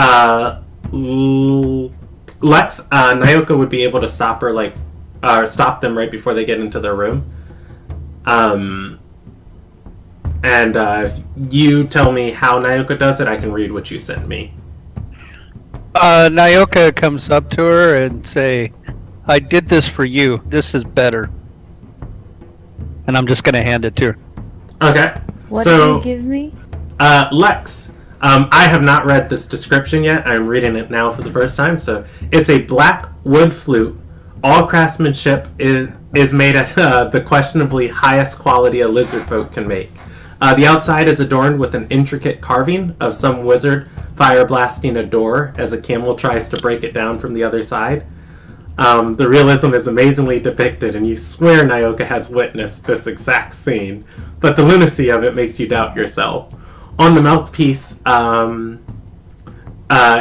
Lex, Nyoka would be able to stop her, stop them right before they get into their room. And if you tell me how Nyoka does it, I can read what you sent me. Nyoka comes up to her and say, "I did this for you. This is better." And I'm just going to hand it to her. Okay. What so, do you give me? Lex, I have not read this description yet. I'm reading it now for the first time. So it's a black wood flute. All craftsmanship is made at the questionably highest quality a lizard folk can make. The outside is adorned with an intricate carving of some wizard fire blasting a door as a camel tries to break it down from the other side. The realism is amazingly depicted, and you swear Nyoka has witnessed this exact scene, but the lunacy of it makes you doubt yourself. On the mouthpiece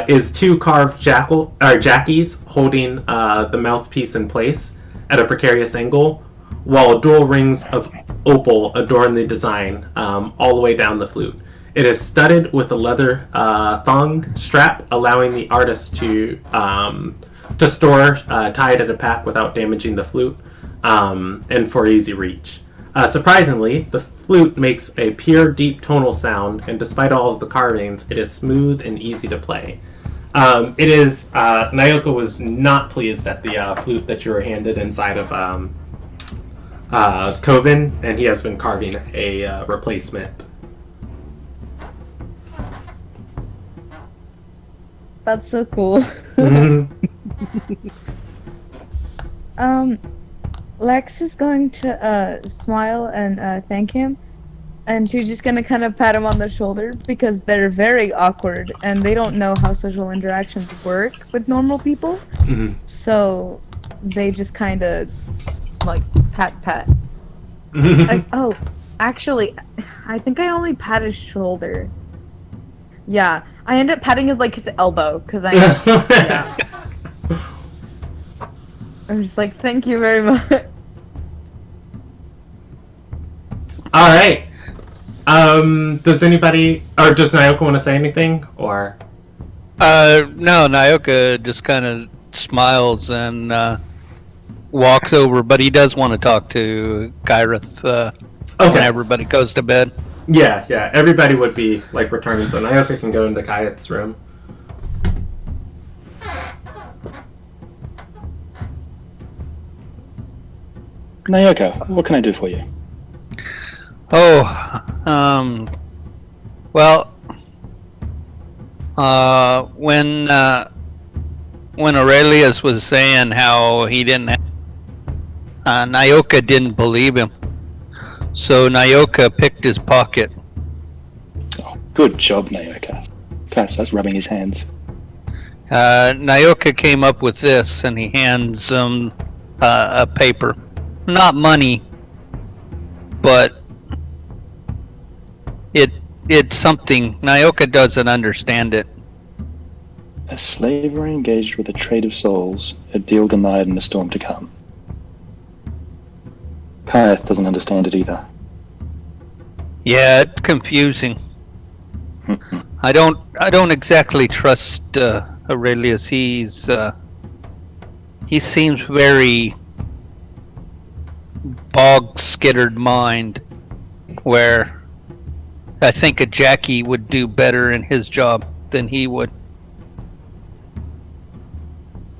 is two carved jackies holding the mouthpiece in place at a precarious angle, while dual rings of opal adorn the design all the way down the flute. It is studded with a leather thong strap, allowing the artist to store tied at a pack without damaging the flute, and for easy reach. Surprisingly, the flute makes a pure, deep tonal sound, and despite all of the carvings, it is smooth and easy to play. Nyoka was not pleased at the flute that you were handed inside of Coven, and he has been carving a replacement. That's so cool. Lex is going to smile and thank him, and she's just gonna kind of pat him on the shoulder because they're very awkward and they don't know how social interactions work with normal people. Mm-hmm. So they just kind of like pat. Oh, actually, I think I only pat his shoulder. Yeah, I end up patting his elbow because yeah. I'm just like, thank you very much. All right. Does anybody, or does Nyoka want to say anything, or? No, Nyoka just kind of smiles and walks over, but he does want to talk to Kyrith when everybody goes to bed. Yeah, everybody would be returning, so Nyoka can go into Kyrith's room. Nyoka, what can I do for you? When Aurelius was saying how he didn't have, Nyoka didn't believe him, so Nyoka picked his pocket. Oh, good job, Nyoka. Kind of starts rubbing his hands. Nyoka came up with this, and he hands him a paper. Not money, but it's something Nyoka doesn't understand it. A slaver engaged with a trade of souls, a deal denied and a storm to come. Kayeth doesn't understand it either. Yeah, it's confusing. I don't exactly trust Aurelius. He seems very bog-skittered mind, where I think a Jackie would do better in his job than he would.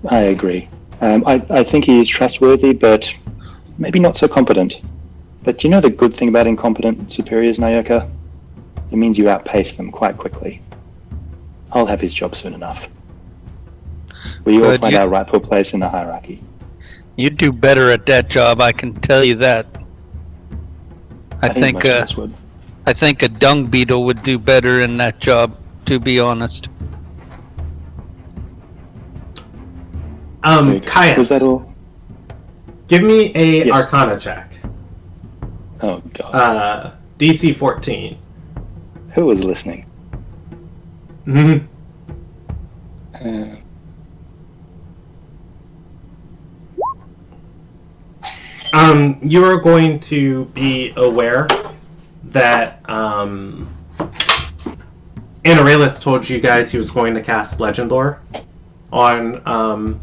I agree. I think he is trustworthy, but maybe not so competent. But you know the good thing about incompetent superiors, Nyoka? It means you outpace them quite quickly. I'll have his job soon enough. We all find our rightful place in the hierarchy. You'd do better at that job, I can tell you that. I think a dung beetle would do better in that job, to be honest. Kaya, Was that all? give me a Yes. Arcana check. Oh god. DC 14. Who was listening? Mm-hmm. You are going to be aware that Anarelis told you guys he was going to cast Legend Lore on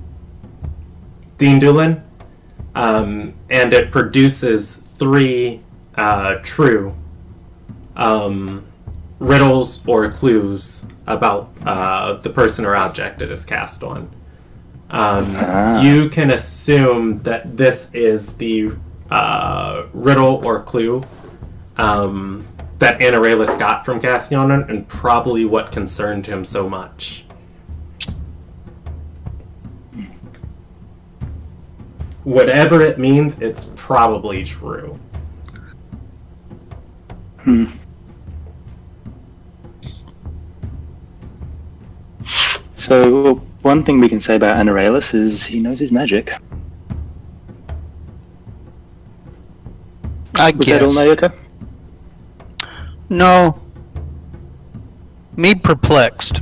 Dean Doolin, and it produces 3 true riddles or clues about the person or object it is cast on. You can assume that this is the riddle or clue that Anarelis got from casting on it, and probably what concerned him so much. Whatever it means, it's probably true. So, one thing we can say about Anarelis is he knows his magic. I Was guess. that all, Nyoka? No. Me perplexed.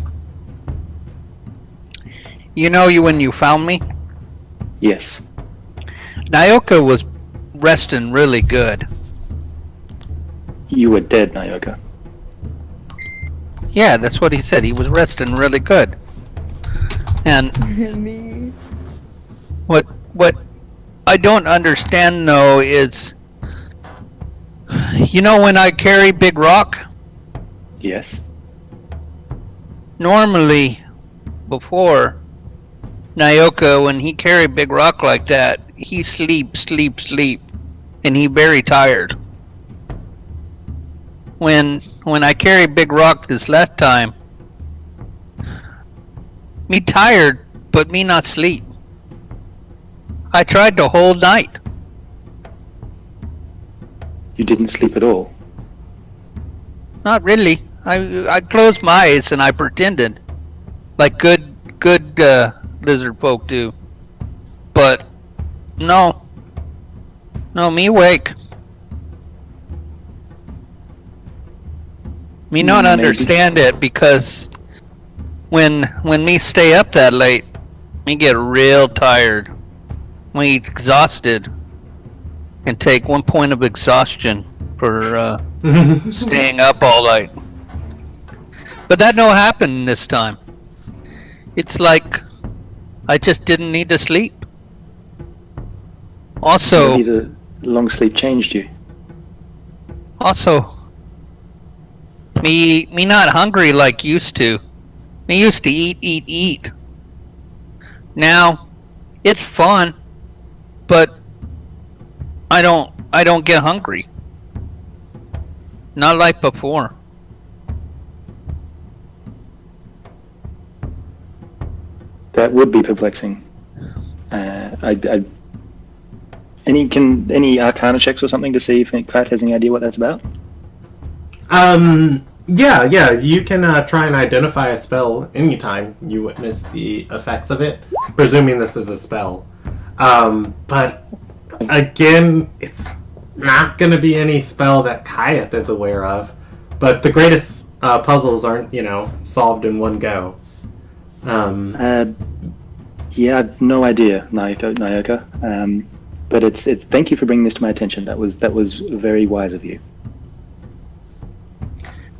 You know when you found me? Yes. Nyoka was resting really good. You were dead, Nyoka. Yeah, that's what he said. He was resting really good. And Me. what I don't understand though is, you know when I carry big rock? Yes. Normally, before, Nyoka, when he carried big rock like that, he sleep, and he very tired. When I carried big rock this last time, me tired, but me not sleep. I tried the whole night. You didn't sleep at all. Not really. I closed my eyes and I pretended, like good lizard folk do. But no, me awake. Me not Maybe. understand it, because when me stay up that late, me get real tired. Me exhausted, and take 1 point of exhaustion for staying up all night. But that no happened this time. It's like I just didn't need to sleep. Also, Maybe the long sleep changed you. me not hungry like used to. Me used to eat. Now, it's fun, but I don't get hungry. Not like before. That would be perplexing. Any Arcana checks or something to see if Kite has any idea what that's about? Yeah, you can try and identify a spell anytime you witness the effects of it, presuming this is a spell. But again, it's not going to be any spell that Kayeth is aware of. But the greatest puzzles aren't, solved in one go. Yeah, I've no idea, Nyoka. But it's thank you for bringing this to my attention. That was very wise of you.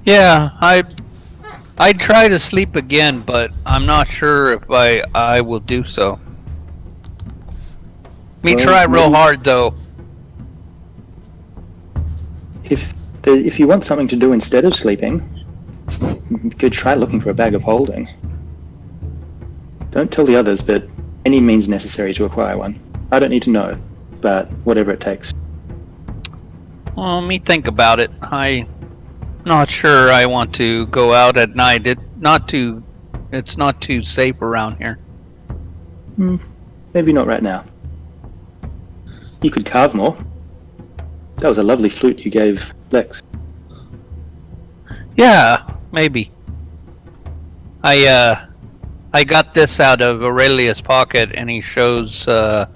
Yeah, I'd try to sleep again, but I'm not sure if I will do so. Me Well, try real maybe- hard though. If you want something to do instead of sleeping, you could try looking for a bag of holding. Don't tell the others, but any means necessary to acquire one. I don't need to know, but whatever it takes. Well, let me think about it. I'm not sure I want to go out at night. It's not too safe around here. Maybe not right now. You could carve more. That was a lovely flute you gave Lex. Yeah, maybe. I got this out of Aurelia's pocket, and he shows you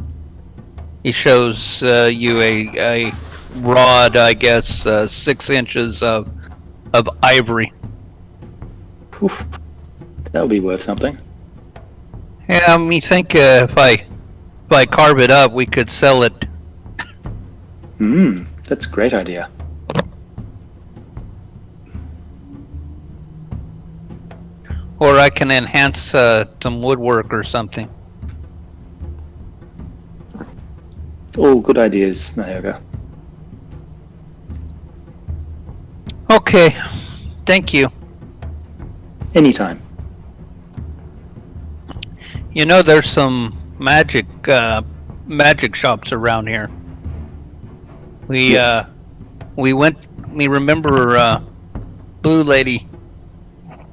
a rod, I guess, 6 inches of ivory. Oof. That would be worth something. Yeah, me think if I carve it up, we could sell it. That's a great idea. Or I can enhance some woodwork or something. All good ideas, Nyoka. Okay, thank you. Anytime. You know, there's some magic shops around here. We Yes. we remember Blue Lady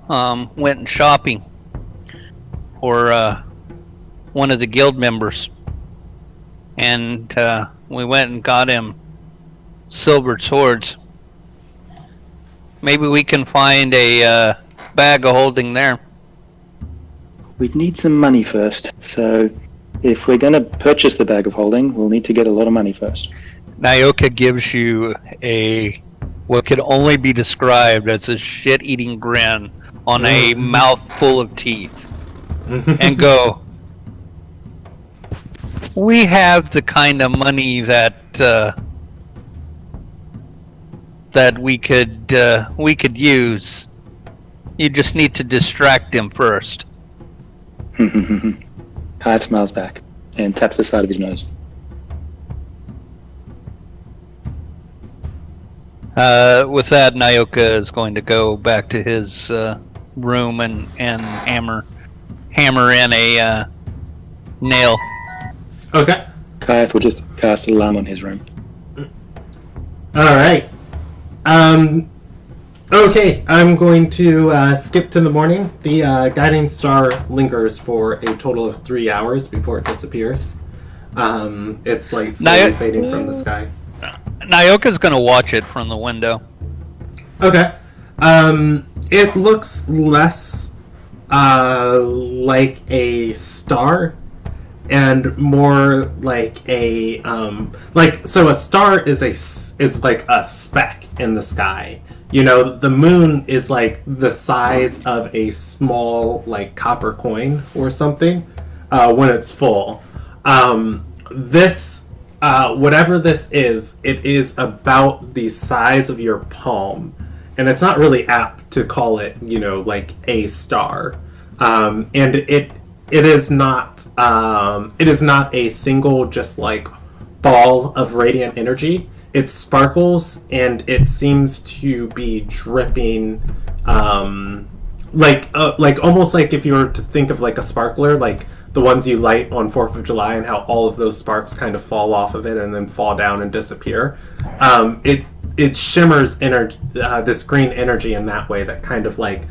went shopping for one of the guild members, and we went and got him silver swords. Maybe we can find a bag of holding there. We'd need some money first, so if we're going to purchase the bag of holding, we'll need to get a lot of money first. Nyoka gives you what could only be described as a shit-eating grin on a mouth full of teeth, and go, we have the kind of money that we could use. You just need to distract him first. Hive smiles back and taps the side of his nose. With that, Nyoka is going to go back to his room and hammer in a nail. Okay. Kaeth will just cast alarm on his room. Alright. Okay, I'm going to skip to the morning. The guiding star lingers for a total of 3 hours before it disappears. It's like slowly fading from the sky. Nyoka's going to watch it from the window. Okay. It looks less like a star and more like a so a star is like a speck in the sky. You know, the moon is like the size of a small like copper coin or something when it's full. This whatever this is, it is about the size of your palm, and it's not really apt to call it, like a star. And it is not a single just like ball of radiant energy. It sparkles and it seems to be dripping, like almost like if you were to think of like a sparkler, like the ones you light on 4th of July, and how all of those sparks kind of fall off of it and then fall down and disappear. It shimmers this green energy in that way that kind of like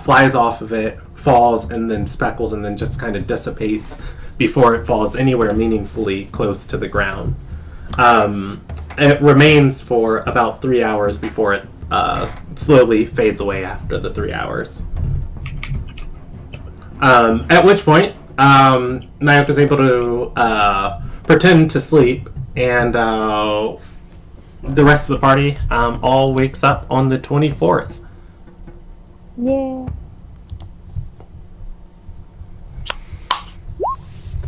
flies off of it, falls, and then speckles, and then just kind of dissipates before it falls anywhere meaningfully close to the ground. It remains for about 3 hours before it slowly fades away after the 3 hours. At which point, Nyoka is able to pretend to sleep and the rest of the party all wakes up on the 24th. Yeah.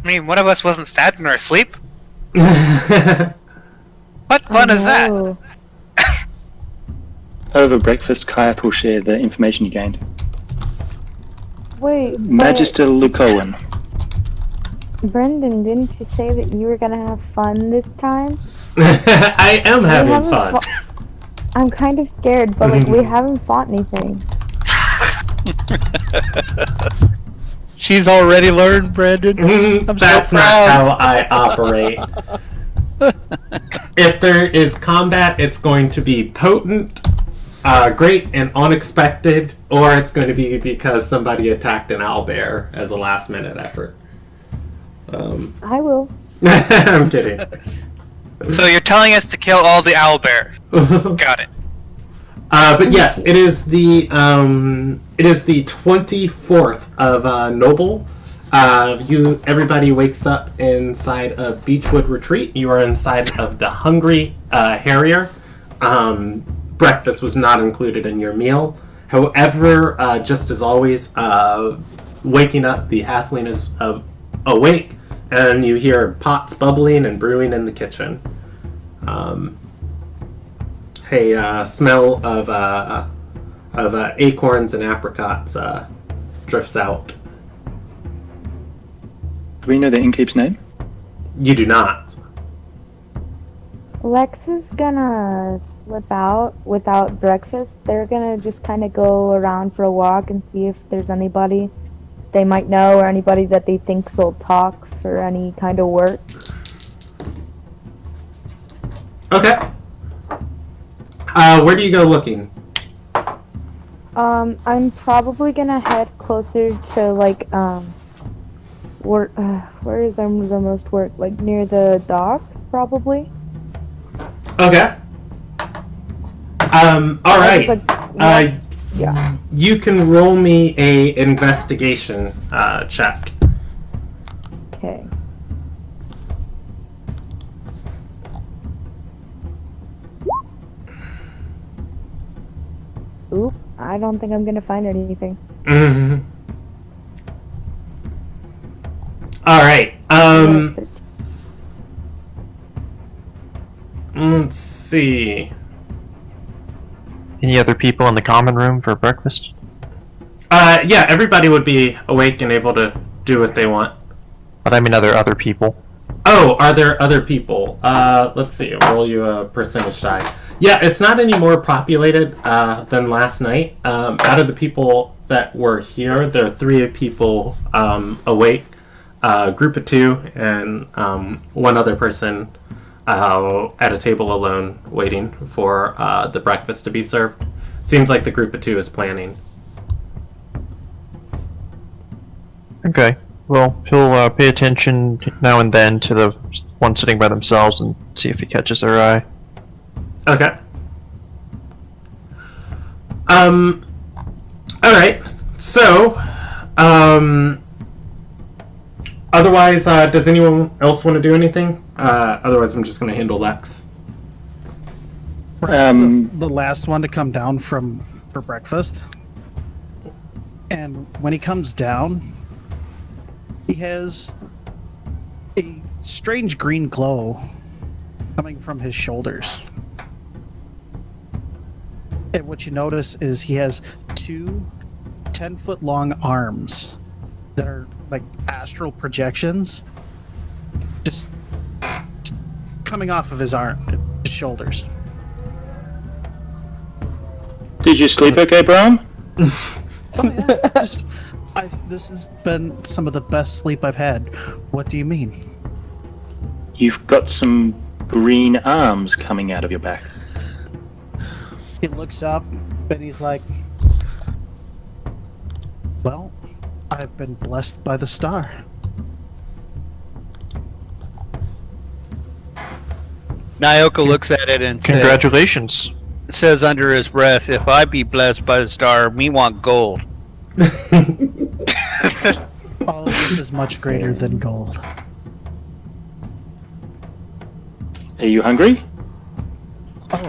I mean, one of us wasn't stabbed in our sleep. Okay. What fun is that? No. Over breakfast, Kyath will share the information you gained. Wait, but Magister Lucoan. Brendan, didn't you say that you were gonna have fun this time? I am having haven't fun. I'm kind of scared, but like we haven't fought anything. She's already learned, Brandon. I'm That's so not proud. how I operate. If there is combat, it's going to be potent, great, and unexpected, or it's going to be because somebody attacked an owlbear as a last-minute effort. I will. I'm kidding. So you're telling us to kill all the owlbears. Got it. But yes, it is the 24th of Noble. Everybody wakes up inside of Beachwood Retreat. You are inside of the Hungry Harrier. Breakfast was not included in your meal. However, just as always, waking up, the halfling is awake, and you hear pots bubbling and brewing in the kitchen. Smell of acorns and apricots drifts out. Do we know the innkeep's name? You do not. Lex is gonna slip out without breakfast. They're gonna just kind of go around for a walk and see if there's anybody they might know or anybody that they think will talk for any kind of work. Okay. Where do you go looking? I'm probably gonna head closer to like where is the most work? Like near the docks, probably. Okay. All right. Yeah. You can roll me a investigation check. Okay. Oop, I don't think I'm gonna find anything. Mm-hmm. All right. Let's see. Any other people in the common room for breakfast? Yeah, everybody would be awake and able to do what they want. But I mean other people. Oh, are there other people? Let's see. I'll roll you a percentage die. Yeah, it's not any more populated than last night. Out of the people that were here, there are 3 people awake. Group of 2 and one other person at a table alone waiting for the breakfast to be served. Seems like the group of 2 is planning. Okay. Well, he'll pay attention now and then to the one sitting by themselves and see if he catches their eye. Okay. Alright. So, otherwise, does anyone else want to do anything? Otherwise, I'm just going to handle Lex. The last one to come down for breakfast. And when he comes down, he has a strange green glow coming from his shoulders. And what you notice is he has 2 10-foot long arms that are like astral projections just coming off of his shoulders. Did you sleep okay, Bram? Oh, yeah. This has been some of the best sleep I've had. What do you mean? You've got some green arms coming out of your back. He looks up and he's like, well, I've been blessed by the star. Nyoka looks at it and Congratulations. says under his breath, if I be blessed by the star, me want gold. All of this is much greater than gold. Are you hungry?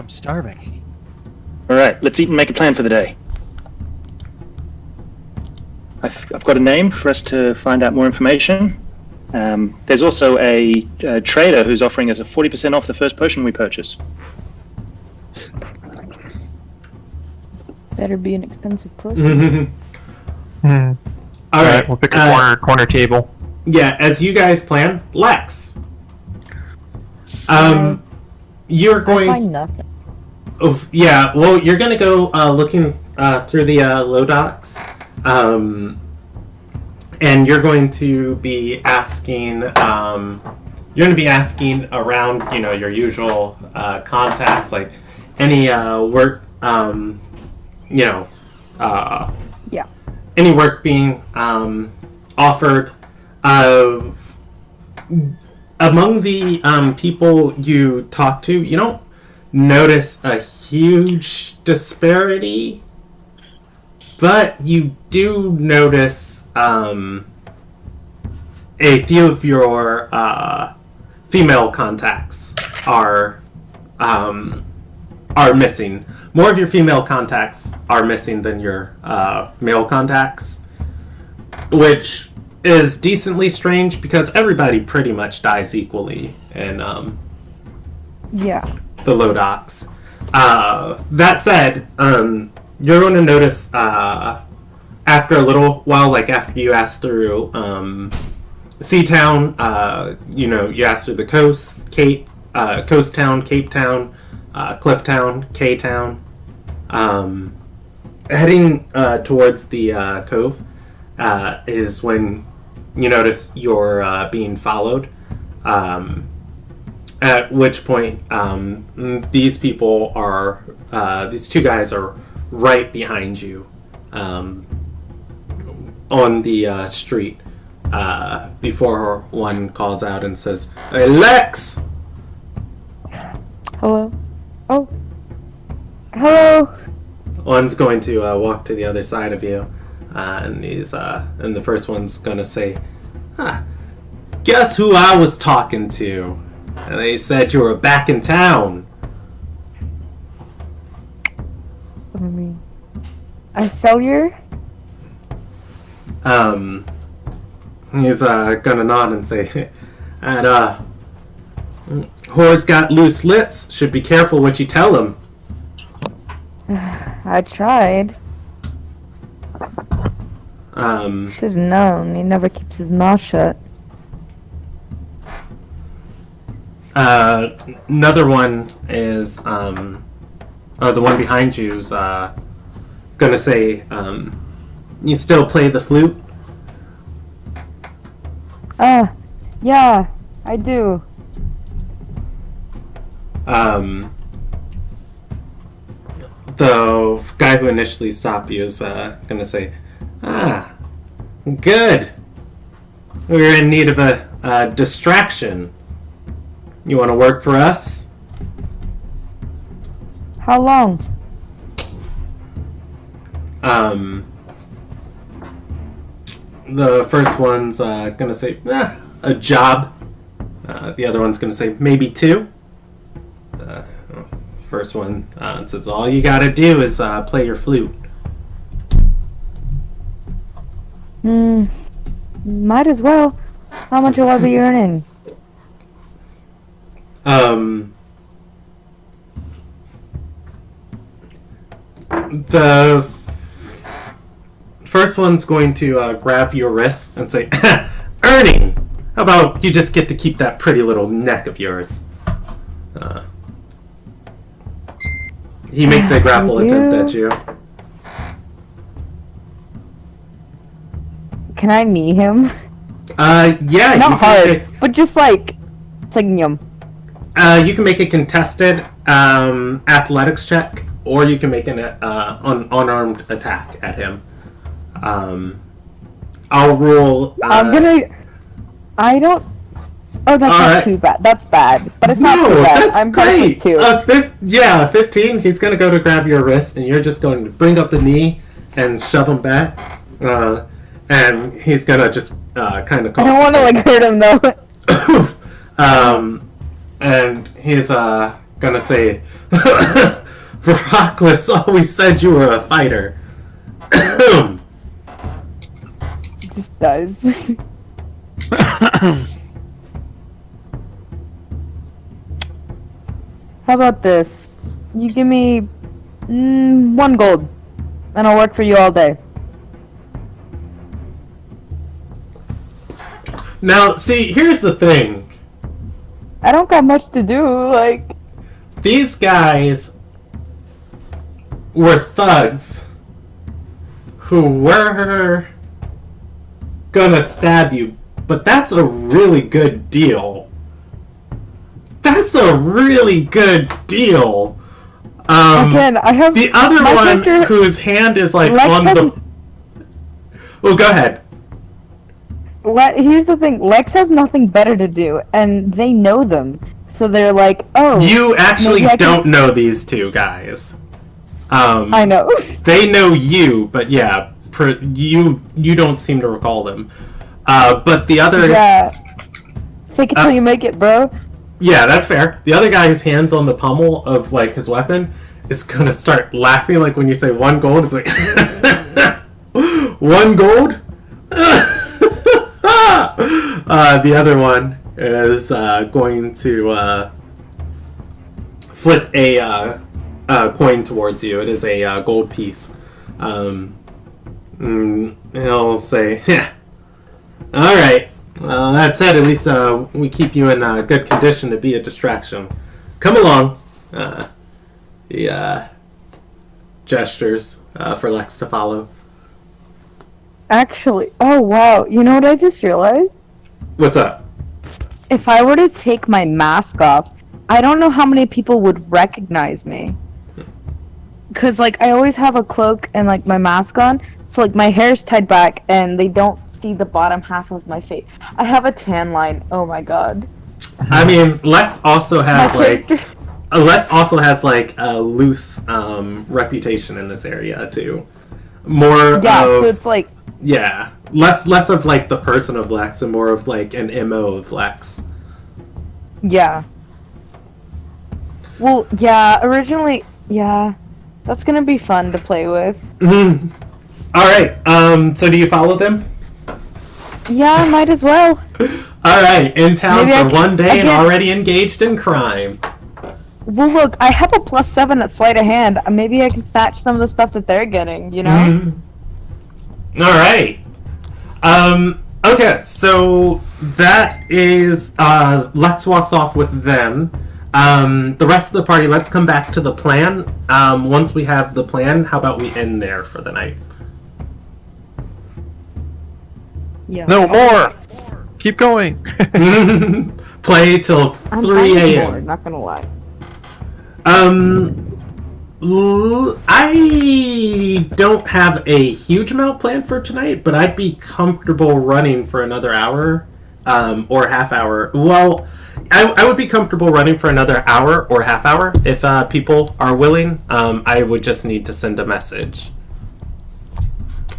I'm starving. All right, let's eat and make a plan for the day. I've got a name for us to find out more information. There's also a trader who's offering us a 40% off the first potion we purchase. Better be an expensive potion. All right, we'll pick a corner table. Yeah, as you guys plan, Lex. You're I going. find nothing. Yeah, well, you're gonna go looking through the low docks, and you're going to be asking. You're going to be asking around, your usual contacts, like any work, Yeah. any work being offered. Among the people you talk to, you don't notice a huge disparity, but you do notice a few of your female contacts are missing. More of your female contacts are missing than your male contacts, which is decently strange because everybody pretty much dies equally in Yeah. the low docks. That said, you're going to notice after a little while, like after you ask through Seatown, you ask through the coast, Coast Town, Cape Town, Cliff Town, K Town, heading towards the cove is when you notice you're being followed. At which point, these people are, these two guys are right behind you on the street before one calls out and says, "Hey, Lex!" Hello? Oh. Hello? One's going to walk to the other side of you, and and the first one's going to say, "Guess who I was talking to? And they said you were back in town." What do you mean? I sell your? He's gonna nod and say, "And whore's got loose lips. Should be careful what you tell him." I tried. Should've known. He never keeps his mouth shut. Another one is the one behind you's gonna say, "You still play the flute?" Yeah, I do. The guy who initially stopped you is gonna say, good. We're in need of a distraction. You want to work for us? How long? The first one's gonna say, a job. The other one's gonna say, maybe 2. First one says, all you gotta do is play your flute. Might as well. How much will I be earning? The first one's going to grab your wrist and say, "Earning! How about you just get to keep that pretty little neck of yours?" He makes a grapple attempt at you. Can I knee him? Yeah. Not hard, but just like yum. You can make a contested athletics check, or you can make an unarmed attack at him. I'll roll. I don't. Oh, that's not too bad. That's bad, but it's not too bad. That's great. 15. He's gonna go to grab your wrist, and you're just going to bring up the knee and shove him back. And he's gonna just kind of. I don't want to hurt him though. And he's gonna say, Veraclus always said you were a fighter. Just dies. How about this? You give me 1 gold, and I'll work for you all day. Now, see, here's the thing. I don't got much to do, like... These guys were thugs who were gonna stab you, but that's a really good deal. That's a really good deal. Again, I have... The other one whose hand is like on the... Well, go ahead. Here's the thing, Lex has nothing better to do, and they know them. So they're like, oh... You actually don't know these two guys. I know. They know you, but yeah, you don't seem to recall them. But the other... Yeah. Fake it till you make it, bro. Yeah, that's fair. The other guy whose hand's on the pommel of, like, his weapon is gonna start laughing, like, when you say 1 gold, it's like... 1 gold? The other one is going to flip a coin towards you. It is a gold piece. He'll say, yeah. Alright. That said, at least we keep you in good condition to be a distraction. Come along. He gestures for Lex to follow. Actually, oh wow, you know what I just realized? What's up? If I were to take my mask off, I don't know how many people would recognize me. Cause like I always have a cloak and like my mask on, so like my hair's tied back and they don't see the bottom half of my face. I have a tan line. Oh my god. I mean, Lex also has like a loose reputation in this area too. More so it's like less of like the person of Lex and more of like an MO of Lex. Yeah. Well, yeah, originally, yeah. That's gonna be fun to play with. Mm-hmm. Alright, so do you follow them? Yeah, might as well. Alright, in town for 1 day and already engaged in crime. Well, look, I have a +7 at sleight of hand. Maybe I can snatch some of the stuff that they're getting, you know? Mm-hmm. Alright. Okay, so that is, Lex walks off with them. The rest of the party, let's come back to the plan. Once we have the plan, how about we end there for the night? Yeah. No more! Keep going! Play till 3 a.m. Not gonna lie. I don't have a huge amount planned for tonight, but I'd be comfortable running for another hour, or half hour. Well, I would be comfortable running for another hour or half hour if people are willing. I would just need to send a message.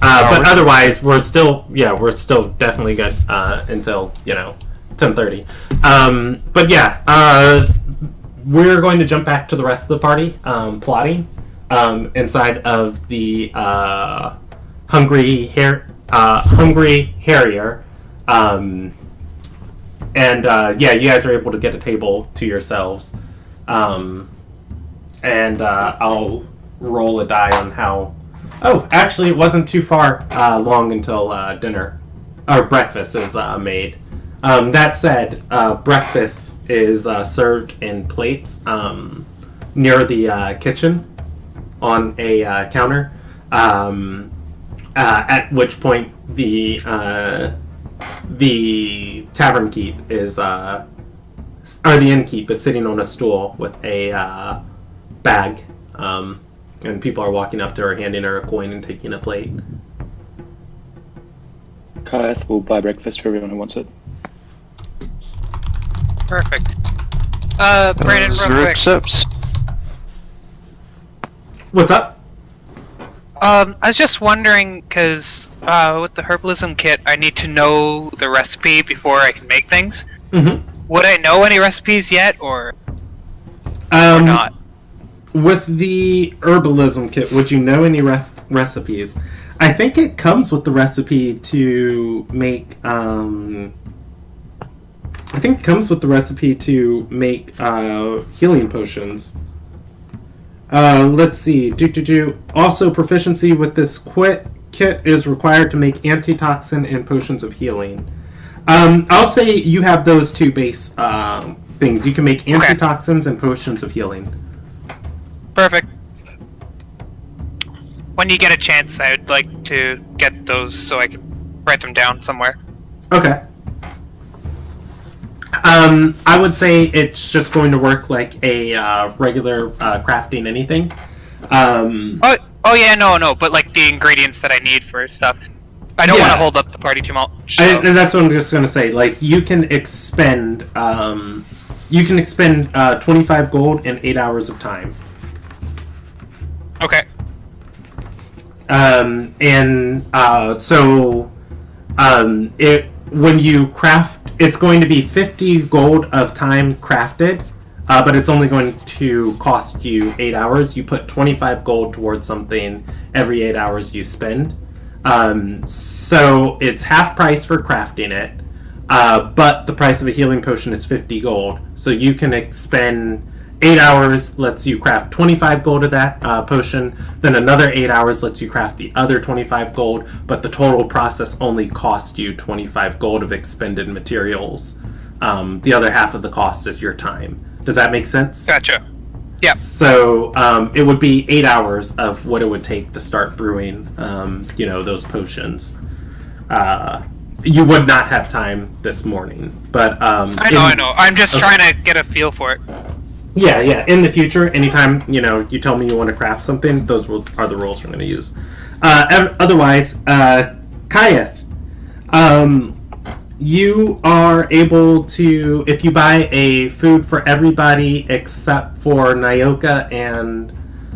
But otherwise, we're still definitely good until 10:30. But yeah, we're going to jump back to the rest of the party plotting inside of the Hungry Harrier. And you guys are able to get a table to yourselves. And I'll roll a die on how... Oh, actually, it wasn't too far long until dinner. Or breakfast is made. That said, breakfast is served in plates near the kitchen on a counter. At which point the tavern keep is, or the innkeep is sitting on a stool with a bag, and people are walking up to her, handing her a coin and taking a plate. Kayeth will buy breakfast for everyone who wants it. Perfect. Brandon, real quick. Accepts. What's up? I was just wondering, because with the herbalism kit, I need to know the recipe before I can make things. Mm-hmm. Would I know any recipes yet, or? or not? With the herbalism kit, would you know any recipes? I think it comes with the recipe to make. I think it comes with the recipe to make healing potions. Let's see. Also, proficiency with this kit is required to make antitoxin and potions of healing. I'll say you have those two base things. You can make antitoxins and potions of healing. Perfect. When you get a chance, I would like to get those so I can write them down somewhere. Okay. I would say it's just going to work like a regular crafting anything. Oh yeah, no, but like the ingredients that I need for stuff. I don't want to hold up the party too much. So. And that's what I'm just going to say. Like, you can expend 25 gold and 8 hours of time. Okay. When you craft, it's going to be 50 gold of time crafted, but it's only going to cost you 8 hours. You put 25 gold towards something every 8 hours you spend. So it's half price for crafting it, but the price of a healing potion is 50 gold. So you can expend 8 hours lets you craft 25 gold of that potion, then another 8 hours lets you craft the other 25 gold, but the total process only costs you 25 gold of expended materials. The other half of the cost is your time. Does that make sense? Gotcha. Yeah. So it would be 8 hours of what it would take to start brewing, those potions. You would not have time this morning, but I know. I'm just trying to get a feel for it. Yeah. In the future, anytime you tell me you want to craft something, those are the rules we're going to use. Otherwise, Kayeth, you are able to, if you buy a food for everybody except for Nyoka and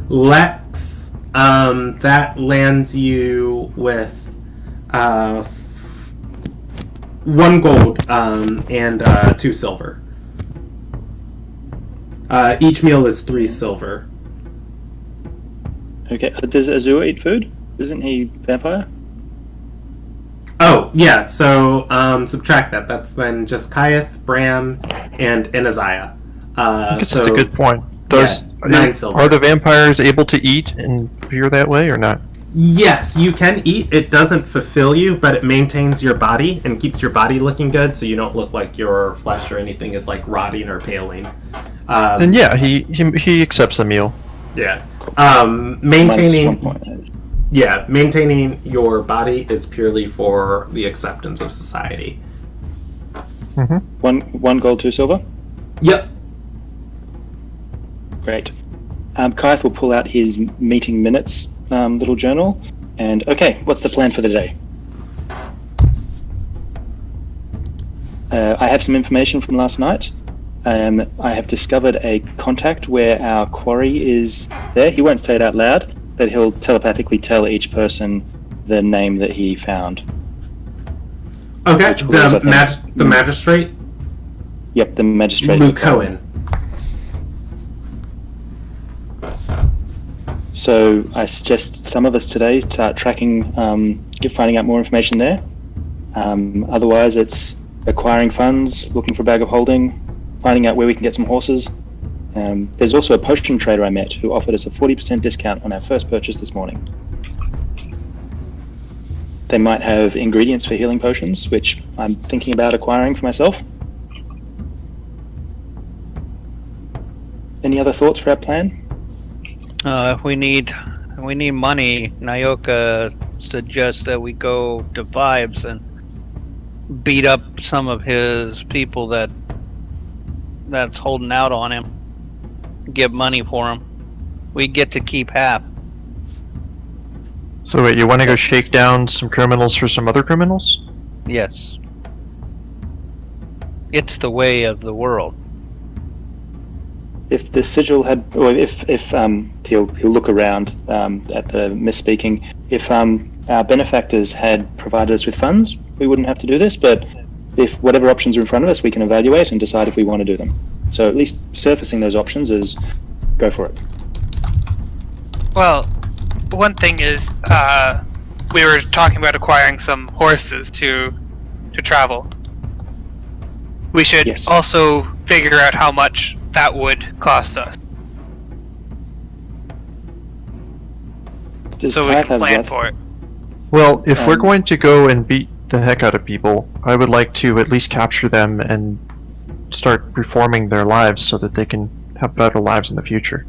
Lex, that lands you with 1 gold and 2 silver. Each meal is 3 silver. Okay, does Azure eat food? Isn't he vampire? Oh, yeah, so subtract that. That's then just Kayeth, Bram, and Inaziah. That's a good point. 9 silver. Are the vampires able to eat and appear that way or not? Yes, you can eat. It doesn't fulfill you, but it maintains your body and keeps your body looking good, so you don't look like your flesh or anything is like rotting or paling. Then yeah, he accepts the meal. Yeah. Maintaining your body is purely for the acceptance of society. Mm-hmm. One gold, 2 silver? Yep. Great. Kayeth will pull out his meeting minutes little journal, and okay, what's the plan for the day? I have some information from last night. I have discovered a contact where our quarry is there. He won't say it out loud, but he'll telepathically tell each person the name that he found. Okay, the magistrate? Yep, the magistrate. Luke Cohen. So I suggest some of us today start tracking, finding out more information there. Otherwise, it's acquiring funds, looking for a bag of holding, finding out where we can get some horses. There's also a potion trader I met who offered us a 40% discount on our first purchase this morning. They might have ingredients for healing potions, which I'm thinking about acquiring for myself. Any other thoughts for our plan? We need money. Nyoka suggests that we go to Vibes and beat up some of his people that's holding out on him. Give money for him. We get to keep half. So wait, you want to go shake down some criminals for some other criminals? Yes. It's the way of the world. If the sigil had, or if he'll look around at the misspeaking. If our benefactors had provided us with funds, we wouldn't have to do this. But if whatever options are in front of us, we can evaluate and decide if we want to do them. So at least surfacing those options is go for it. Well, one thing is, we were talking about acquiring some horses to travel. We should Yes. also figure out how much that would cost us, Does so we Kath can have plan that? for it. Well, if we're Um, going to go and beat the heck out of people, I would like to at least capture them and start reforming their lives so that they can have better lives in the future.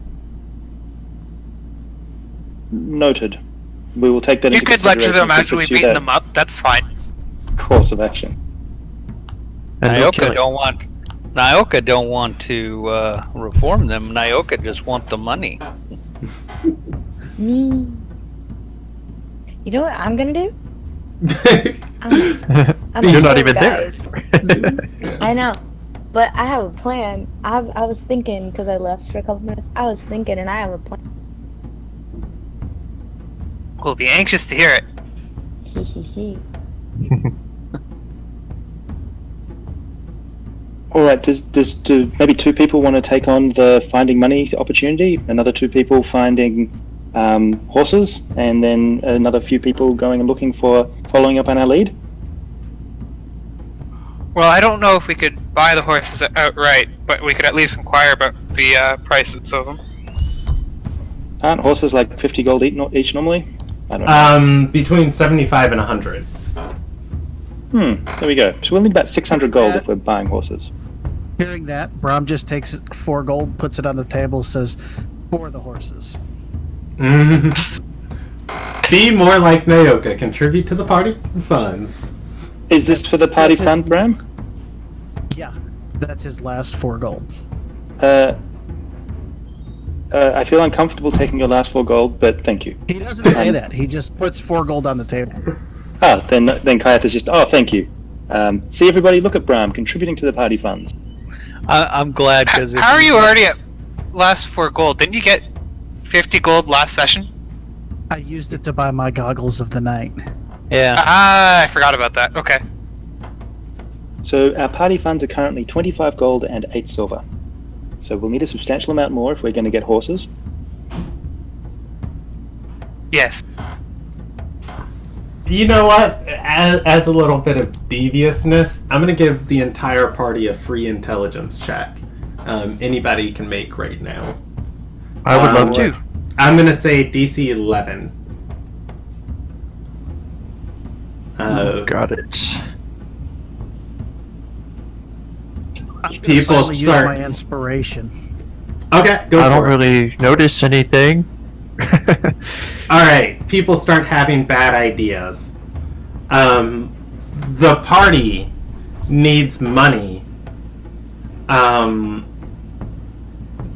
Noted. We will take that You into could lecture consideration them as we after we've pursue beaten that them up. That's fine. course of action. And no Nyoka killing. don't want to reform them. Nyoka just want the money. Me. You know what I'm gonna do? I'm You're a not tour even there. guide. I know, but I have a plan. I was thinking, because I left for a couple minutes. I was thinking, and I have a plan. We'll be anxious to hear it. Hee hee hee. All right. Do maybe two people want to take on the finding money opportunity? Another two people finding horses, and then another few people going and looking for following up on our lead. Well, I don't know if we could buy the horses outright, but we could at least inquire about the prices of them. Aren't horses like 50 gold each normally? I don't know. Between 75 and 100. There we go. So we'll need about 600 gold if we're buying horses. Hearing that, Brom just takes 4 gold, puts it on the table, says, for the horses. Be more like Nyoka. Contribute to the party funds. Is this for the party that's his- fund, Bram? Yeah, that's his last 4 gold. I feel uncomfortable taking your last 4 gold, but thank you. He doesn't say that. He just puts 4 gold on the table. Ah, then Kayath is just, thank you. See everybody, look at Bram contributing to the party funds. I'm glad because How are you already at last 4 gold? Didn't you get 50 gold last session? I used it to buy my goggles of the night. Yeah. Ah, I forgot about that. Okay. So our party funds are currently 25 gold and 8 silver. So we'll need a substantial amount more if we're going to get horses. Yes. You know what? As a little bit of deviousness, I'm going to give the entire party a free intelligence check. Anybody can make right now. I would love to. I'm going to say DC 11. Got it. People Finally use start- my inspiration. Okay, go I don't for it. really notice anything. Alright, people start having bad ideas. The party needs money.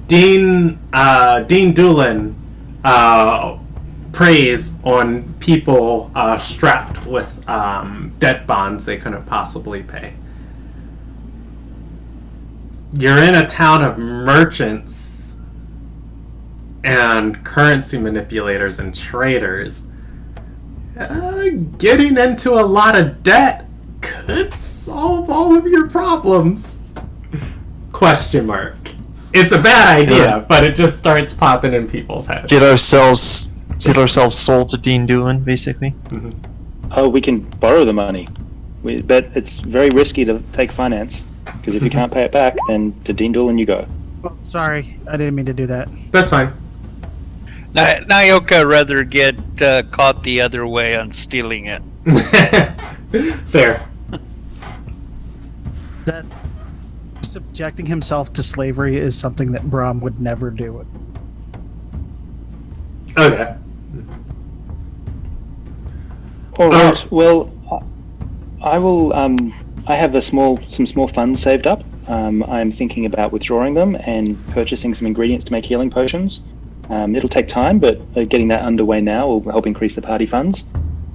Dean Doolin preys on people strapped with debt bonds they couldn't possibly pay. You're in a town of merchants and currency manipulators and traders. Getting into a lot of debt could solve all of your problems. Question mark. It's a bad idea, but it just starts popping in people's heads. Get ourselves sold to Dean Doolin, basically. Oh, we can borrow the money. But it's very risky to take finance, because if you can't pay it back, then to Dean Doolin you go. Oh, sorry, I didn't mean to do that. That's fine. Nyoka rather get caught the other way on stealing it. Fair. That subjecting himself to slavery is something that Brom would never do. Okay. All right. Well, I will. I have some small funds saved up. I'm thinking about withdrawing them and purchasing some ingredients to make healing potions. It'll take time, but getting that underway now will help increase the party funds.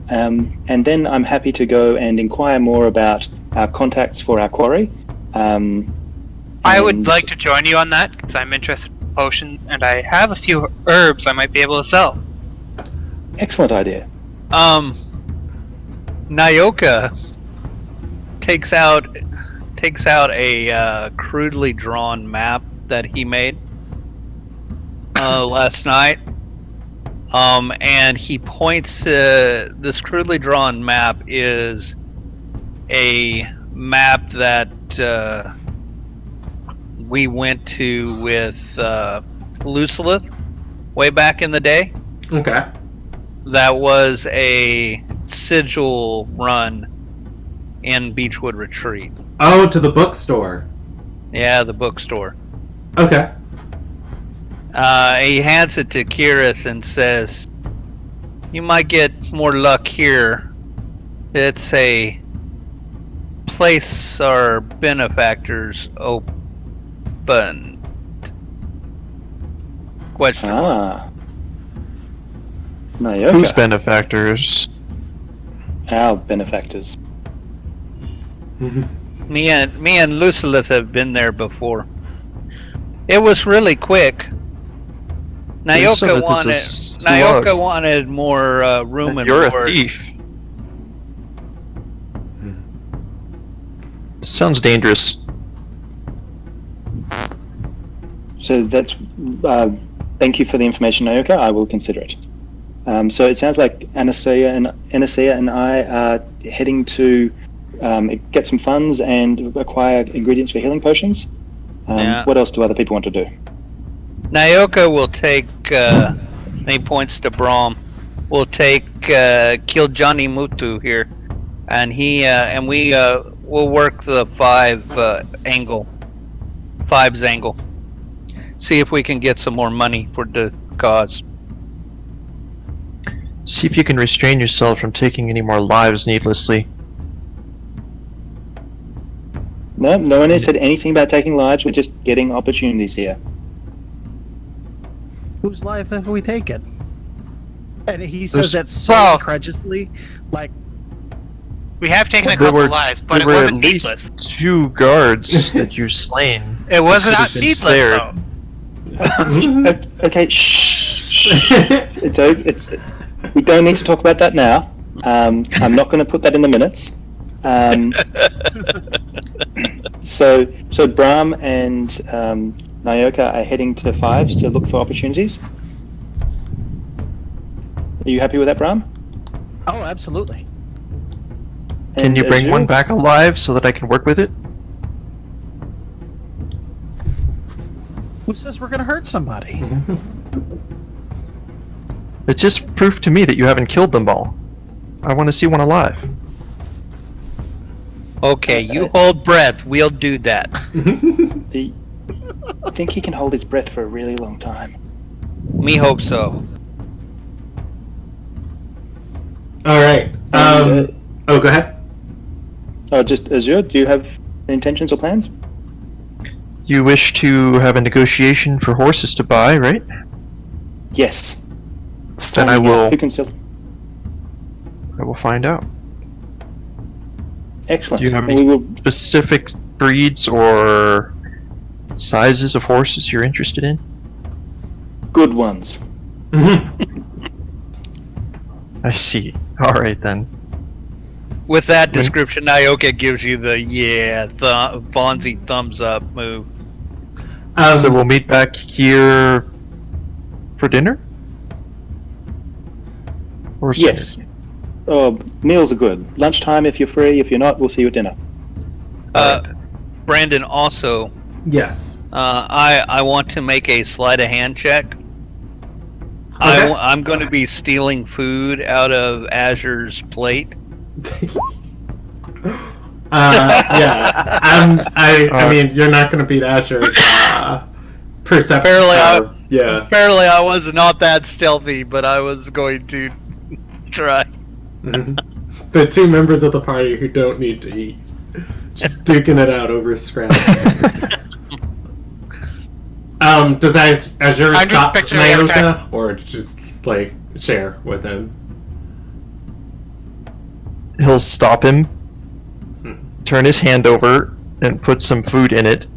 And then I'm happy to go and inquire more about our contacts for our quarry. I would like to join you on that because I'm interested in potions and I have a few herbs I might be able to sell. Excellent idea. Nyoka takes out a crudely drawn map that he made last night. And he points. This crudely drawn map is a map that we went to with Lucilith way back in the day. Okay. That was a sigil run in Beachwood Retreat. Oh, to the bookstore. Yeah, the bookstore. Okay. He hands it to Kirith and says, "You might get more luck here. It's a place our benefactors opened." Question. Ah. Nayoka. Whose benefactors? Our benefactors. Me and Lucilith have been there before. It was really quick. Nayoka wanted more room and You're board. a thief. This sounds dangerous. So that's. Thank you for the information, Nayoka. I will consider it. So it sounds like Anastasia and I are heading to get some funds and acquire ingredients for healing potions. Yeah. What else do other people want to do? Nayoka will take, and he points to Brahm, will take Kiljani Mutu here, and we will work the fives angle. See if we can get some more money for the cause. See if you can restrain yourself from taking any more lives needlessly. No one has said anything about taking lives. We're just getting opportunities here. Whose life have we taken? And he says that so Well- incredulously, like, We have taken a There couple were- lives, but it there were wasn't at least needless. 2 guards that you've slain. It was That not could've been needless, spared. though. Okay, shh. We don't need to talk about that now. I'm not going to put that in the minutes. So Brahm and Nayoka are heading to fives to look for opportunities. Are you happy with that, Brahm? oh, absolutely. Can And you bring Azure? one back alive so that I can work with it? Who says we're gonna hurt somebody? It's just proof to me that you haven't killed them all. I want to see one alive. Okay, you hold breath. We'll do that. I think he can hold his breath for a really long time. Me hope so. All right. And, Oh, go ahead. Just Azure, do you have intentions or plans? You wish to have a negotiation for horses to buy, right? Yes. Then I will. Who can sell? I will find out. Excellent. Do you have And we any will. specific breeds or sizes of horses you're interested in? Good ones. I see. All right then. With that description, Nayoka gives you the Fonzie thumbs up move. So we'll meet back here for dinner? Or Yes. Oh, meals are good. Lunchtime if you're free. If you're not, we'll see you at dinner. Brandon, also, Yes. I want to make a sleight of hand check. Okay. I'm going to be stealing food out of Azure's plate. Yeah. I mean, you're not going to beat Asher's perception. Apparently, power. I was not that stealthy, but I was going to try. The 2 members of the party who don't need to eat, just duking it out over scraps. Does Azure I'm just stop picturing every Nayoka, or just like share with him? He'll stop him, turn his hand over, and put some food in it,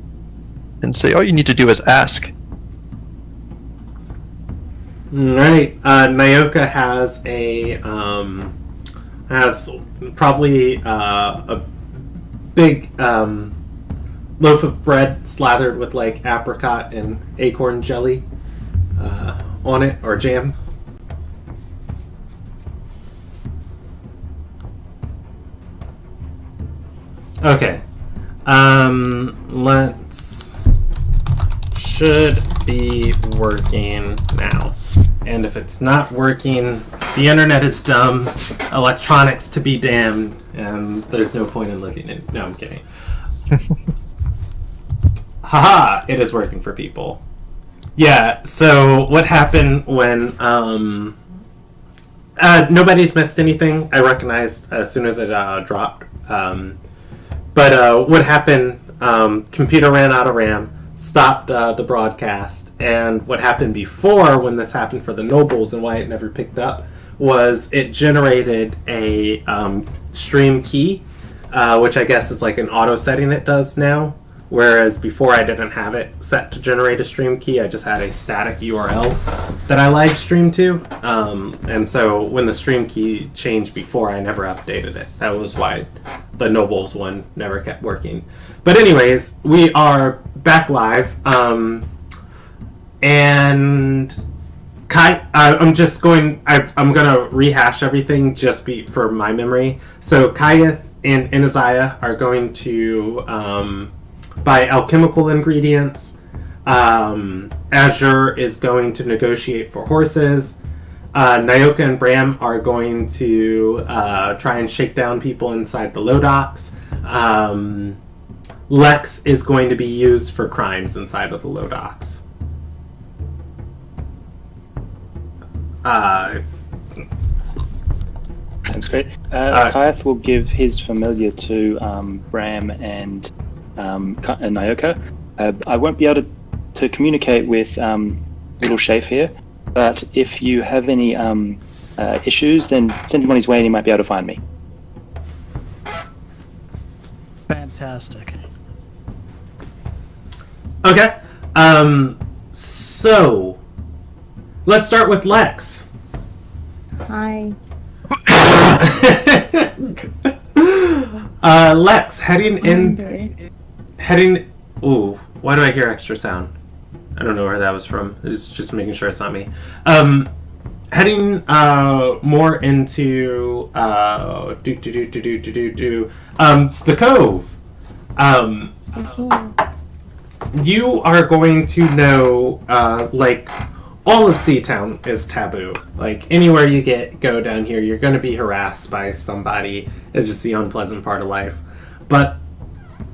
and say, all you need to do is ask. Right. Nayoka has has probably a big loaf of bread slathered with like apricot and acorn jelly on it, or jam. Okay. Let's... Should be working now. And if it's not working, the internet is dumb, electronics to be damned, and there's no point in living in... No, I'm kidding. Haha! It is working for people. Yeah, so what happened when... nobody's missed anything. I recognized as soon as it dropped. But what happened, computer ran out of RAM, stopped the broadcast, and what happened before when this happened for the nobles and why it never picked up was it generated a stream key, which I guess is like an auto setting it does now, whereas before I didn't have it set to generate a stream key. I just had a static URL that I live streamed to, and so when the stream key changed before, I never updated it. That was why the nobles one never kept working. But anyways, we are back live, and Kai, I'm gonna rehash everything just for my memory. So Kayeth and Inaziah are going to buy alchemical ingredients. Azure is going to negotiate for horses. Nyoka and Bram are going to try and shake down people inside the low docks. Lex is going to be used for crimes inside of the low docks. That's great. Kayeth will give his familiar to Bram and Nyoka. I won't be able to communicate with little Shafe here, but if you have any issues, then send him on his way and he might be able to find me. Fantastic. Okay. So let's start with Lex. Hi. Lex, heading. Ooh, why do I hear extra sound? I don't know where that was from. It's just making sure it's not me. Heading more into the cove. You are going to know, like, all of Seatown is taboo. Like, anywhere you go down here, you're going to be harassed by somebody. It's just the unpleasant part of life. But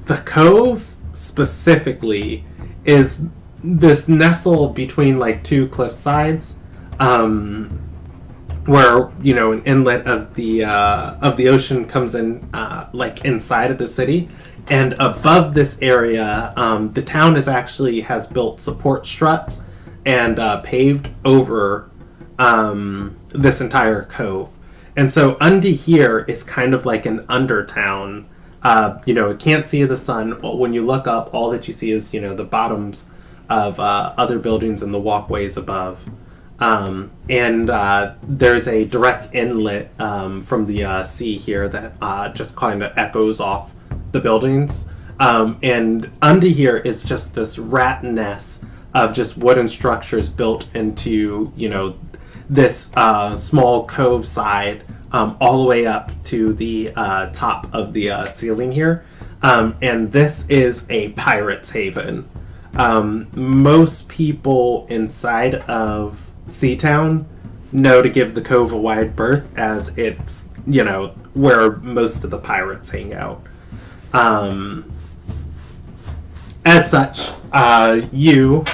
the cove, specifically, is this nestle between, like, two cliff sides, where, you know, an inlet of the ocean comes in, like, inside of the city. And above this area, the town has built support struts and paved over this entire cove. And so under here is kind of like an undertown. You know, it can't see the sun. When you look up, all that you see is, you know, the bottoms of other buildings and the walkways above. And there's a direct inlet from the sea here that just kind of echoes off the buildings. And under here is just this rat nest of just wooden structures built into, you know, this small cove side, all the way up to the top of the ceiling here. And this is a pirate's haven. Most people inside of Seatown know to give the cove a wide berth, as it's, you know, where most of the pirates hang out. As such, you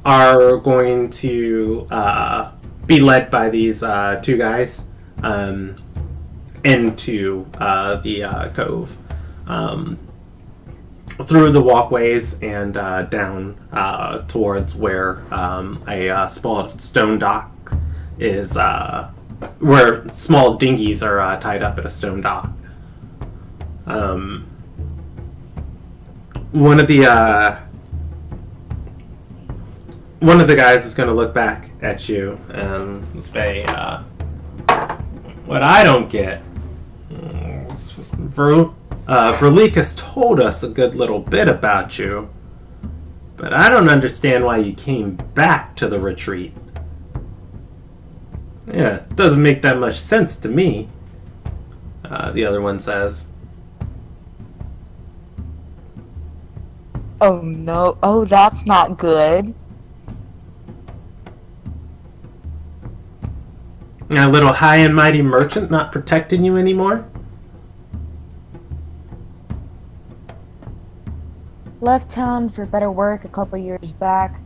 are going to be led by these two guys into the cove, through the walkways and down towards where a small stone dock is, where small dinghies are tied up at a stone dock. One of the guys is going to look back at you and say, "What I don't get, Verleek has told us a good little bit about you, but I don't understand why you came back to the retreat. Yeah, it doesn't make that much sense to me, the other one says. Oh no. Oh, that's not good. A little high and mighty merchant not protecting you anymore? Left town for better work a couple years back.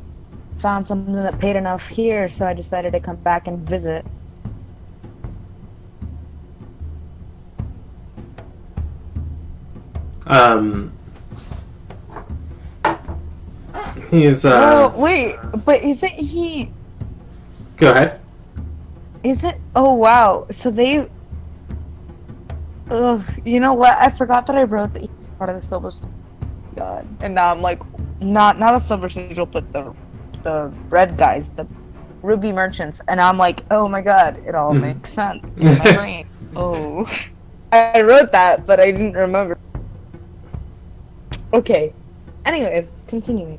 Found something that paid enough here, so I decided to come back and visit. He's, Oh, wait, but isn't he... Go ahead. Is it? Oh, wow. So they... Ugh, you know what? I forgot that I wrote that he's part of the Silver Sigil. God. And now I'm like, not a Silver Sigil, but the red guys, the Ruby Merchants. And I'm like, oh my god, it all makes sense in my brain. Oh. I wrote that, but I didn't remember. Okay. Anyways, continuing.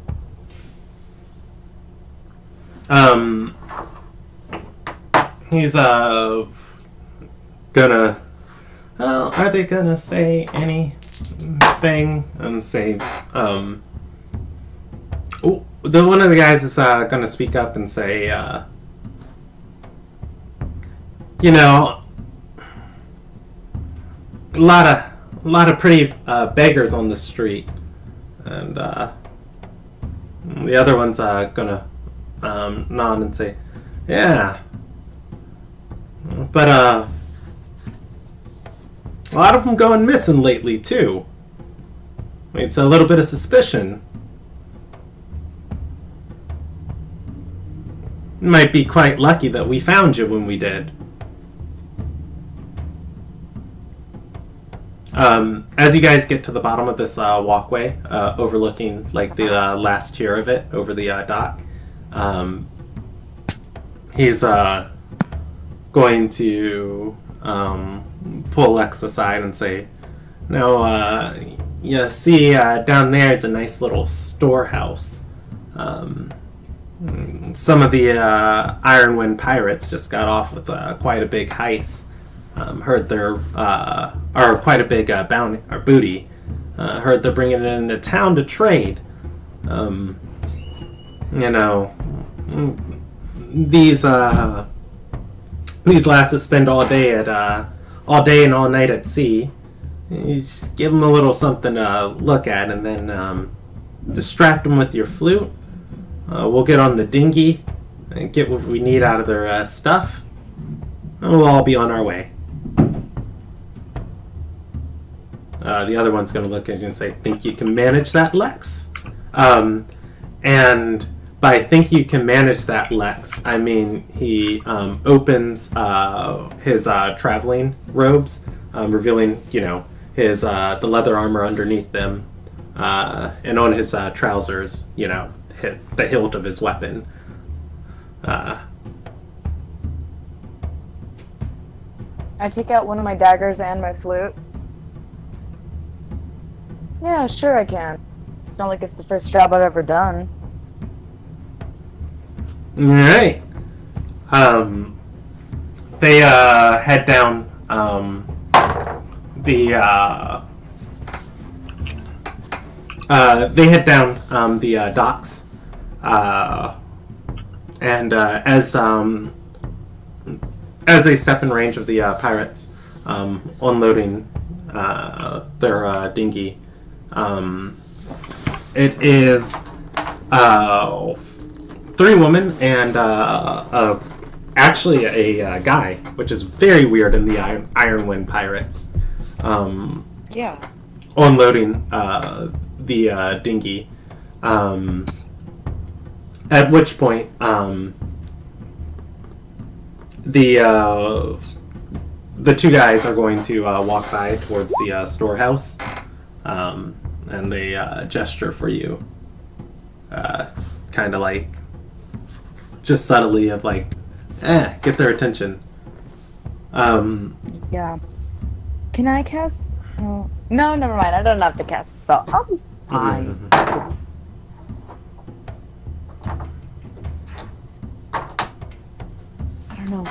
He's, gonna... Well, are they gonna say anything? And say, Oh, one of the guys is, gonna speak up and say, you know, a lot of pretty, beggars on the street. And, the other one's, gonna, nod and say, yeah. But, a lot of them going missing lately, too. It's a little bit of suspicion. Might be quite lucky that we found you when we did. As you guys get to the bottom of this walkway, overlooking like the last tier of it over the dock, he's going to pull Lex aside and say, "No, you see, down there is a nice little storehouse. Some of the Ironwind pirates just got off with quite a big heist. Heard they're or quite a big bounty or booty. Heard they're bringing it into town to trade. You know, these lasses spend all day and all night at sea. You just give them a little something to look at, and then distract them with your flute. We'll get on the dinghy and get what we need out of their stuff, and we'll all be on our way." The other one's going to look at you and say, "Think you can manage that, Lex?" And by "think you can manage that, Lex," I mean he opens his traveling robes, revealing, you know, his the leather armor underneath them, and on his trousers, you know, the hilt of his weapon. I take out one of my daggers and my flute. Yeah, sure I can. It's not like it's the first job I've ever done. Alright. They head down the docks. And as they step in range of the pirates, unloading their dinghy, it is 3 women and actually a guy, which is very weird in the Ironwind pirates. Yeah. Unloading the dinghy. At which point, the 2 guys are going to walk by towards the storehouse, and they gesture for you, kind of like just subtly of like, get their attention. Yeah. Can I cast Oh, no, never mind. I don't have to cast a spell. I'll be fine. I don't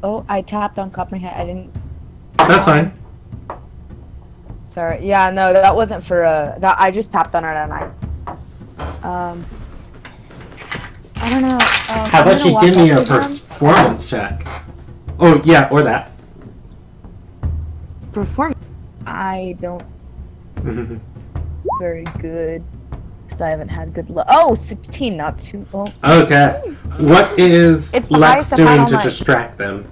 know. I tapped on Copperhead. I didn't. That's fine. Sorry. Yeah, no, that wasn't for that. I just tapped on it and I don't know. How about you give me a performance check? Oh, yeah, or that. Performance? I don't. Very good. Because I haven't had good luck. Oh, 16, not too low. Okay. What is It's the Lex highest I've had doing all to night. distract them?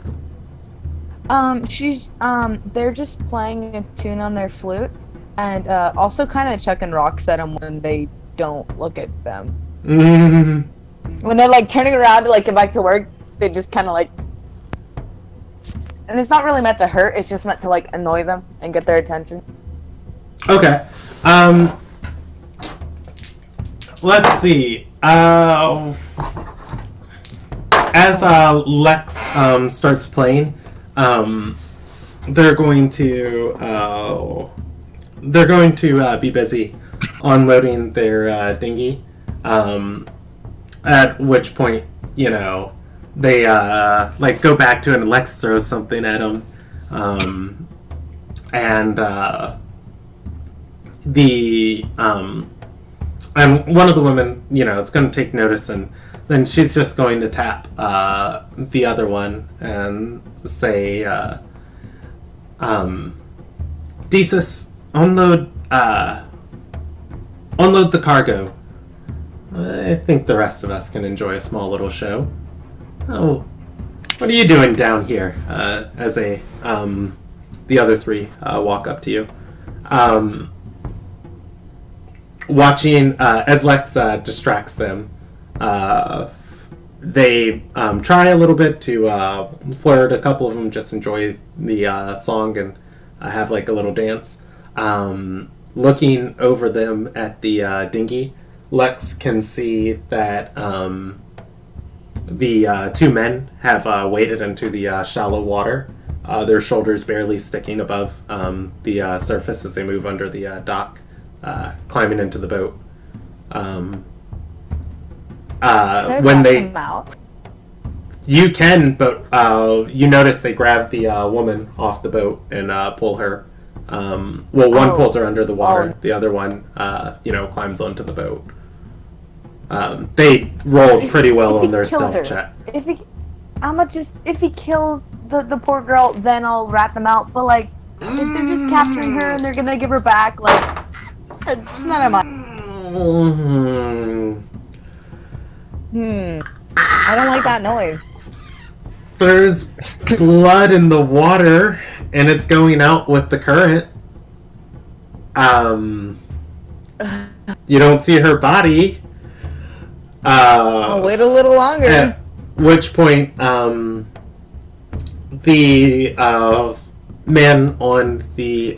They're just playing a tune on their flute, and also kind of chucking rocks at them when they don't look at them. When they're like turning around to like get back to work, they just kind of like, and it's not really meant to hurt. It's just meant to like annoy them and get their attention. Okay. Let's see. As Lex starts playing, they're going to be busy unloading their dinghy. At which point, they like go back to it, and Lex throws something at them, and one of the women, it's going to take notice, and then she's just going to tap the other one and say, Desus, unload the cargo. I think the rest of us can enjoy a small little show. Oh, what are you doing down here? As the other three walk up to you. Watching as Lex distracts them, they try a little bit to flirt. A couple of them just enjoy the song and have like a little dance. Looking over them at the dinghy, Lex can see that the two men have waded into the shallow water, their shoulders barely sticking above the surface as they move under the dock, climbing into the boat. When they them out. You can, but you notice they grab the woman off the boat and pull her. One pulls her under the water. The other one, climbs onto the boat. They rolled pretty well on their stealth check. If he kills the poor girl, then I'll rat them out. But like, if they're just capturing her and they're gonna give her back, like, it's none of my. I don't like that noise. There's blood in the water, and it's going out with the current. You don't see her body. I'll wait a little longer. At which point, the man on the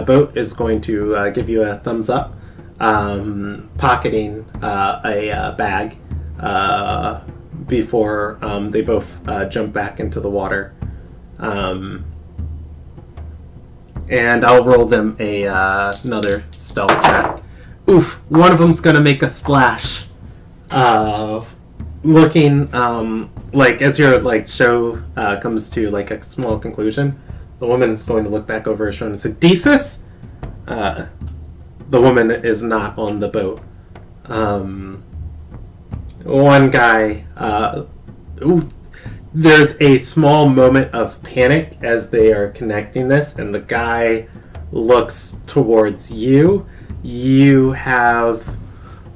boat is going to give you a thumbs up, pocketing a bag before they both jump back into the water. And I'll roll them another stealth check. Oof! One of them's gonna make a splash. Looking like as your show comes to a small conclusion, the woman's going to look back over her shoulder and say, "Desus." The woman is not on the boat. One guy. There's a small moment of panic as they are connecting this, and the guy looks towards you. You have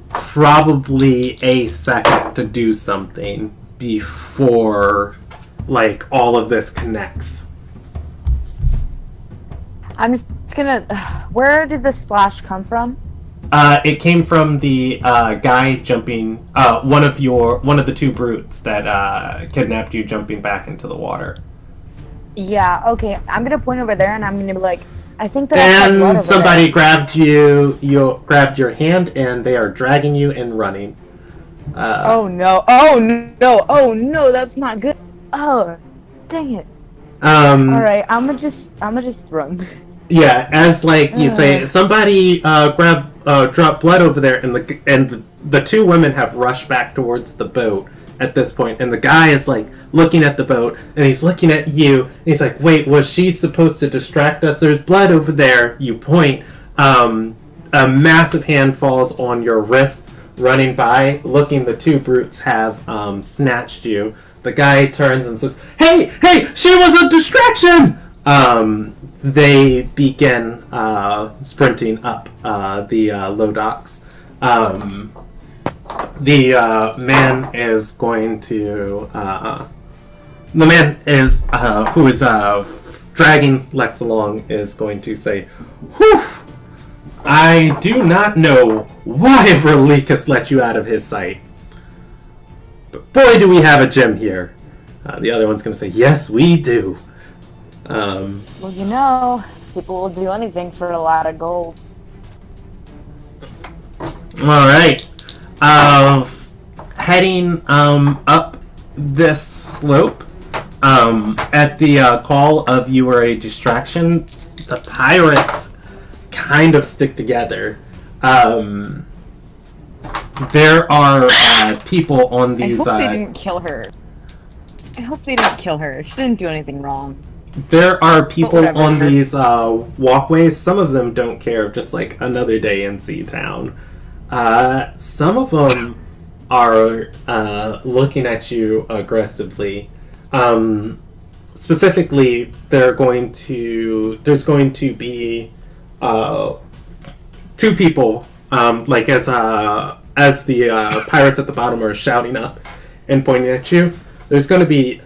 probably a second to do something before all of this connects. I'm just gonna. Where did the splash come from? It came from the guy jumping. One of the two brutes that kidnapped you, jumping back into the water. Yeah. Okay. I'm gonna point over there, and I'm gonna be like, I think that. I saw blood And over somebody there. grabbed you. You grabbed your hand, and they are dragging you and running. Oh no! Oh no! Oh no! That's not good. Oh, dang it! All right, I'm gonna just run. Yeah, as like you say, somebody drop blood over there, and the two women have rushed back towards the boat at this point, and the guy is like looking at the boat, and he's looking at you, and he's like, "Wait, was she supposed to distract us? There's blood over there." You point. A massive hand falls on your wrist, running by, looking. The two brutes have snatched you. The guy turns and says, "Hey, she was a distraction!" They begin sprinting up the low docks. The man is going to... the man is who is dragging Lex along is going to say, "Whew! I do not know why Verlikas let you out of his sight. But boy, do we have a gem here." The other one's going to say, "Yes, we do." Well, you know, people will do anything for a lot of gold. Alright. Heading up this slope, at the call of "you are a distraction," the pirates kind of stick together. There are people on these... I hope they didn't kill her. She didn't do anything wrong. There are people on these walkways. Some of them don't care, just like another day in Sea Town. Some of them are looking at you aggressively. Specifically, there's going to be two people, like as the pirates at the bottom are shouting up and pointing at you. There's going to be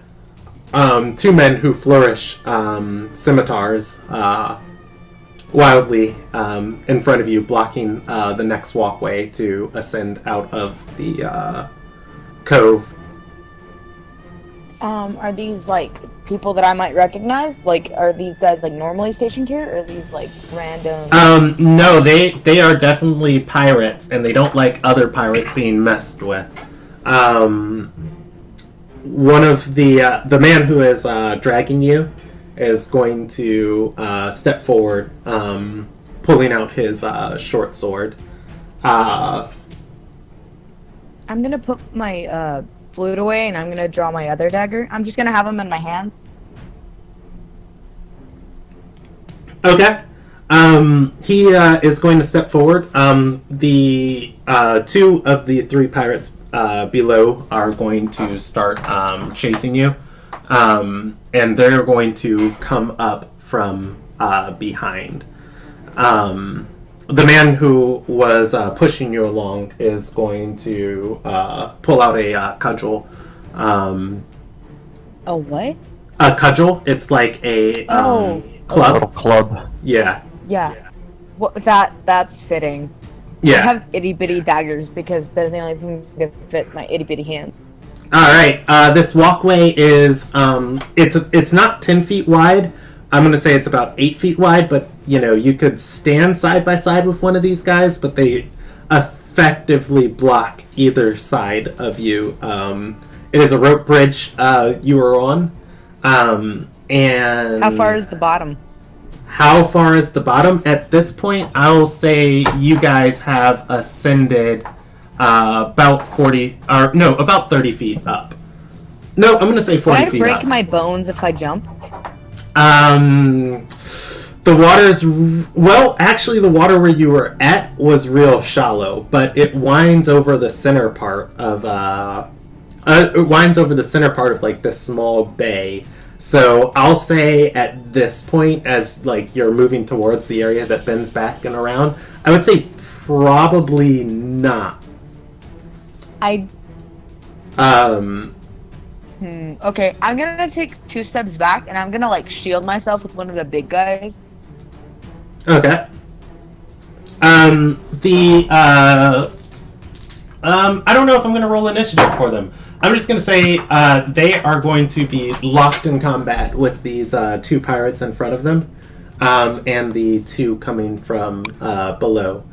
two men who flourish scimitars wildly in front of you, blocking the next walkway to ascend out of the cove. Are these like people that I might recognize? Like, are these guys like normally stationed here, or are these like random? No, they are definitely pirates, and they don't like other pirates being messed with. One of the man who is dragging you is going to step forward, pulling out his short sword. I'm gonna put my flute away, and I'm gonna draw my other dagger. I'm just gonna have them in my hands. Okay. He is going to step forward. The two of the three pirates below are going to start chasing you, and they're going to come up from behind. The man who was pushing you along is going to pull out a cudgel. A what? A cudgel. It's like a club. A little club. Yeah. Yeah. What? That's fitting. Yeah. I have itty bitty daggers because they're the only thing that fit my itty bitty hands. All right. This walkway is it's not 10 feet wide. I'm gonna say it's about 8 feet wide, but you could stand side by side with one of these guys, but they effectively block either side of you. It is a rope bridge you are on, and How far is the bottom? How far is the bottom? At this point, I'll say you guys have ascended about 30 feet up. No, I'm gonna say 40 feet up. Would I break my bones if I jumped? The water's... Well, actually, the water where you were at was real shallow, but it winds over the center part of... like, this small bay. So I'll say at this point, as, like, you're moving towards the area that bends back and around, I would say probably not. Okay, I'm gonna take 2 steps back, and I'm gonna, like, shield myself with one of the big guys. Okay. I don't know if I'm going to roll initiative for them. I'm just going to say they are going to be locked in combat with these 2 pirates in front of them, and the 2 coming from below.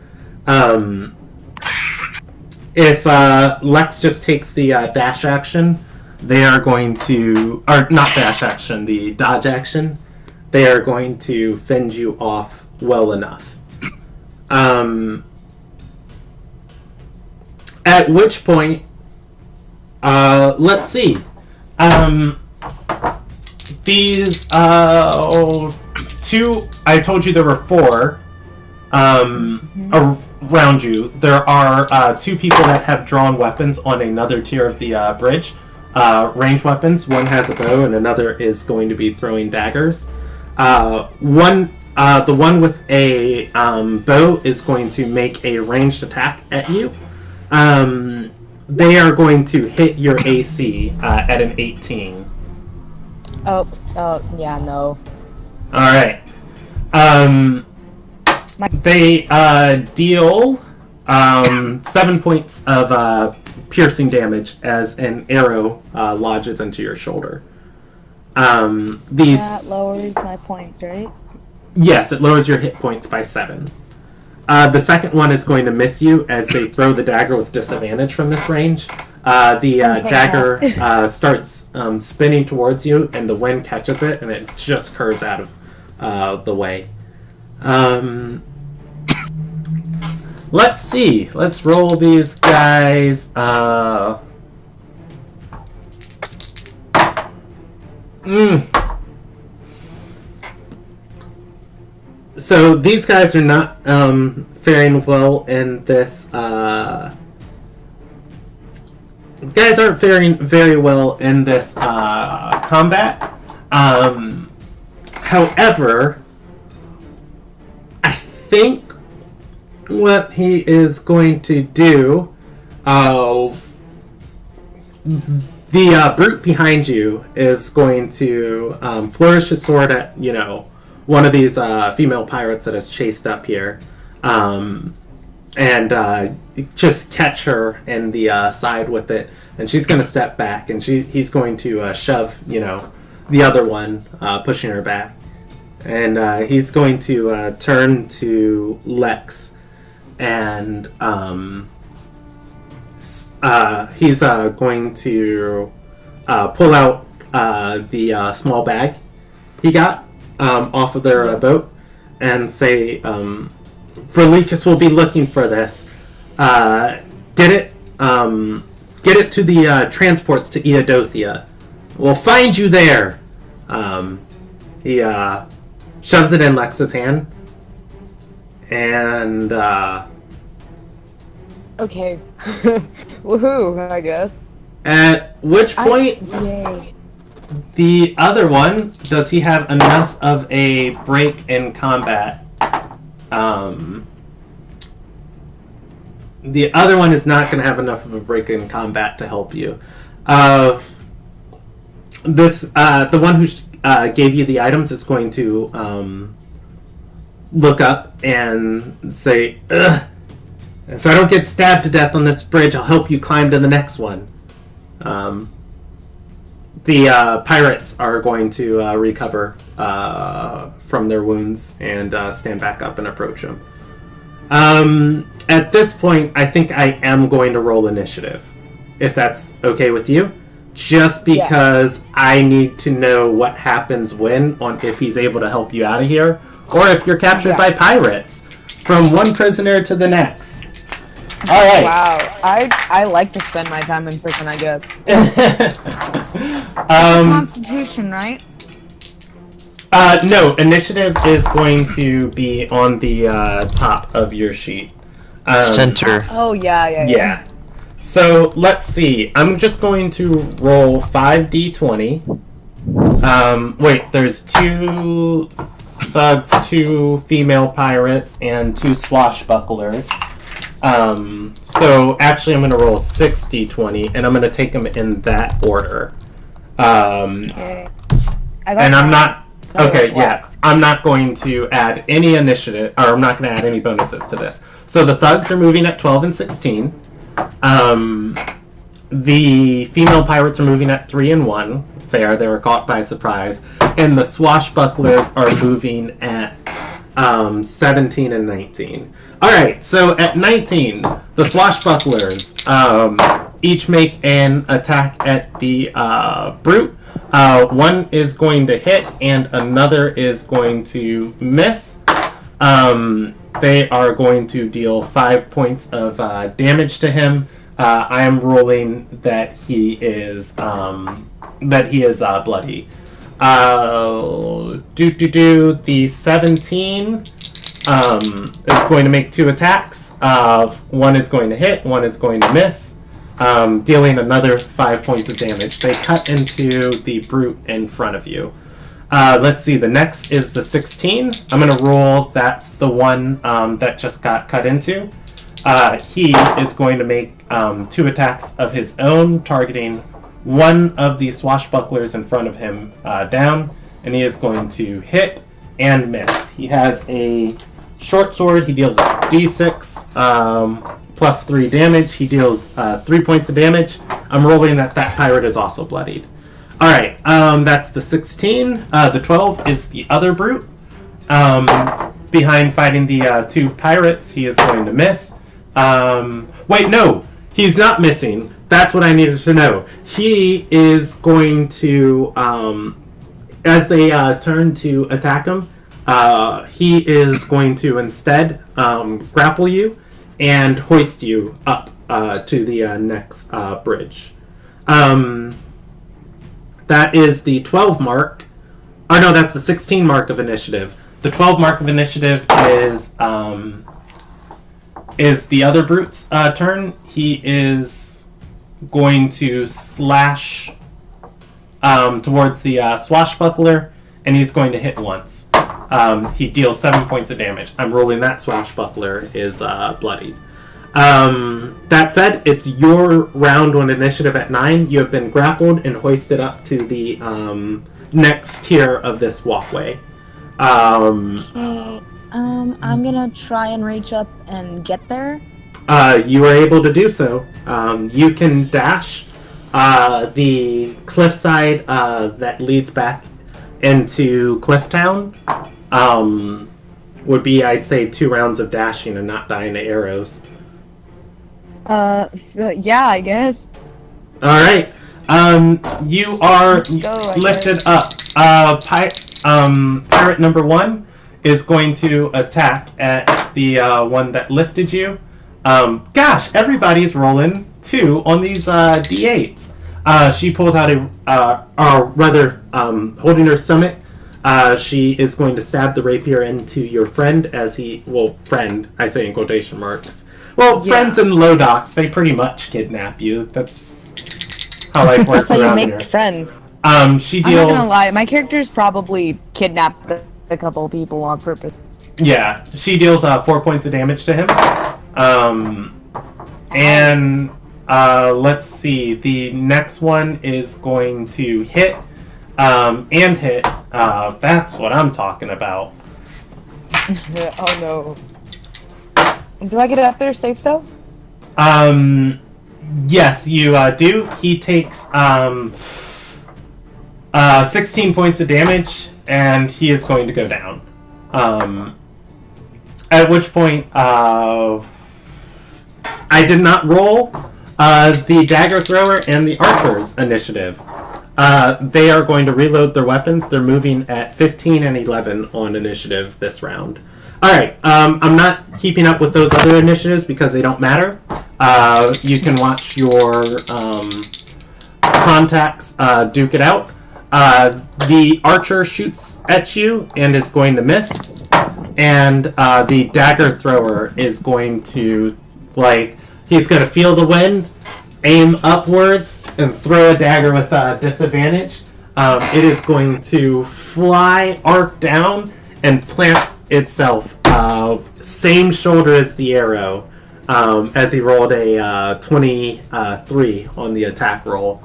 If Lex just takes the dash action, they are going to, or not dash action, the dodge action, they are going to fend you off well enough. At which point, let's see. These two, I told you there were four around you. There are two people that have drawn weapons on another tier of the bridge. Range weapons. One has a bow and another is going to be throwing daggers. The one with a bow is going to make a ranged attack at you. They are going to hit your AC at an 18. Oh, yeah, no. Alright. They deal 7 points of piercing damage as an arrow lodges into your shoulder. That lowers my points, right? Yes, it lowers your hit points by 7. The second one is going to miss you as they throw the dagger with disadvantage from this range. The dagger starts spinning towards you, and the wind catches it, and it just curves out of the way. Let's see. Let's roll these guys. So these guys are not faring well in this. Guys aren't faring very well in this combat. However, I think what he is going to do, the brute behind you is going to flourish his sword at, one of these female pirates that has chased up here, and just catch her in the side with it, and she's going to step back, and he's going to shove, the other one, pushing her back, and he's going to turn to Lex, and he's going to pull out the small bag he got off of their boat and say, Verlicus will be looking for this. Get it to the transports to Eodothia. We'll find you there. He shoves it in Lex's hand, and Okay. Woohoo, I guess. At which point, Yay. the other one, does he have enough of a break in combat? The other one is not going to have enough of a break in combat to help you. The one who gave you the items is going to look up and say, "Ugh, if I don't get stabbed to death on this bridge, I'll help you climb to the next one." The pirates are going to recover from their wounds and stand back up and approach him. At this point, I think I am going to roll initiative, if that's okay with you. Just because I need to know what happens when, on if he's able to help you out of here, or if you're captured by pirates, from one prisoner to the next. All right. Wow, I like to spend my time in prison, I guess. Constitution, right? No, initiative is going to be on the top of your sheet. Center. Oh, yeah. So, let's see. I'm just going to roll 5d20. Wait, there's 2 thugs, 2 female pirates, and 2 swashbucklers. So, actually, I'm going to roll 6d20, and I'm going to take them in that order. Okay. And I'm not... Okay, yes. I'm not going to add any initiative, or I'm not going to add any bonuses to this. So the thugs are moving at 12 and 16. The female pirates are moving at 3 and 1. Fair, they were caught by surprise. And the swashbucklers are moving at 17 and 19. Alright, so at 19, the swashbucklers each make an attack at the brute. One is going to hit, and another is going to miss. They are going to deal 5 points of damage to him. I am rolling that he is bloody. The 17 is going to make 2 attacks. One is going to hit, one is going to miss, dealing another 5 points of damage. They cut into the brute in front of you. Let's see, the next is the 16. I'm going to roll, that's the one that just got cut into. He is going to make 2 attacks of his own, targeting one of the swashbucklers in front of him down, and he is going to hit and miss. He has a short sword. He deals d6 plus 3 damage. He deals 3 points of damage. I'm rolling that pirate is also bloodied. Alright, that's the 16. The 12 is the other brute. Behind fighting the 2 pirates, he is going to miss. Wait, no! He's not missing. That's what I needed to know. He is going to, as they turn to attack him, he is going to instead grapple you and hoist you up to the next bridge. That is the 12 mark. Oh no, that's the 16 mark of initiative. The 12 mark of initiative is the other brute's turn. He is going to slash towards the swashbuckler, and he's going to hit once. He deals 7 points of damage. I'm rolling that swashbuckler is bloodied. That said, it's your round on initiative at 9. You have been grappled and hoisted up to the next tier of this walkway. Okay. I'm gonna try and reach up and get there. You are able to do so. You can dash the cliffside that leads back into Clifftown. Would be, I'd say, 2 rounds of dashing and not dying to arrows. Yeah, I guess. Alright. You are lifted up. Pirate number 1 is going to attack at the one that lifted you. Gosh, everybody's rolling 2 on these D8s. She pulls out holding her stomach, she is going to stab the rapier into your friend as friend, I say in quotation marks. Well, yeah. Friends in low docks, they pretty much kidnap you. That's how life works around here. You make friends. She deals... I'm not gonna lie, my character's probably kidnapped a couple people on purpose. Yeah, she deals 4 points of damage to him. Let's see, the next one is going to hit, and hit. That's what I'm talking about. Oh no. Do I get up there safe though? Yes, you do. He takes 16 points of damage, and he is going to go down. At which point, I did not roll the dagger thrower and the archer's initiative. They are going to reload their weapons. They're moving at 15 and 11 on initiative this round. Alright, I'm not keeping up with those other initiatives because they don't matter. You can watch your contacts duke it out. The archer shoots at you and is going to miss. And the dagger thrower is going to, he's going to feel the wind, aim upwards, and throw a dagger with disadvantage. It is going to fly, arc down, and plant itself same shoulder as the arrow, as he rolled a 23 on the attack roll.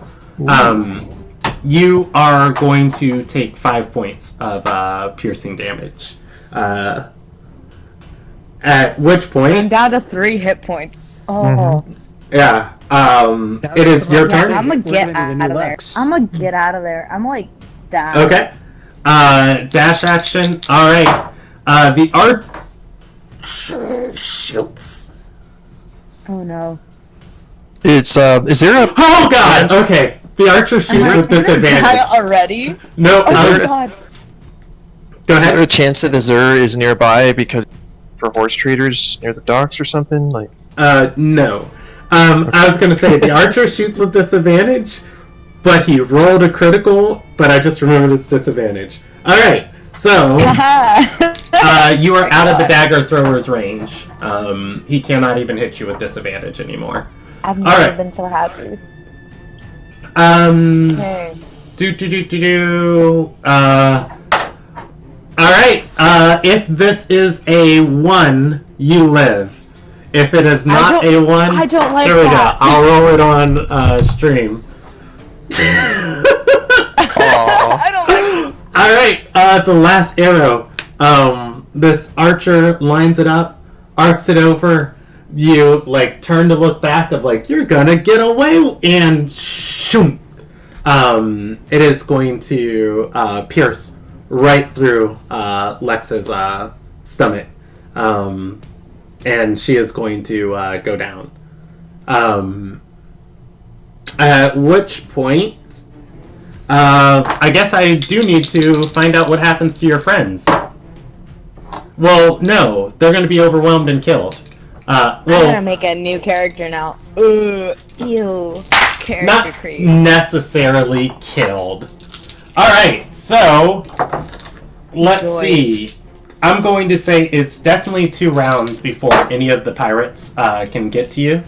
You are going to take 5 points of piercing damage. At which point... I'm down to 3 hit points. Oh. Yeah. It is your turn. I'm gonna get out of there. I'm down. Okay. Dash action. Alright. The archer shoots. Oh no. Is there a... Oh god! Okay. The archer shoots with disadvantage. Already? Nope. Oh I my was... god. Go Is there a ahead. chance that Azur is nearby because for horse traders near the docks or something? Like, No. I was gonna say the archer shoots with disadvantage, but he rolled a critical, but I just remembered it's disadvantage. Alright, so you are out of the dagger thrower's range. He cannot even hit you with disadvantage anymore. I've never Alright. been so happy. Okay. Alright, if this is a 1, you live. If it is not a 1, I don't like there we that. go. I'll roll it on stream. I don't like Alright, the last arrow. This archer lines it up, arcs it over. You, like, turn to look back of, like, you're gonna get away, and shoom. It is going to pierce right through Lex's stomach. And she is going to go down. At which point, I guess I do need to find out what happens to your friends. Well, no, they're going to be overwhelmed and killed. I'm gonna make a new character now. Ew. Character Not creep. necessarily killed. Alright, so let's Enjoy. see. I'm going to say it's definitely 2 rounds before any of the pirates can get to you.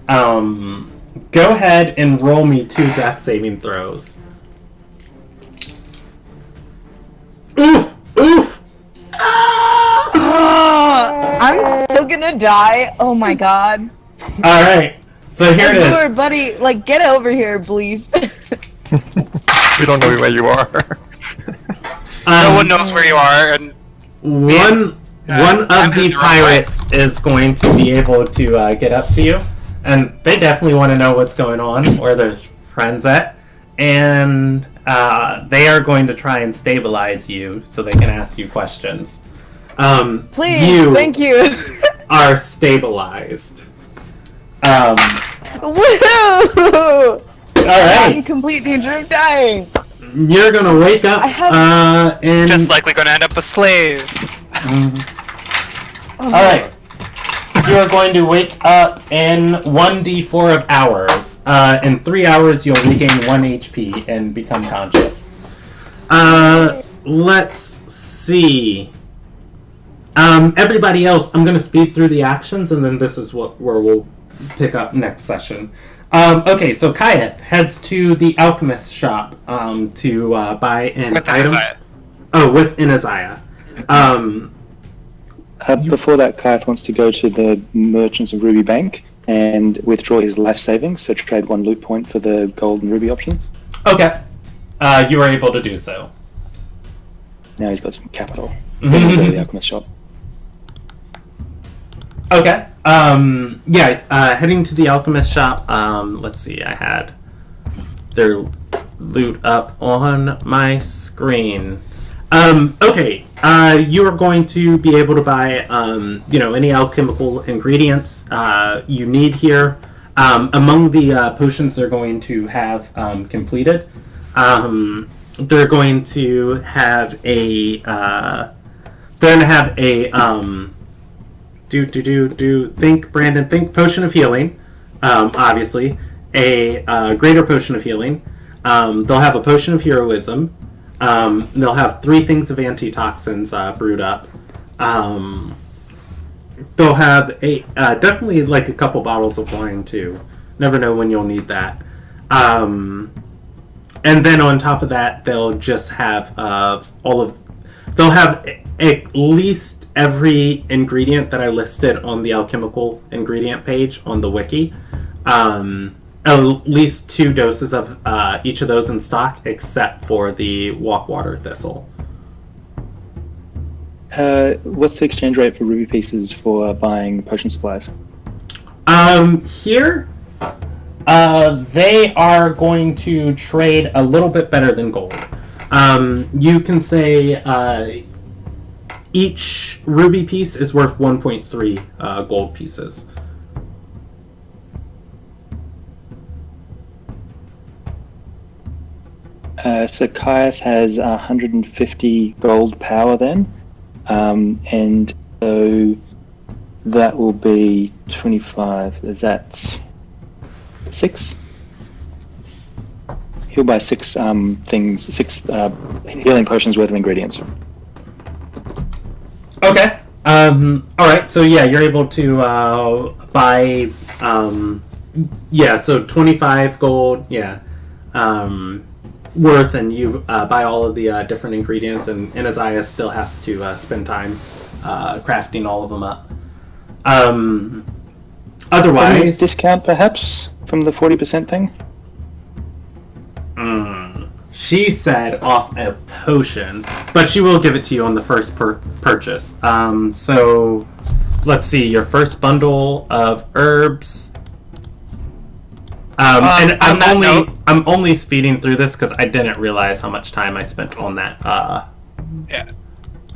Go ahead and roll me 2 death saving throws. Oof! Oof! I'm still gonna die. Oh my god. Alright, so here it Lord, is. buddy, like, get over here, please. we don't know where you are. No one knows where you are, and One of I'm the in the wrong pirates is going to be able to get up to you, and they definitely want to know what's going on, where there's friends at, and they are going to try and stabilize you so they can ask you questions. Please, thank you. are stabilized. Woohoo! I'm Alright, in complete danger of dying. you're gonna wake up, I have- and... just likely going to end up a slave. Alright. You are going to wake up in 1d4 of hours. In 3 hours, you'll regain 1 HP and become conscious. Let's see. Everybody else, I'm going to speed through the actions, and then this is where we'll pick up next session. Okay, so Kayeth heads to the alchemist shop to buy an With item. Isaiah. Oh, with Inaziah. Before that, Kayeth wants to go to the Merchants of Ruby Bank and withdraw his life savings, so trade 1 loot point for the gold and ruby option. Okay. You are able to do so. Now he's got some capital. Then he'll go to the alchemist shop. Okay. Heading to the alchemist shop. Let's see, I had their loot up on my screen. Okay. You are going to be able to buy, any alchemical ingredients you need here. Among the potions they're going to have completed, they're going to have a think, Brandon, think potion of healing, obviously, a greater potion of healing. They'll have a potion of heroism. They'll have 3 things of antitoxins brewed up. They'll have definitely like a couple bottles of wine too. Never know when you'll need that. And then on top of that, they'll just have they'll have at least every ingredient that I listed on the alchemical ingredient page on the wiki. At least 2 doses of each of those in stock, except for the walkwater thistle. What's the exchange rate for ruby pieces for buying potion supplies? Here, they are going to trade a little bit better than gold. You can say each ruby piece is worth 1.3 gold pieces. So Kyath has 150 gold power then, and so that will be 25. Is that 6? He'll buy 6 things, 6 healing potions worth of ingredients. Okay. Alright, so yeah, you're able to buy so 25 gold, worth, and you buy all of the different ingredients, and Isaiah still has to spend time crafting all of them up. Otherwise... Any discount, perhaps, from the 40% thing? She said off a potion, but she will give it to you on the first purchase. So, let's see, your first bundle of herbs... and I'm only speeding through this because I didn't realize how much time I spent on that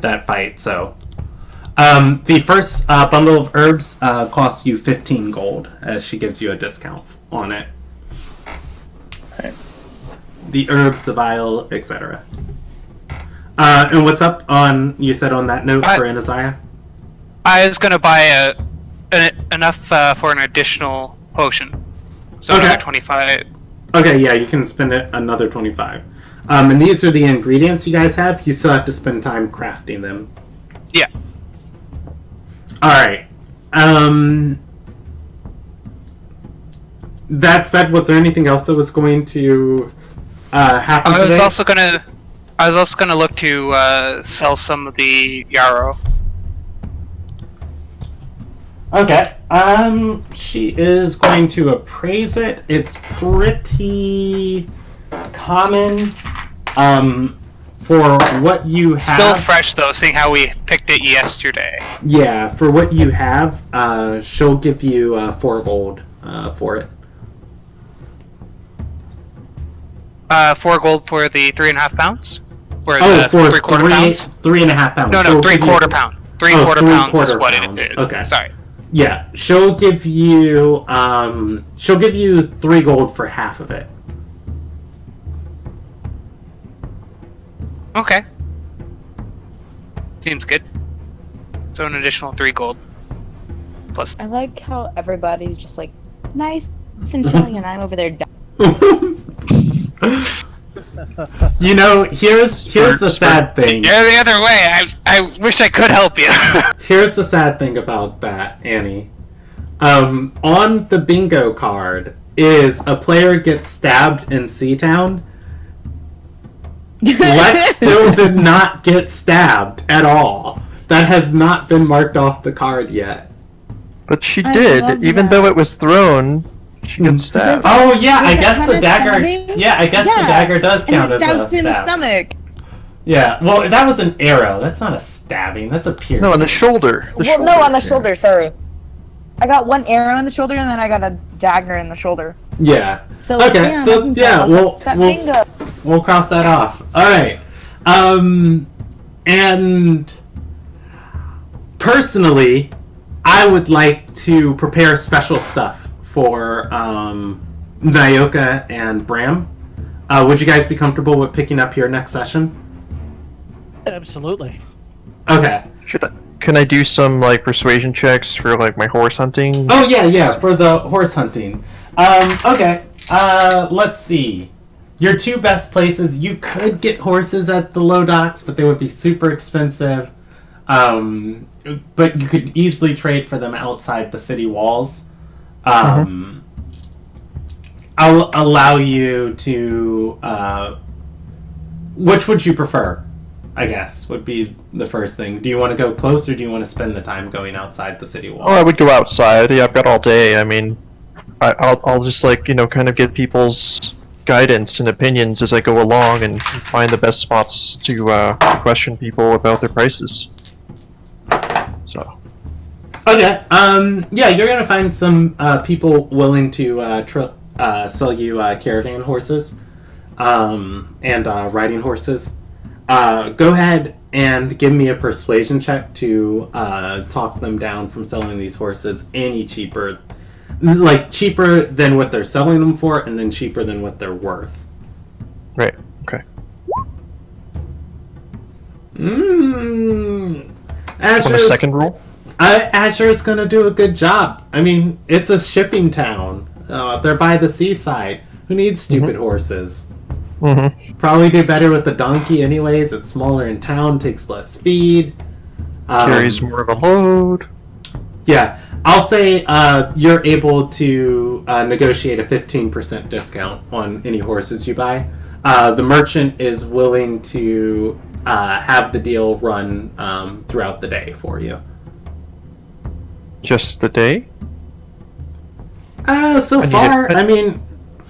that fight. So the first bundle of herbs costs you 15 gold, as she gives you a discount on it. Right. The herbs, the vial, etc. And what's up on, you said on that note for Anaziah? I was going to buy enough for an additional potion. So okay. Another 25. Okay, yeah, you can spend another 25. And these are the ingredients you guys have. You still have to spend time crafting them. Yeah. Alright. That said, was there anything else that was going to happen today? I was also gonna look to sell some of the yarrow. Okay. She is going to appraise it. It's pretty common. For what you have. Still fresh though, seeing how we picked it yesterday. Yeah, for what you have, she'll give you 4 gold for it. 4 gold for the 3.5 pounds? Or the for 3/4 pounds? 3.5 pounds. No, 3/4 pound. 3/4 pounds is what pounds. it is. Okay. Sorry. Yeah, she'll give you 3 gold for half of it. Okay. Seems good. So an additional 3 gold. Plus. I like how everybody's just like nice and chilling, and I'm over there. You know, here's the sad thing. Yeah, the other way. I wish I could help you. Here's the sad thing about that, Annie. On the bingo card is a player gets stabbed in Seatown. Lex still did not get stabbed at all. That has not been marked off the card yet. But she did, even though it was thrown. She gets stabbed. Oh yeah, I guess the dagger. Yeah, I guess the dagger does count as a stabs in the stab. stomach. Yeah, well, that was an arrow. That's not a stabbing. That's a piercing. No, on the shoulder. No, on the shoulder. Sorry, I got 1 arrow in the shoulder, and then I got a dagger in the shoulder. Yeah. So okay. yeah, So yeah, we'll cross that off. All right. And personally, I would like to prepare special stuff for Nyoka and Bram. Would you guys be comfortable with picking up here next session? Absolutely. Okay. Can I do some persuasion checks for my horse hunting? Oh yeah, for the horse hunting. Okay. Let's see. Your 2 best places, you could get horses at the low docks, but they would be super expensive. But you could easily trade for them outside the city walls. I'll allow you to... which would you prefer, I guess, would be the first thing. Do you want to go close, or do you want to spend the time going outside the city walls? Oh, I would go outside. Yeah, I've got all day. I mean, I'll just, kind of get people's guidance and opinions as I go along and find the best spots to question people about their prices. So... Okay. Yeah, you're gonna find some people willing to sell you caravan horses and riding horses. Go ahead and give me a persuasion check to talk them down from selling these horses any cheaper, cheaper than what they're selling them for, and then cheaper than what they're worth. Right. Okay. On a Asher's, second roll? Asher's gonna do a good job. I mean, it's a shipping town. They're by the seaside. Who needs stupid horses? Mm-hmm. Probably do better with the donkey anyways. It's smaller in town, takes less feed. Carries more of a load. Yeah, I'll say you're able to negotiate a 15% discount on any horses you buy. The merchant is willing to have the deal run throughout the day for you. Just the day? So far, I mean,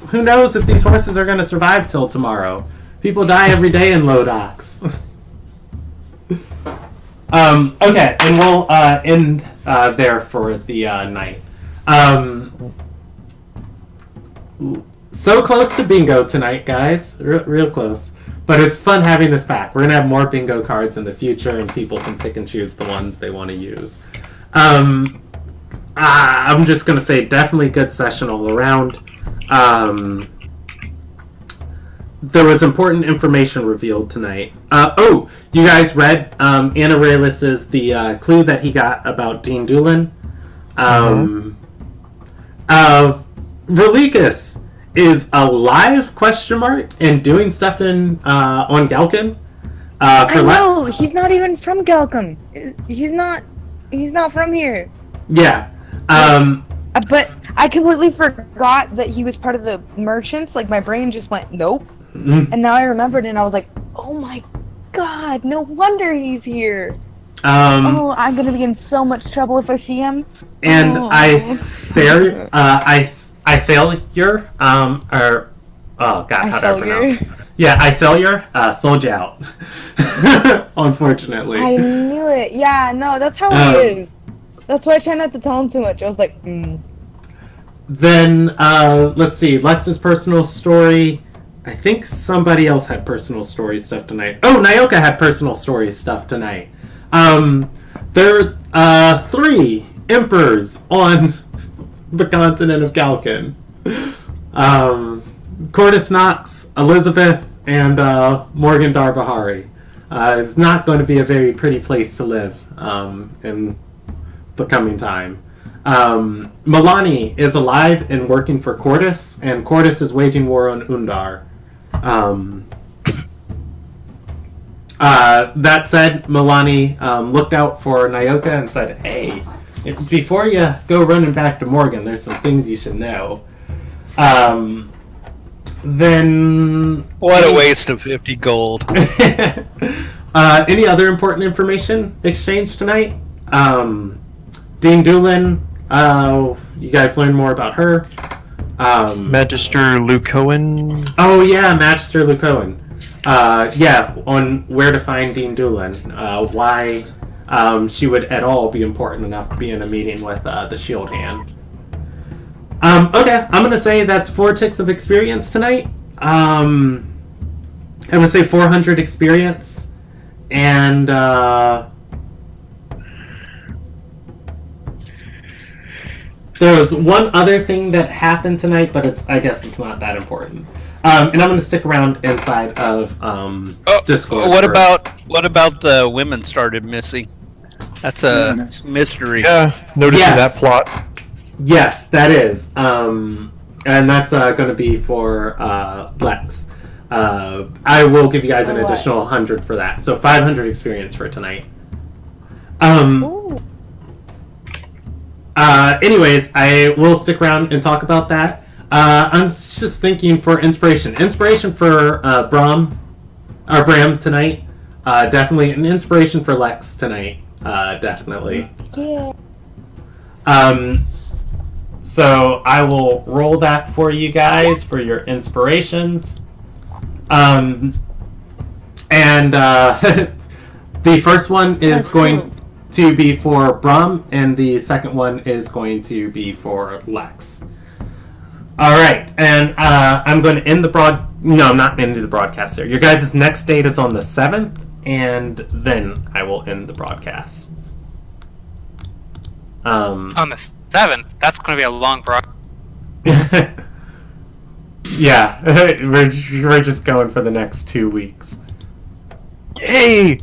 who knows if these horses are going to survive till tomorrow? People die every day in low docks. Okay, and we'll end there for the night. So close to bingo tonight, guys. Real close. But it's fun having this back. We're going to have more bingo cards in the future, and people can pick and choose the ones they want to use. I'm just going to say definitely good session all around. There was important information revealed tonight. You guys read Anna Raylis's the clue that he got about Dean Doolin. Religus is alive? ? And doing stuff in on Galkin. For No, Lex. he's not even from Galcom. He's not from here. Yeah. But I completely forgot that he was part of the merchants. Like, my brain just went, nope. Mm. And now I remembered, and I was like, oh my god, no wonder he's here. Oh, I'm gonna be in so much trouble if I see him. and Oh. I sail your or oh god, how do I pronounce? Yeah, I sell your sold you out. Unfortunately. I knew it. Yeah, no, that's how it is. That's why I try not to tell him too much. I was like, Then let's see, Lex's personal story. I think somebody else had personal story stuff tonight. Oh, Nyoka had personal story stuff tonight. There are 3 emperors on the continent of Galkin. Cordis Knox, Elizabeth, and Morgan Darbahari. It's not going to be a very pretty place to live in the coming time. Milani is alive and working for Cordis, and Cordis is waging war on Undar. That said, Milani looked out for Nyoka and said, hey, before you go running back to Morgan, there's some things you should know. Then... What a waste of 50 gold. Any other important information exchanged tonight? Dean Doolin, you guys learned more about her. Magister Lucoan. Oh yeah, Magister Lucoan. Yeah, on where to find Dean Doolin. Why she would at all be important enough to be in a meeting with the Shield Hand. Okay, I'm gonna say that's 4 ticks of experience tonight. I'm gonna say 400 experience, and there was one other thing that happened tonight, but I guess it's not that important. And I'm gonna stick around inside of Discord. What about the women started missing? That's a mystery. Yeah, noticing Yes. that plot. Yes, that is. And that's going to be for Lex. I will give you guys an additional 100 for that. So 500 experience for tonight. Anyways, I will stick around and talk about that. I'm just thinking for inspiration. Inspiration for Bram tonight. Definitely. An inspiration for Lex tonight. Definitely. yeah. So I will roll that for you guys for your inspirations. And the first one is going to be for Brum, and the second one is going to be for Lex. All right, and I'm going to end the No, I'm not ending the broadcast there. Your guys' next date is on the 7th, and then I will end the broadcast. On the 7th, that's going to be a long broadcast. Yeah, we're just going for the next 2 weeks. Yay!